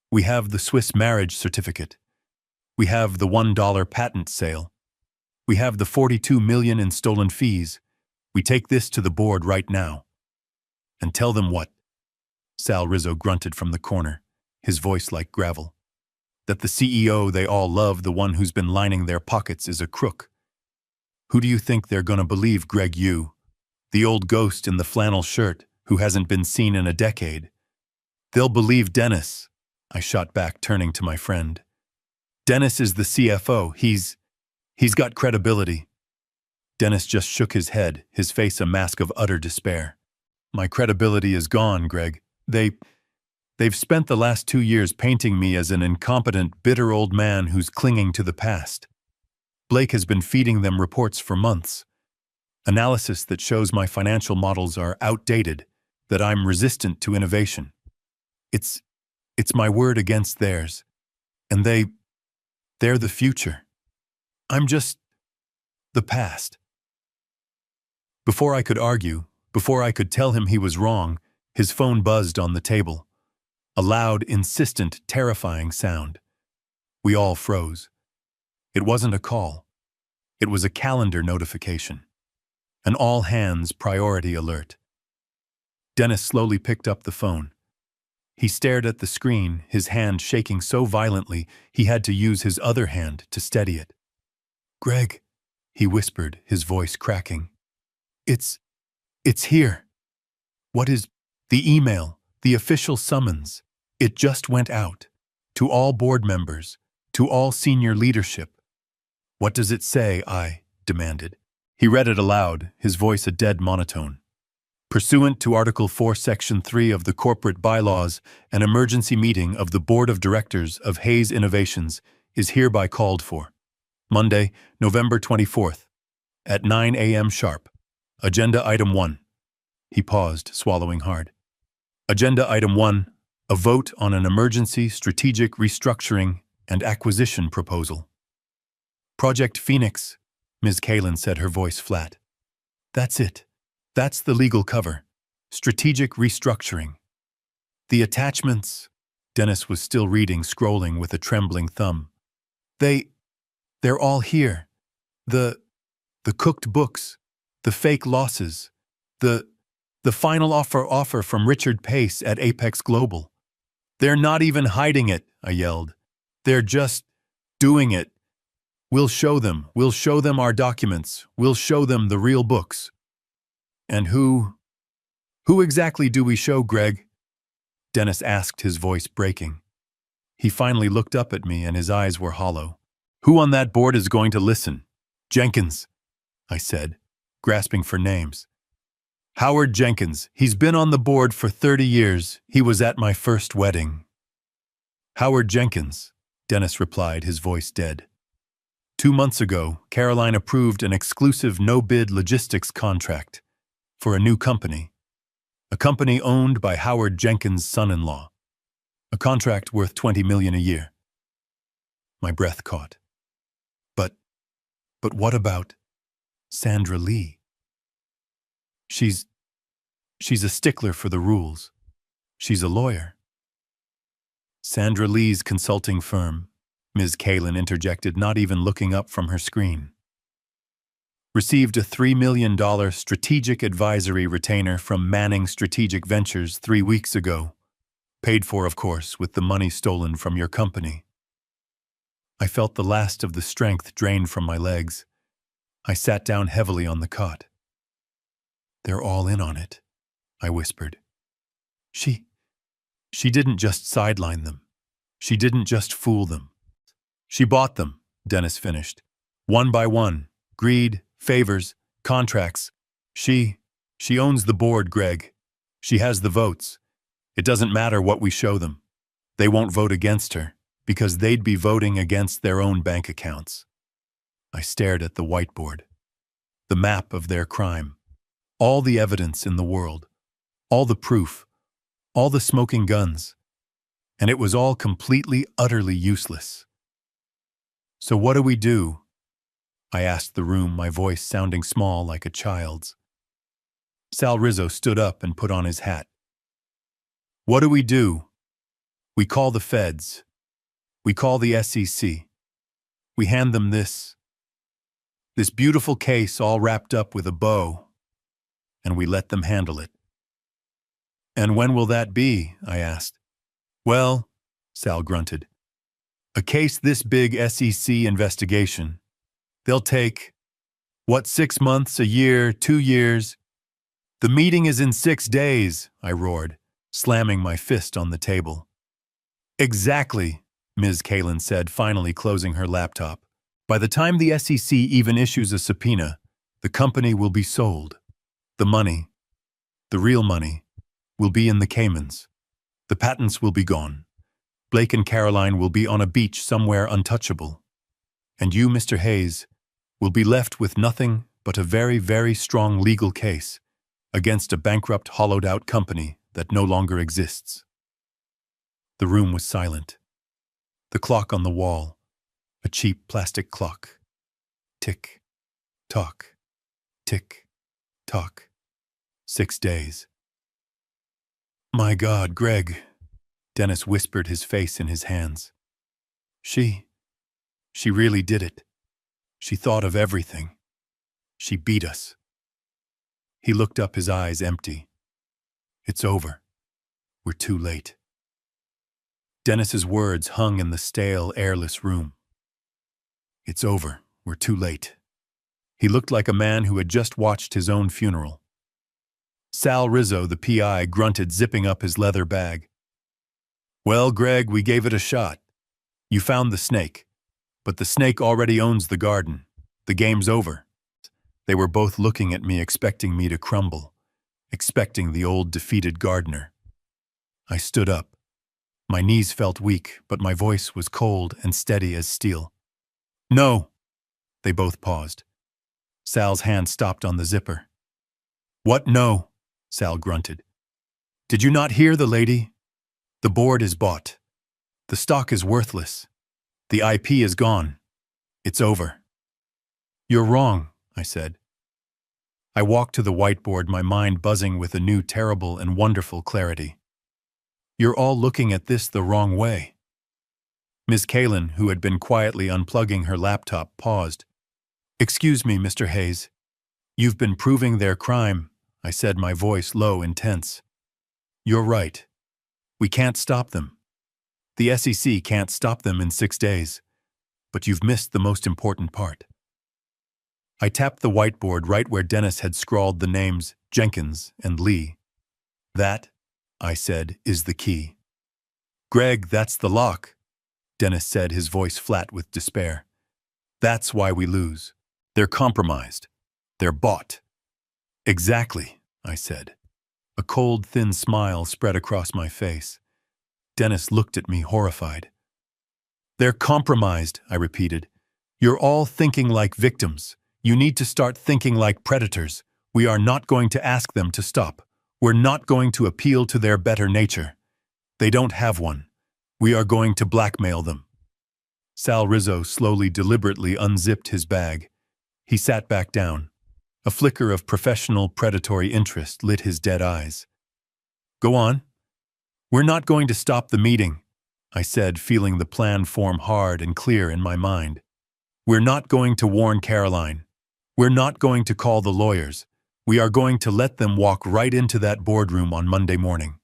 We have the Swiss marriage certificate. We have the $1 patent sale. We have the $42 million in stolen fees. We take this to the board right now. And tell them what? Sal Rizzo grunted from the corner, his voice like gravel. That the CEO they all love, the one who's been lining their pockets, is a crook. Who do you think they're gonna believe, Greg? You? The old ghost in the flannel shirt who hasn't been seen in a decade. They'll believe Dennis, I shot back, turning to my friend. Dennis is the CFO. He's got credibility. Dennis just shook his head, his face a mask of utter despair. My credibility is gone, Greg. They've spent the last 2 years painting me as an incompetent, bitter old man who's clinging to the past. Blake has been feeding them reports for months. Analysis that shows my financial models are outdated, that I'm resistant to innovation. It's my word against theirs. And they They're the future. I'm just the past. Before I could argue, before I could tell him he was wrong, his phone buzzed on the table. A loud, insistent, terrifying sound. We all froze. It wasn't a call. It was a calendar notification. An all-hands priority alert. Dennis slowly picked up the phone. He stared at the screen, his hand shaking so violently he had to use his other hand to steady it. "Greg," he whispered, his voice cracking. It's here. What is the email, the official summons? It just went out. To all board members, to all senior leadership." "What does it say?" I demanded. He read it aloud, his voice a dead monotone. "Pursuant to Article 4, Section 3 of the Corporate Bylaws, an emergency meeting of the Board of Directors of Hayes Innovations is hereby called for. Monday, November 24th, at 9 a.m. sharp. Agenda Item 1. He paused, swallowing hard. Agenda Item 1, a vote on an emergency strategic restructuring and acquisition proposal. Project Phoenix, Ms. Kalin said, her voice flat. That's it. That's the legal cover. Strategic restructuring. The attachments. Dennis was still reading, scrolling with a trembling thumb. They're all here. The cooked books, the fake losses, the final offer from Richard Pace at Apex Global. They're not even hiding it, I yelled. They're just doing it. We'll show them our documents. We'll show them the real books. And who exactly do we show, Greg? Dennis asked, his voice breaking. He finally looked up at me and his eyes were hollow. Who on that board is going to listen? Jenkins, I said, grasping for names. Howard Jenkins. He's been on the board for 30 years. He was at my first wedding. Howard Jenkins, Dennis replied, his voice dead. 2 months ago, Caroline approved an exclusive no-bid logistics contract for a new company, a company owned by Howard Jenkins' son-in-law, a contract worth $20 million a year. My breath caught. But what about Sandra Lee? She's a stickler for the rules. She's a lawyer. Sandra Lee's consulting firm, Ms. Kalin interjected, not even looking up from her screen, received a $3 million strategic advisory retainer from Manning Strategic Ventures 3 weeks ago, paid for, of course, with the money stolen from your company. I felt the last of the strength drained from my legs. I sat down heavily on the cot. They're all in on it, I whispered. She didn't just sideline them. She didn't just fool them. She bought them, Dennis finished. One by one. Greed, favors, contracts. She owns the board, Greg. She has the votes. It doesn't matter what we show them. They won't vote against her, because they'd be voting against their own bank accounts. I stared at the whiteboard. The map of their crime. All the evidence in the world. All the proof. All the smoking guns. And it was all completely, utterly useless. So what do we do? I asked the room, my voice sounding small like a child's. Sal Rizzo stood up and put on his hat. What do? We call the feds. We call the SEC. We hand them this beautiful case all wrapped up with a bow, and we let them handle it. And when will that be? I asked. Well, Sal grunted. A case this big SEC investigation. They'll take, 6 months, a year, 2 years? The meeting is in 6 days, I roared, slamming my fist on the table. Exactly, Ms. Kalin said, finally closing her laptop. By the time the SEC even issues a subpoena, the company will be sold. The money, the real money, will be in the Caymans. The patents will be gone. Blake and Caroline will be on a beach somewhere untouchable. And you, Mr. Hayes, will be left with nothing but a very, very strong legal case against a bankrupt, hollowed-out company that no longer exists. The room was silent. The clock on the wall, A cheap plastic clock. Tick, tock, tick, tock. 6 days. My God, Greg, Dennis whispered, his face in his hands. She really did it. She thought of everything. She beat us. He looked up, his eyes empty. It's over. We're too late. Dennis's words hung in the stale, airless room. It's over. We're too late. He looked like a man who had just watched his own funeral. Sal Rizzo, the PI, grunted, zipping up his leather bag. Well, Greg, we gave it a shot. You found the snake. But the snake already owns the garden. The game's over. They were both looking at me, expecting me to crumble, expecting the old defeated gardener. I stood up. My knees felt weak, but my voice was cold and steady as steel. No! They both paused. Sal's hand stopped on the zipper. What no? Sal grunted. Did you not hear the lady? The board is bought. The stock is worthless. The IP is gone. It's over. You're wrong, I said. I walked to the whiteboard, my mind buzzing with a new, terrible, and wonderful clarity. You're all looking at this the wrong way. Ms. Kalin, who had been quietly unplugging her laptop, paused. Excuse me, Mr. Hayes. You've been proving their crime, I said, my voice low and tense. You're right. We can't stop them. The SEC can't stop them in 6 days. But you've missed the most important part. I tapped the whiteboard right where Dennis had scrawled the names Jenkins and Lee. That, I said, is the key. Greg, that's the lock, Dennis said, his voice flat with despair. That's why we lose. They're compromised. They're bought. Exactly, I said. A cold, thin smile spread across my face. Dennis looked at me, horrified. They're compromised, I repeated. You're all thinking like victims. You need to start thinking like predators. We are not going to ask them to stop. We're not going to appeal to their better nature. They don't have one. We are going to blackmail them. Sal Rizzo slowly, deliberately unzipped his bag. He sat back down. A flicker of professional, predatory interest lit his dead eyes. Go on. We're not going to stop the meeting, I said, feeling the plan form hard and clear in my mind. We're not going to warn Caroline. We're not going to call the lawyers. We are going to let them walk right into that boardroom on Monday morning.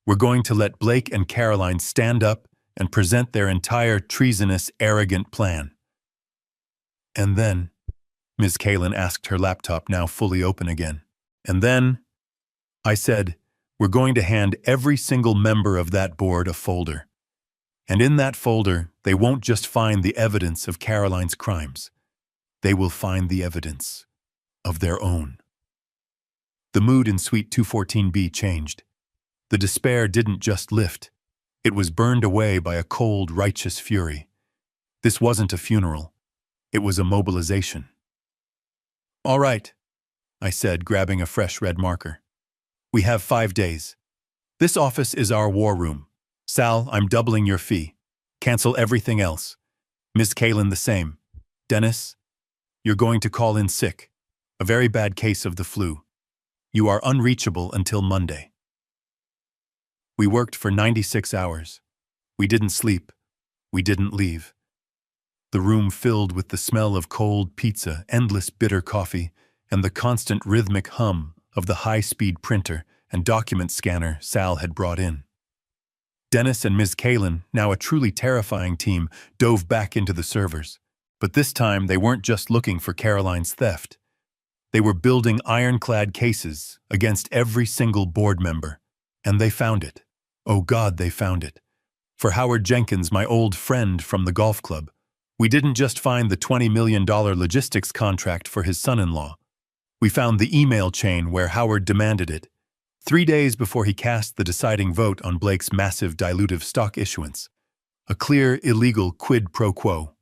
We're going to let Blake and Caroline stand up and present their entire treasonous, arrogant plan. And then, Ms. Kalin asked, her laptop now fully open again. And then, I said, we're going to hand every single member of that board a folder. And in that folder, they won't just find the evidence of Caroline's crimes. They will find the evidence of their own. The mood in Suite 214B changed. The despair didn't just lift. It was burned away by a cold, righteous fury. This wasn't a funeral. It was a mobilization. All right, I said, grabbing a fresh red marker. We have 5 days. This office is our war room. Sal, I'm doubling your fee. Cancel everything else. Ms. Kalin, the same. Dennis, you're going to call in sick. A very bad case of the flu. You are unreachable until Monday. We worked for 96 hours. We didn't sleep. We didn't leave. The room filled with the smell of cold pizza, endless bitter coffee, and the constant rhythmic hum of the high-speed printer and document scanner Sal had brought in. Dennis and Ms. Kalin, now a truly terrifying team, dove back into the servers. But this time, they weren't just looking for Caroline's theft. They were building ironclad cases against every single board member. And they found it. Oh God, they found it. For Howard Jenkins, my old friend from the golf club, we didn't just find the $20 million logistics contract for his son-in-law. We found the email chain where Howard demanded it, 3 days before he cast the deciding vote on Blake's massive dilutive stock issuance. A clear, illegal quid pro quo.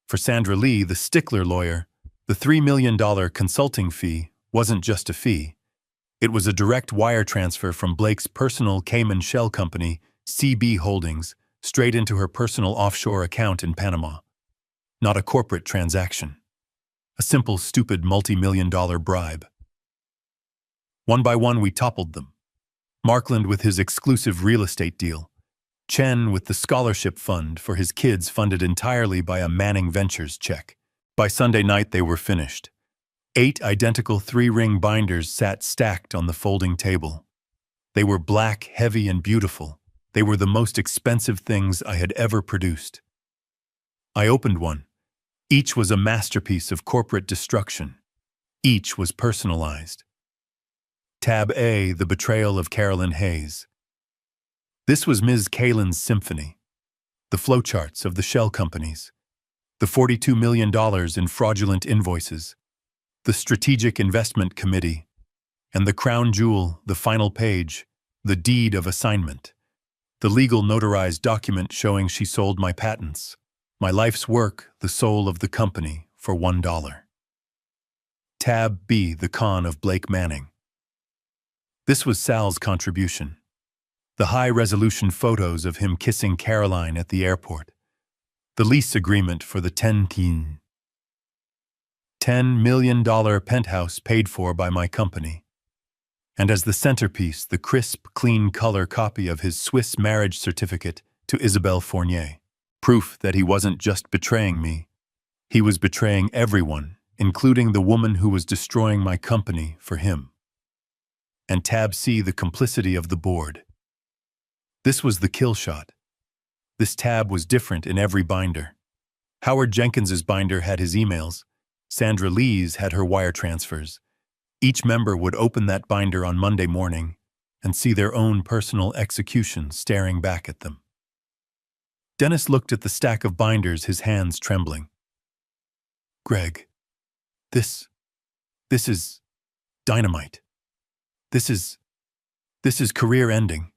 For Sandra Lee, the stickler lawyer, the $3 million consulting fee wasn't just a fee. It was a direct wire transfer from Blake's personal Cayman shell company, CB Holdings, straight into her personal offshore account in Panama. not a corporate transaction. A simple, stupid multi-million-dollar bribe. One by one, we toppled them. Markland with his exclusive real estate deal. Chen with the scholarship fund for his kids funded entirely by a Manning Ventures check. By Sunday night, they were finished. 8 identical 3-ring binders sat stacked on the folding table. They were black, heavy, and beautiful. They were the most expensive things I had ever produced. I opened one. Each was a masterpiece of corporate destruction. Each was personalized. Tab A, The Betrayal of Carolyn Hayes. This was Ms. Kalin's symphony. The flowcharts of the shell companies. The $42 million in fraudulent invoices. The Strategic Investment Committee. And the crown jewel, the final page, the deed of assignment. The legal notarized document showing she sold my patents. My life's work, the soul of the company, for $1. Tab B, The Con of Blake Manning. This was Sal's contribution. The high-resolution photos of him kissing Caroline at the airport. The lease agreement for the $10 million penthouse paid for by my company. And as the centerpiece, the crisp, clean color copy of his Swiss marriage certificate to Isabelle Fournier. Proof that he wasn't just betraying me. He was betraying everyone, including the woman who was destroying my company for him. And tab C, the complicity of the board. This was the kill shot. This tab was different in every binder. Howard Jenkins's binder had his emails. Sandra Lee's had her wire transfers. Each member would open that binder on Monday morning and see their own personal execution staring back at them. Dennis looked at the stack of binders, his hands trembling. Greg, this is dynamite. This is career-ending.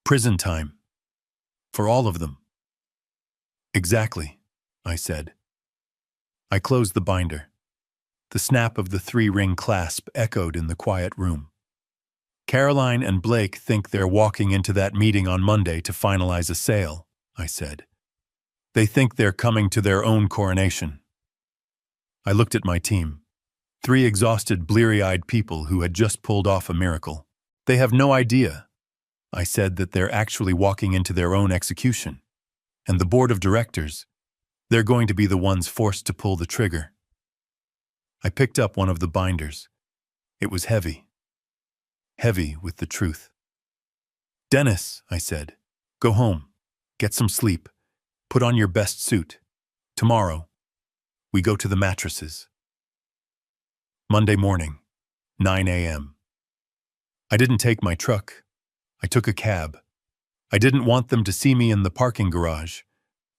Prison time. For all of them. Exactly, I said. I closed the binder. The snap of the 3-ring clasp echoed in the quiet room. Caroline and Blake think they're walking into that meeting on Monday to finalize a sale, I said. They think they're coming to their own coronation. I looked at my team. 3 exhausted, bleary-eyed people who had just pulled off a miracle. They have no idea, I said, that they're actually walking into their own execution. And the board of directors, they're going to be the ones forced to pull the trigger. I picked up one of the binders. It was heavy. Heavy with the truth. Dennis, I said, go home. Get some sleep. Put on your best suit. Tomorrow, we go to the mattresses. Monday morning, 9 a.m. I didn't take my truck. I took a cab. I didn't want them to see me in the parking garage.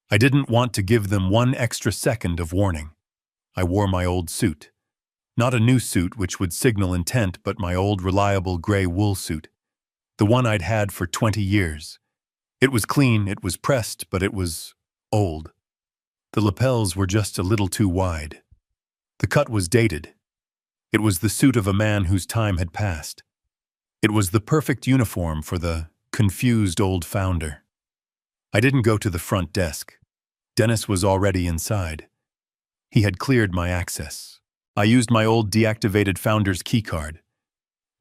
I didn't want to give them 1 extra second of warning. I wore my old suit. Not a new suit which would signal intent, but my old reliable gray wool suit. The one I'd had for 20 years. It was clean, it was pressed, but it was old. The lapels were just a little too wide. The cut was dated. It was the suit of a man whose time had passed. It was the perfect uniform for the confused old founder. I didn't go to the front desk. Dennis was already inside. He had cleared my access. I used my old deactivated founder's keycard.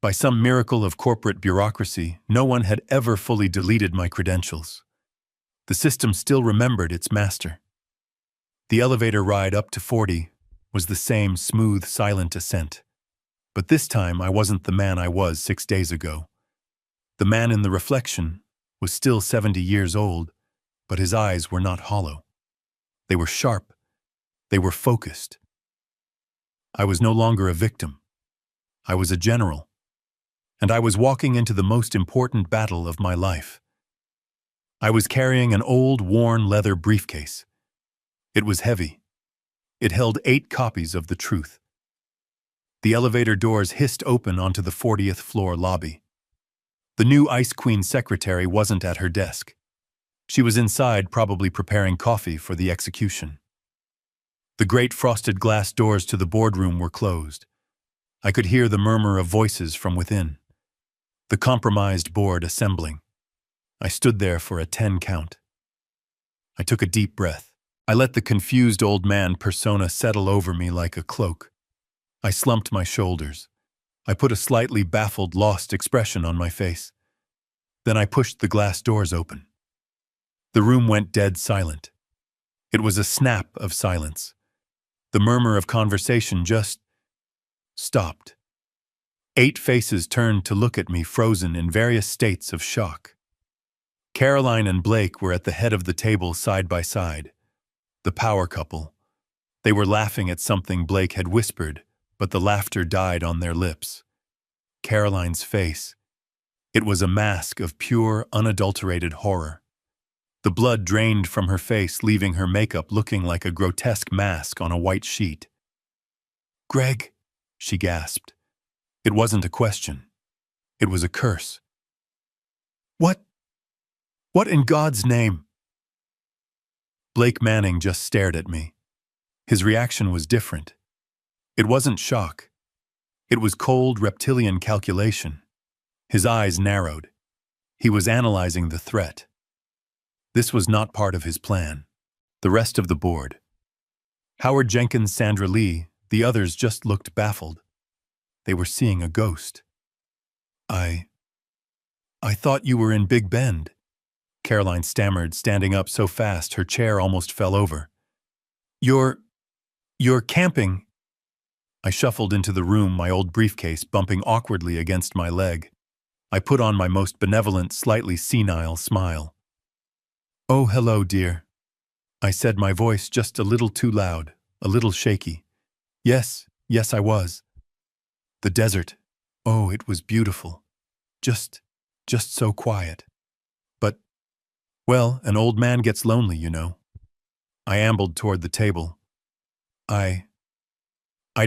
By some miracle of corporate bureaucracy, no one had ever fully deleted my credentials. The system still remembered its master. The elevator ride up to 40 was the same smooth, silent ascent. But this time I wasn't the man I was 6 days ago. The man in the reflection was still 70 years old, but his eyes were not hollow. They were sharp. They were focused. I was no longer a victim. I was a general. And I was walking into the most important battle of my life. I was carrying an old, worn leather briefcase. It was heavy. It held 8 copies of the truth. The elevator doors hissed open onto the 40th floor lobby. The new Ice Queen secretary wasn't at her desk. She was inside, probably preparing coffee for the execution. The great frosted glass doors to the boardroom were closed. I could hear the murmur of voices from within. The compromised board assembling. I stood there for a 10 count. I took a deep breath. I let the confused old man persona settle over me like a cloak. I slumped my shoulders. I put a slightly baffled, lost expression on my face. Then I pushed the glass doors open. The room went dead silent. It was a snap of silence. The murmur of conversation just stopped. 8 faces turned to look at me, frozen in various states of shock. Caroline and Blake were at the head of the table side by side. The power couple. They were laughing at something Blake had whispered, but the laughter died on their lips. Caroline's face. It was a mask of pure, unadulterated horror. The blood drained from her face, leaving her makeup looking like a grotesque mask on a white sheet. "Greg," she gasped. It wasn't a question. It was a curse. What in God's name?" Blake Manning just stared at me. His reaction was different. It wasn't shock. It was cold, reptilian calculation. His eyes narrowed. He was analyzing the threat. This was not part of his plan. The rest of the board, Howard Jenkins, Sandra Lee, the others just looked baffled. They were seeing a ghost. I thought you were in Big Bend," Caroline stammered, standing up so fast her chair almost fell over. You're camping." I shuffled into the room, my old briefcase bumping awkwardly against my leg. I put on my most benevolent, slightly senile smile. "Oh, hello, dear," I said, my voice just a little too loud, a little shaky. Yes, I was. The desert. Oh, it was beautiful. Just so quiet. But, well, an old man gets lonely, you know. I ambled toward the table. I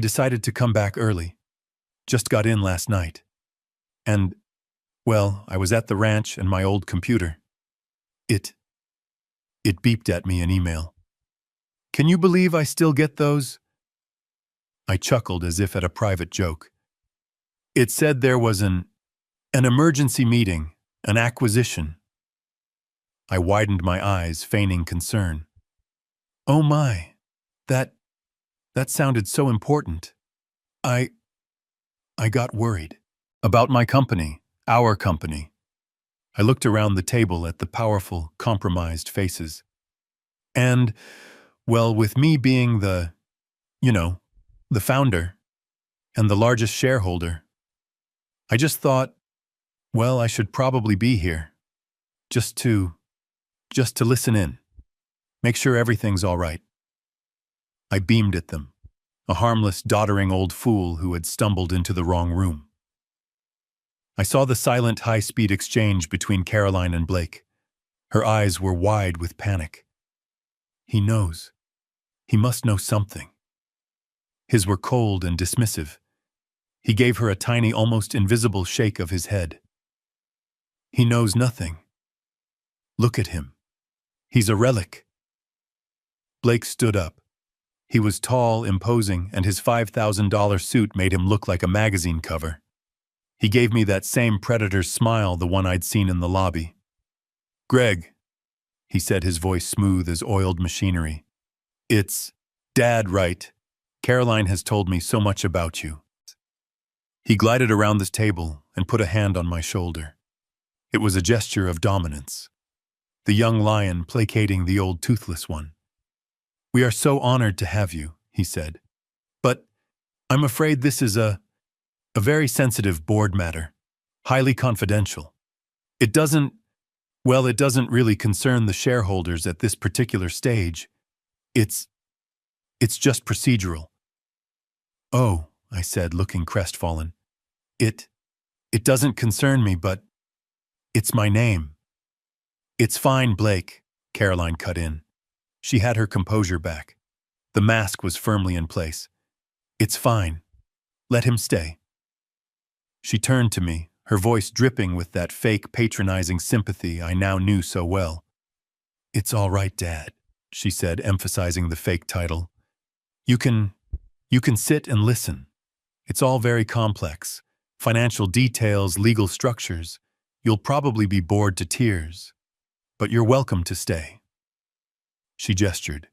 decided to come back early. Just got in last night. And, well, I was at the ranch and my old computer. It beeped at me an email. Can you believe I still get those? I chuckled as if at a private joke. It said there was an emergency meeting, an acquisition. I widened my eyes, feigning concern. Oh my, that sounded so important. I got worried. About my company, our company. I looked around the table at the powerful, compromised faces. And, well, with me being the founder and the largest shareholder, I just thought, well, I should probably be here. Just to listen in. Make sure everything's all right. I beamed at them, a harmless, doddering old fool who had stumbled into the wrong room. I saw the silent, high-speed exchange between Caroline and Blake. Her eyes were wide with panic. He knows. He must know something. His were cold and dismissive. He gave her a tiny, almost invisible shake of his head. He knows nothing. Look at him. He's a relic. Blake stood up. He was tall, imposing, and his $5,000 suit made him look like a magazine cover. He gave me that same predator's smile, the one I'd seen in the lobby. Greg, he said, his voice smooth as oiled machinery. It's Dad, right? Caroline has told me so much about you. He glided around this table and put a hand on my shoulder. It was a gesture of dominance. The young lion placating the old toothless one. We are so honored to have you, he said. But I'm afraid this is a very sensitive board matter, highly confidential. It doesn't really concern the shareholders at this particular stage. It's just procedural. Oh, I said, looking crestfallen. It doesn't concern me, but it's my name. It's fine, Blake, Caroline cut in. She had her composure back. The mask was firmly in place. It's fine. Let him stay. She turned to me, her voice dripping with that fake, patronizing sympathy I now knew so well. It's all right, Dad, she said, emphasizing the fake title. You can sit and listen. It's all very complex. Financial details, legal structures. You'll probably be bored to tears. But you're welcome to stay. She gestured.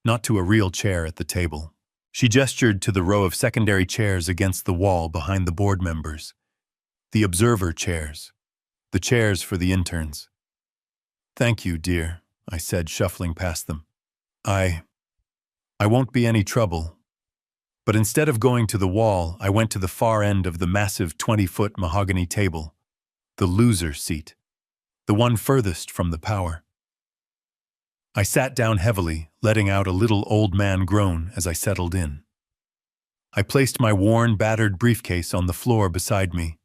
not to a real chair at the table. She gestured to the row of secondary chairs against the wall behind the board members. The observer chairs. The chairs for the interns. "Thank you, dear," I said, shuffling past them. I won't be any trouble." But instead of going to the wall, I went to the far end of the massive 20-foot mahogany table, the loser seat, the one furthest from the power. I sat down heavily, letting out a little old man groan as I settled in. I placed my worn, battered briefcase on the floor beside me.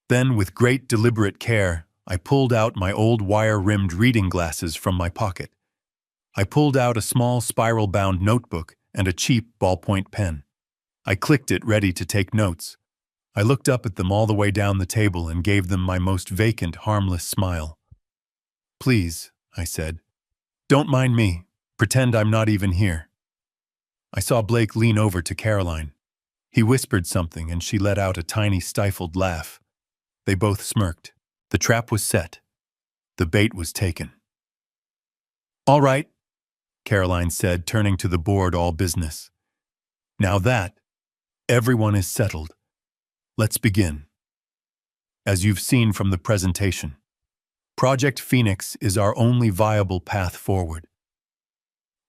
Then, with great deliberate care, I pulled out my old wire-rimmed reading glasses from my pocket. I pulled out a small spiral-bound notebook and a cheap ballpoint pen. I clicked it, ready to take notes. I looked up at them all the way down the table and gave them my most vacant, harmless smile. "Please," I said, "don't mind me. Pretend I'm not even here." I saw Blake lean over to Caroline. He whispered something and she let out a tiny stifled laugh. They both smirked. The trap was set. The bait was taken. "All right," Caroline said, turning to the board all business. "Now that everyone is settled, let's begin. As you've seen from the presentation, Project Phoenix is our only viable path forward."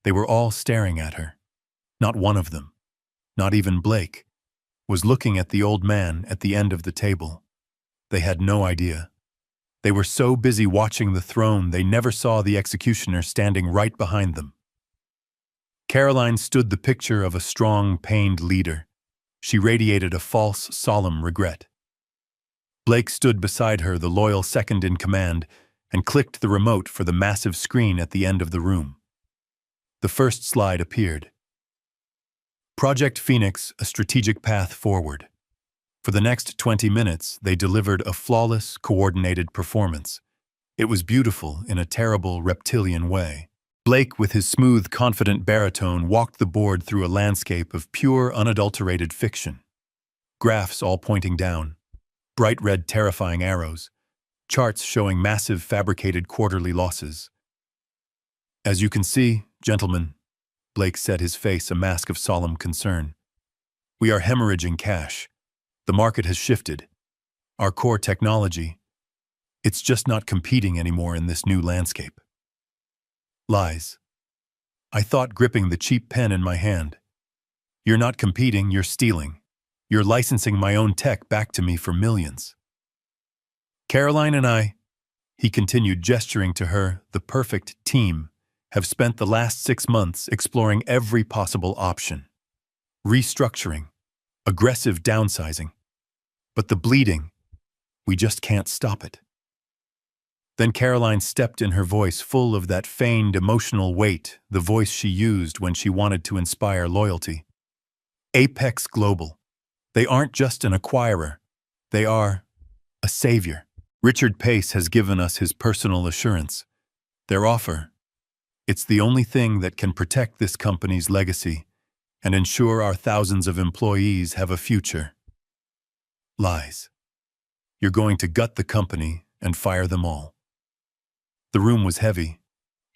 They were all staring at her. Not one of them, not even Blake, was looking at the old man at the end of the table. They had no idea. They were so busy watching the throne they never saw the executioner standing right behind them. Caroline stood the picture of a strong, pained leader. She radiated a false, solemn regret. Blake stood beside her, the loyal second in command, and clicked the remote for the massive screen at the end of the room. The first slide appeared. Project Phoenix, a strategic path forward. For the next 20 minutes, they delivered a flawless, coordinated performance. It was beautiful in a terrible, reptilian way. Blake, with his smooth, confident baritone, walked the board through a landscape of pure, unadulterated fiction. Graphs all pointing down, bright red, terrifying arrows, charts showing massive, fabricated quarterly losses. "As you can see, gentlemen," Blake said, his face a mask of solemn concern, "we are hemorrhaging cash. The market has shifted. Our core technology, it's just not competing anymore in this new landscape." "Lies," I thought, gripping the cheap pen in my hand. "You're not competing, you're stealing. You're licensing my own tech back to me for millions." "Caroline and I," he continued, gesturing to her, "the perfect team, have spent the last 6 months exploring every possible option. Restructuring, aggressive downsizing. But the bleeding, we just can't stop it." Then Caroline stepped in, her voice full of that feigned emotional weight, the voice she used when she wanted to inspire loyalty. "Apex Global. They aren't just an acquirer. They are a savior. Richard Pace has given us his personal assurance. Their offer, it's the only thing that can protect this company's legacy and ensure our thousands of employees have a future." Lies. You're going to gut the company and fire them all. The room was heavy.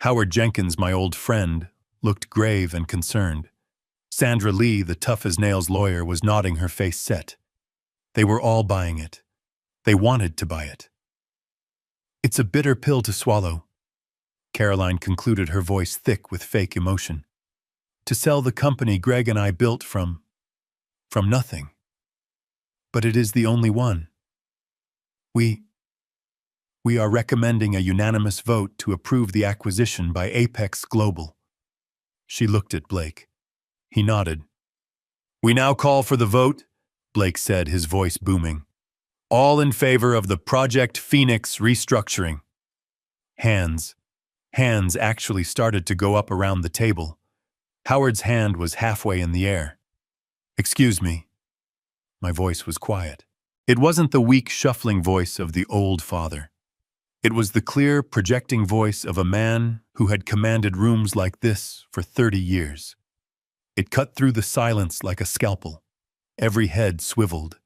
Howard Jenkins, my old friend, looked grave and concerned. Sandra Lee, the tough-as-nails lawyer, was nodding, her face set. They were all buying it. They wanted to buy it. "It's a bitter pill to swallow," Caroline concluded, her voice thick with fake emotion. "To sell the company Greg and I built from nothing. But it is the only one. We are recommending a unanimous vote to approve the acquisition by Apex Global." She looked at Blake. He nodded. "We now call for the vote," Blake said, his voice booming. "All in favor of the Project Phoenix restructuring." Hands actually started to go up around the table. Howard's hand was halfway in the air. "Excuse me." My voice was quiet. It wasn't the weak, shuffling voice of the old father. It was the clear, projecting voice of a man who had commanded rooms like this for 30 years. It cut through the silence like a scalpel. Every head swiveled.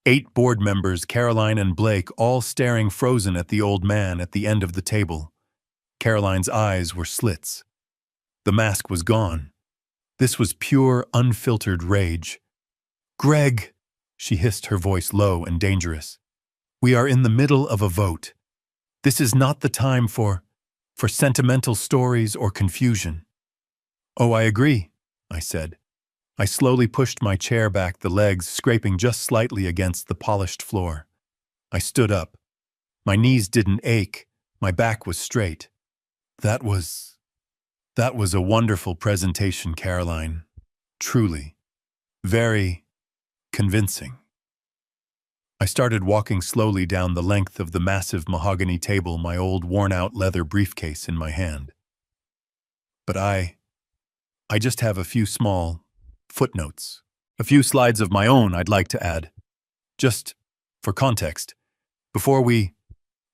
8 board members, Caroline and Blake, all staring frozen at the old man at the end of the table. Caroline's eyes were slits. The mask was gone. This was pure, unfiltered rage. "Greg," she hissed, her voice low and dangerous. "We are in the middle of a vote. This is not the time for sentimental stories or confusion." "Oh, I agree," I said. I slowly pushed my chair back, the legs scraping just slightly against the polished floor. I stood up. My knees didn't ache. My back was straight. That was a wonderful presentation, Caroline. Truly. Very convincing. I started walking slowly down the length of the massive mahogany table, my old worn-out leather briefcase in my hand. But I just have a few small footnotes. A few slides of my own I'd like to add. Just for context, before we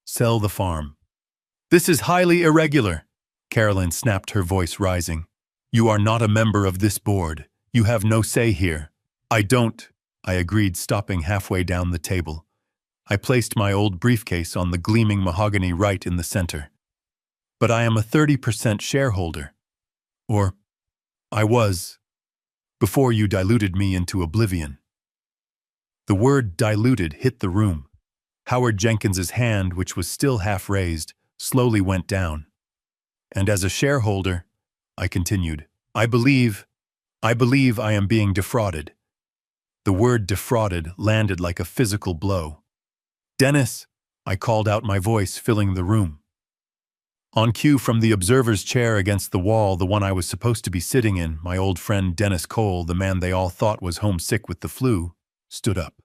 sell the farm. "This is highly irregular," Caroline snapped, her voice rising. "You are not a member of this board. You have no say here." "I don't," I agreed, stopping halfway down the table. I placed my old briefcase on the gleaming mahogany right in the center. "But I am a 30% shareholder. Or, I was, before you diluted me into oblivion." The word diluted hit the room. Howard Jenkins's hand, which was still half raised, slowly went down. "And as a shareholder," I continued, I believe I am being defrauded." The word defrauded landed like a physical blow. "Dennis," I called out, my voice filling the room. On cue from the observer's chair against the wall, the one I was supposed to be sitting in, my old friend Dennis Cole, the man they all thought was homesick with the flu, stood up.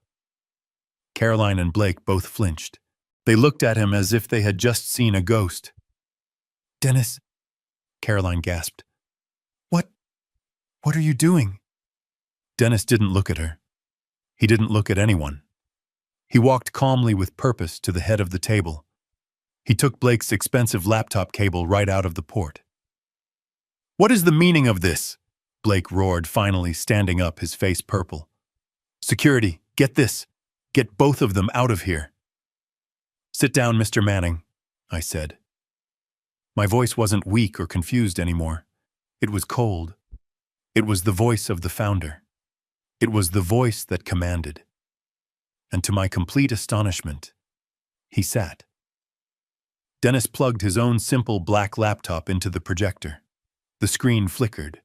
Caroline and Blake both flinched. They looked at him as if they had just seen a ghost. "Dennis," Caroline gasped. What are you doing?" Dennis didn't look at her. He didn't look at anyone. He walked calmly with purpose to the head of the table. He took Blake's expensive laptop cable right out of the port. "What is the meaning of this?" Blake roared, finally standing up, his face purple. "Security, get this. Get both of them out of here." "Sit down, Mr. Manning," I said. My voice wasn't weak or confused anymore. It was cold. It was the voice of the founder. It was the voice that commanded. And to my complete astonishment, he sat. Dennis plugged his own simple black laptop into the projector. The screen flickered.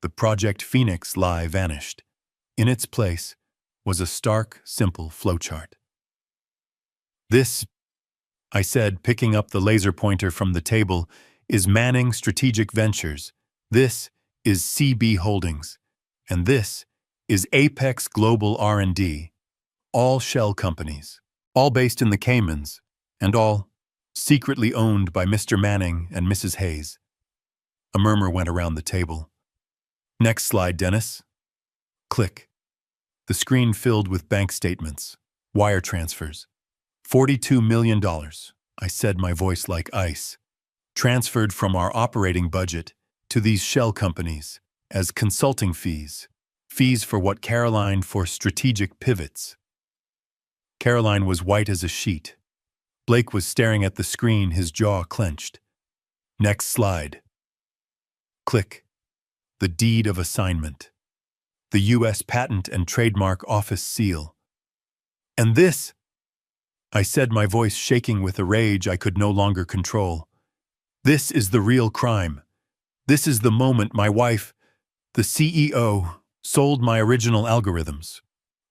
The Project Phoenix lie vanished. In its place was a stark, simple flowchart. "This," I said, picking up the laser pointer from the table, "is Manning Strategic Ventures. This is CB Holdings. And this is Apex Global R&D. All shell companies, all based in the Caymans, and all secretly owned by Mr. Manning and Mrs. Hayes." A murmur went around the table. "Next slide, Dennis." Click. The screen filled with bank statements, wire transfers. $42 million, I said, my voice like ice, transferred from our operating budget to these shell companies as consulting fees for what Caroline for strategic pivots. Caroline was white as a sheet. Blake was staring at the screen, his jaw clenched. Next slide. Click. The deed of assignment. The U.S. Patent and Trademark Office seal. "And this," I said, my voice shaking with a rage I could no longer control. "This is the real crime. This is the moment my wife, the CEO, sold my original algorithms,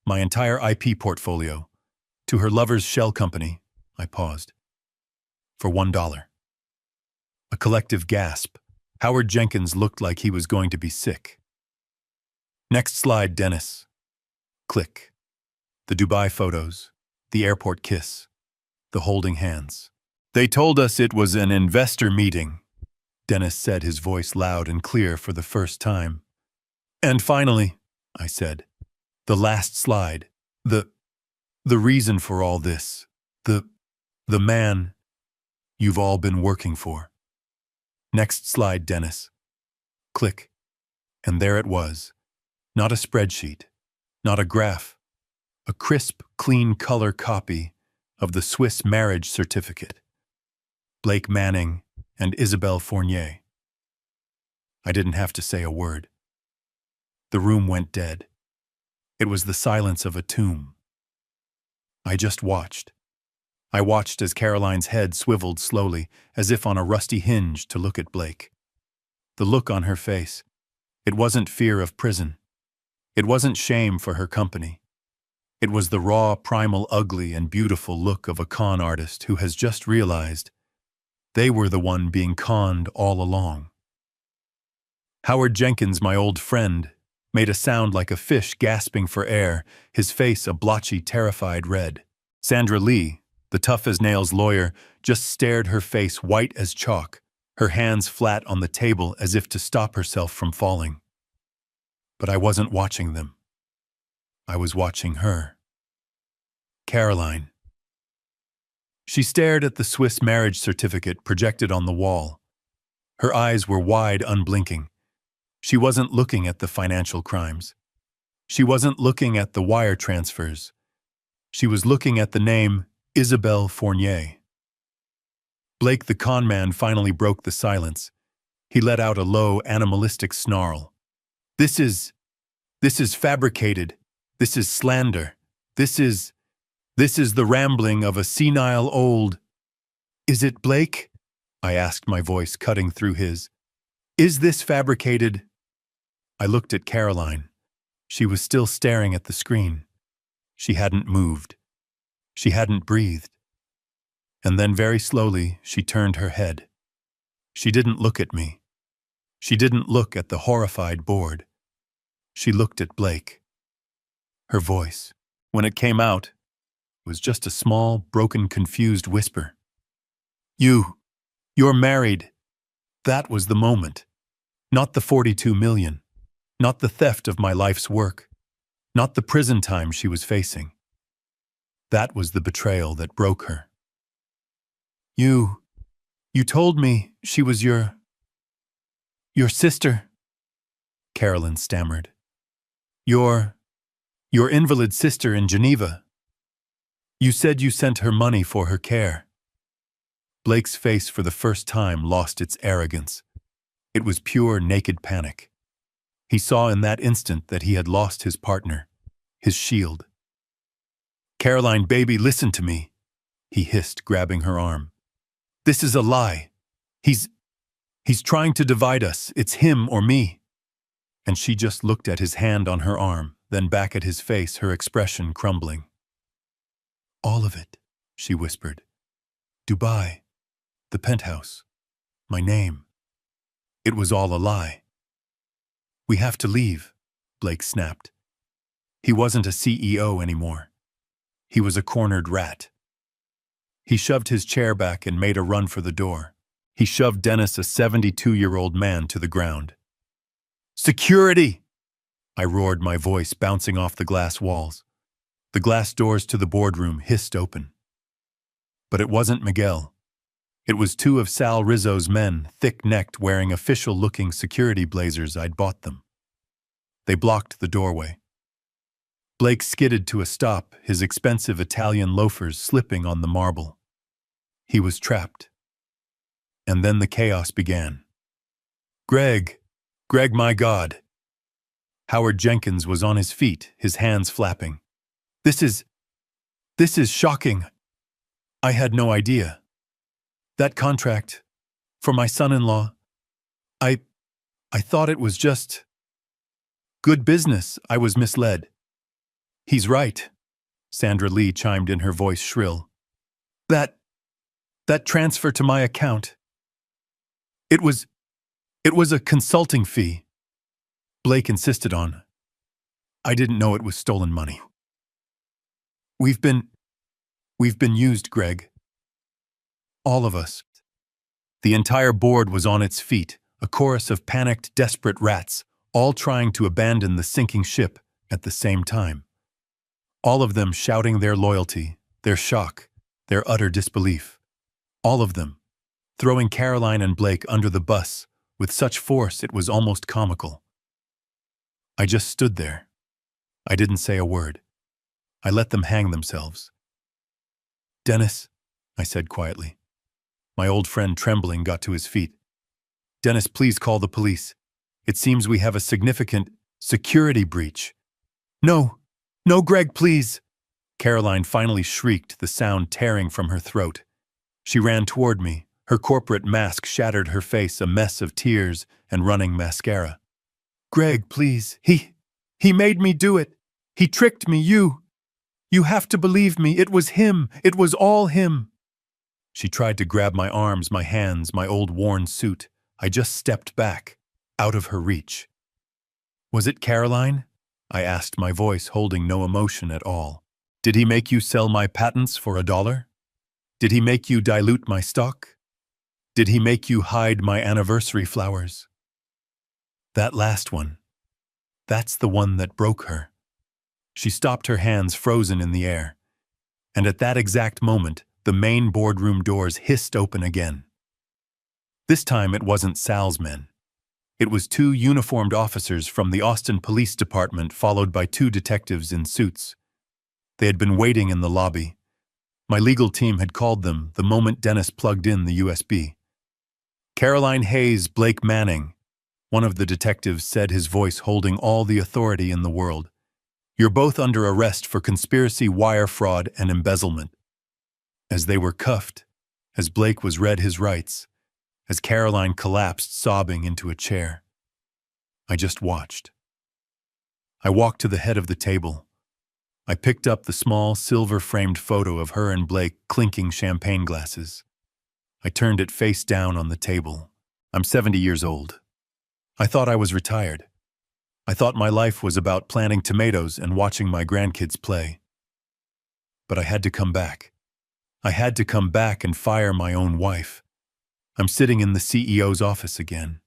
my entire IP portfolio, to her lover's shell company." I paused. "For $1. A collective gasp. Howard Jenkins looked like he was going to be sick. Next slide, Dennis. Click. The Dubai photos, the airport kiss, the holding hands. "They told us it was an investor meeting," Dennis said, his voice loud and clear for the first time. "And finally," I said, "the last slide, the reason for all this, the man you've all been working for." Next slide, Dennis. Click. And there it was. Not a spreadsheet, not a graph, a crisp, clean color copy of the Swiss marriage certificate. Blake Manning and Isabelle Fournier. I didn't have to say a word. The room went dead. It was the silence of a tomb. I just watched. I watched as Caroline's head swiveled slowly, as if on a rusty hinge, to look at Blake. The look on her face. It wasn't fear of prison. It wasn't shame for her company. It was the raw, primal, ugly, and beautiful look of a con artist who has just realized they were the one being conned all along. Howard Jenkins, my old friend, made a sound like a fish gasping for air, his face a blotchy, terrified red. Sandra Lee, the tough-as-nails lawyer, just stared, her face white as chalk, her hands flat on the table as if to stop herself from falling. But I wasn't watching them. I was watching her. Caroline. She stared at the Swiss marriage certificate projected on the wall. Her eyes were wide, unblinking. She wasn't looking at the financial crimes. She wasn't looking at the wire transfers. She was looking at the name Isabelle Fournier. Blake, the con man, finally broke the silence. He let out a low, animalistic snarl. This is fabricated. This is slander. This is the rambling of a senile old... Is it, Blake? I asked, my voice cutting through his. Is this fabricated? I looked at Caroline. She was still staring at the screen. She hadn't moved. She hadn't breathed. And then very slowly she turned her head. She didn't look at me. She didn't look at the horrified board. She looked at Blake. Her voice, when it came out, was just a small, broken, confused whisper. You're married. That was the moment. Not the 42 million. Not the theft of my life's work. Not the prison time she was facing. That was the betrayal that broke her. You told me she was your sister, Carolyn stammered. Your invalid sister in Geneva. You said you sent her money for her care. Blake's face for the first time lost its arrogance. It was pure, naked panic. He saw in that instant that he had lost his partner, his shield. Caroline, baby, listen to me, he hissed, grabbing her arm. This is a lie. He's trying to divide us. It's him or me. And she just looked at his hand on her arm, then back at his face, her expression crumbling. All of it, she whispered. Dubai, the penthouse, my name. It was all a lie. We have to leave, Blake snapped. He wasn't a CEO anymore. He was a cornered rat. He shoved his chair back and made a run for the door. He shoved Dennis, a 72-year-old man, to the ground. Security! I roared, my voice bouncing off the glass walls. The glass doors to the boardroom hissed open. But it wasn't Miguel. It was two of Sal Rizzo's men, thick-necked, wearing official-looking security blazers I'd bought them. They blocked the doorway. Blake skidded to a stop, his expensive Italian loafers slipping on the marble. He was trapped. And then the chaos began. Greg, my God. Howard Jenkins was on his feet, his hands flapping. This is shocking. I had no idea. That contract, for my son-in-law, I thought it was just good business. I was misled. He's right, Sandra Lee chimed in, her voice shrill. That transfer to my account. It was a consulting fee, Blake insisted on. I didn't know it was stolen money. We've been used, Greg. All of us. The entire board was on its feet, a chorus of panicked, desperate rats, all trying to abandon the sinking ship at the same time. All of them shouting their loyalty, their shock, their utter disbelief. All of them throwing Caroline and Blake under the bus with such force it was almost comical. I just stood there. I didn't say a word. I let them hang themselves. Dennis, I said quietly. My old friend, trembling, got to his feet. Dennis, please call the police. It seems we have a significant... Security breach. No, no, Greg, please. Caroline finally shrieked, the sound tearing from her throat. She ran toward me. Her corporate mask shattered her face, a mess of tears and running mascara. Greg, please. He made me do it. He tricked me, You have to believe me. It was him. It was all him. She tried to grab my arms, my hands, my old worn suit. I just stepped back, out of her reach. Was it Caroline? I asked, my voice holding no emotion at all. Did he make you sell my patents for $1? Did he make you dilute my stock? Did he make you hide my anniversary flowers? That last one. That's the one that broke her. She stopped, her hands frozen in the air. And at that exact moment, the main boardroom doors hissed open again. This time it wasn't Sal's men. It was 2 uniformed officers from the Austin Police Department, followed by 2 detectives in suits. They had been waiting in the lobby. My legal team had called them the moment Dennis plugged in the USB. Caroline Hayes, Blake Manning, one of the detectives said, his voice holding all the authority in the world. You're both under arrest for conspiracy, wire fraud, and embezzlement. As they were cuffed, as Blake was read his rights, as Caroline collapsed sobbing into a chair, I just watched. I walked to the head of the table. I picked up the small, silver-framed photo of her and Blake clinking champagne glasses. I turned it face down on the table. I'm 70 years old. I thought I was retired. I thought my life was about planting tomatoes and watching my grandkids play. But I had to come back. I had to come back and fire my own wife. I'm sitting in the CEO's office again.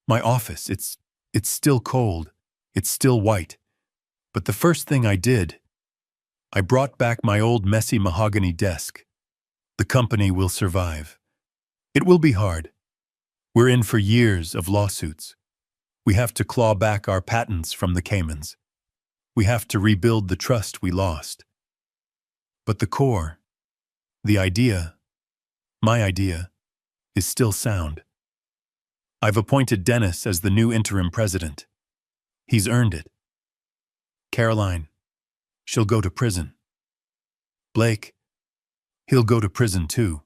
My office, it's still cold. It's still white. But the first thing I did, I brought back my old messy mahogany desk. The company will survive. It will be hard. We're in for years of lawsuits. We have to claw back our patents from the Caymans. We have to rebuild the trust we lost. But the core, the idea, my idea, is still sound. I've appointed Dennis as the new interim president. He's earned it. Caroline, she'll go to prison. Blake, he'll go to prison too.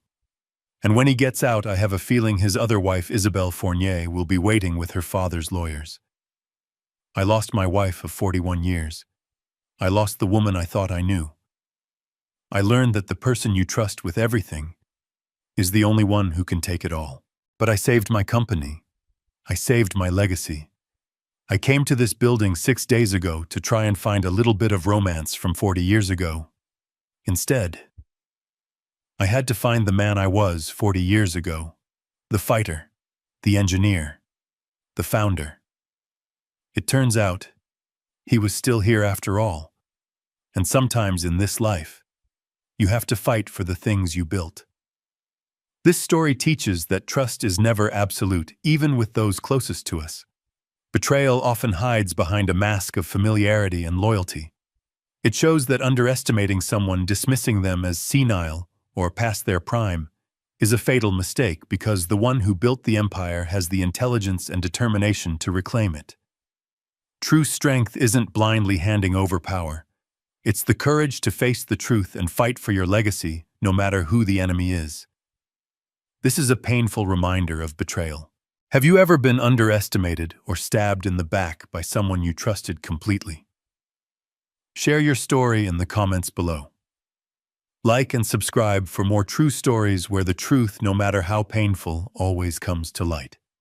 And when he gets out, I have a feeling his other wife, Isabelle Fournier, will be waiting with her father's lawyers. I lost my wife of 41 years. I lost the woman I thought I knew. I learned that the person you trust with everything is the only one who can take it all. But I saved my company. I saved my legacy. I came to this building 6 days ago to try and find a little bit of romance from 40 years ago. Instead, I had to find the man I was 40 years ago. The fighter, the engineer, the founder. It turns out, he was still here after all. And sometimes in this life, you have to fight for the things you built. This story teaches that trust is never absolute, even with those closest to us. Betrayal often hides behind a mask of familiarity and loyalty. It shows that underestimating someone, dismissing them as senile or past their prime, is a fatal mistake, because the one who built the empire has the intelligence and determination to reclaim it. True strength isn't blindly handing over power. It's the courage to face the truth and fight for your legacy, no matter who the enemy is. This is a painful reminder of betrayal. Have you ever been underestimated or stabbed in the back by someone you trusted completely? Share your story in the comments below. Like and subscribe for more true stories where the truth, no matter how painful, always comes to light.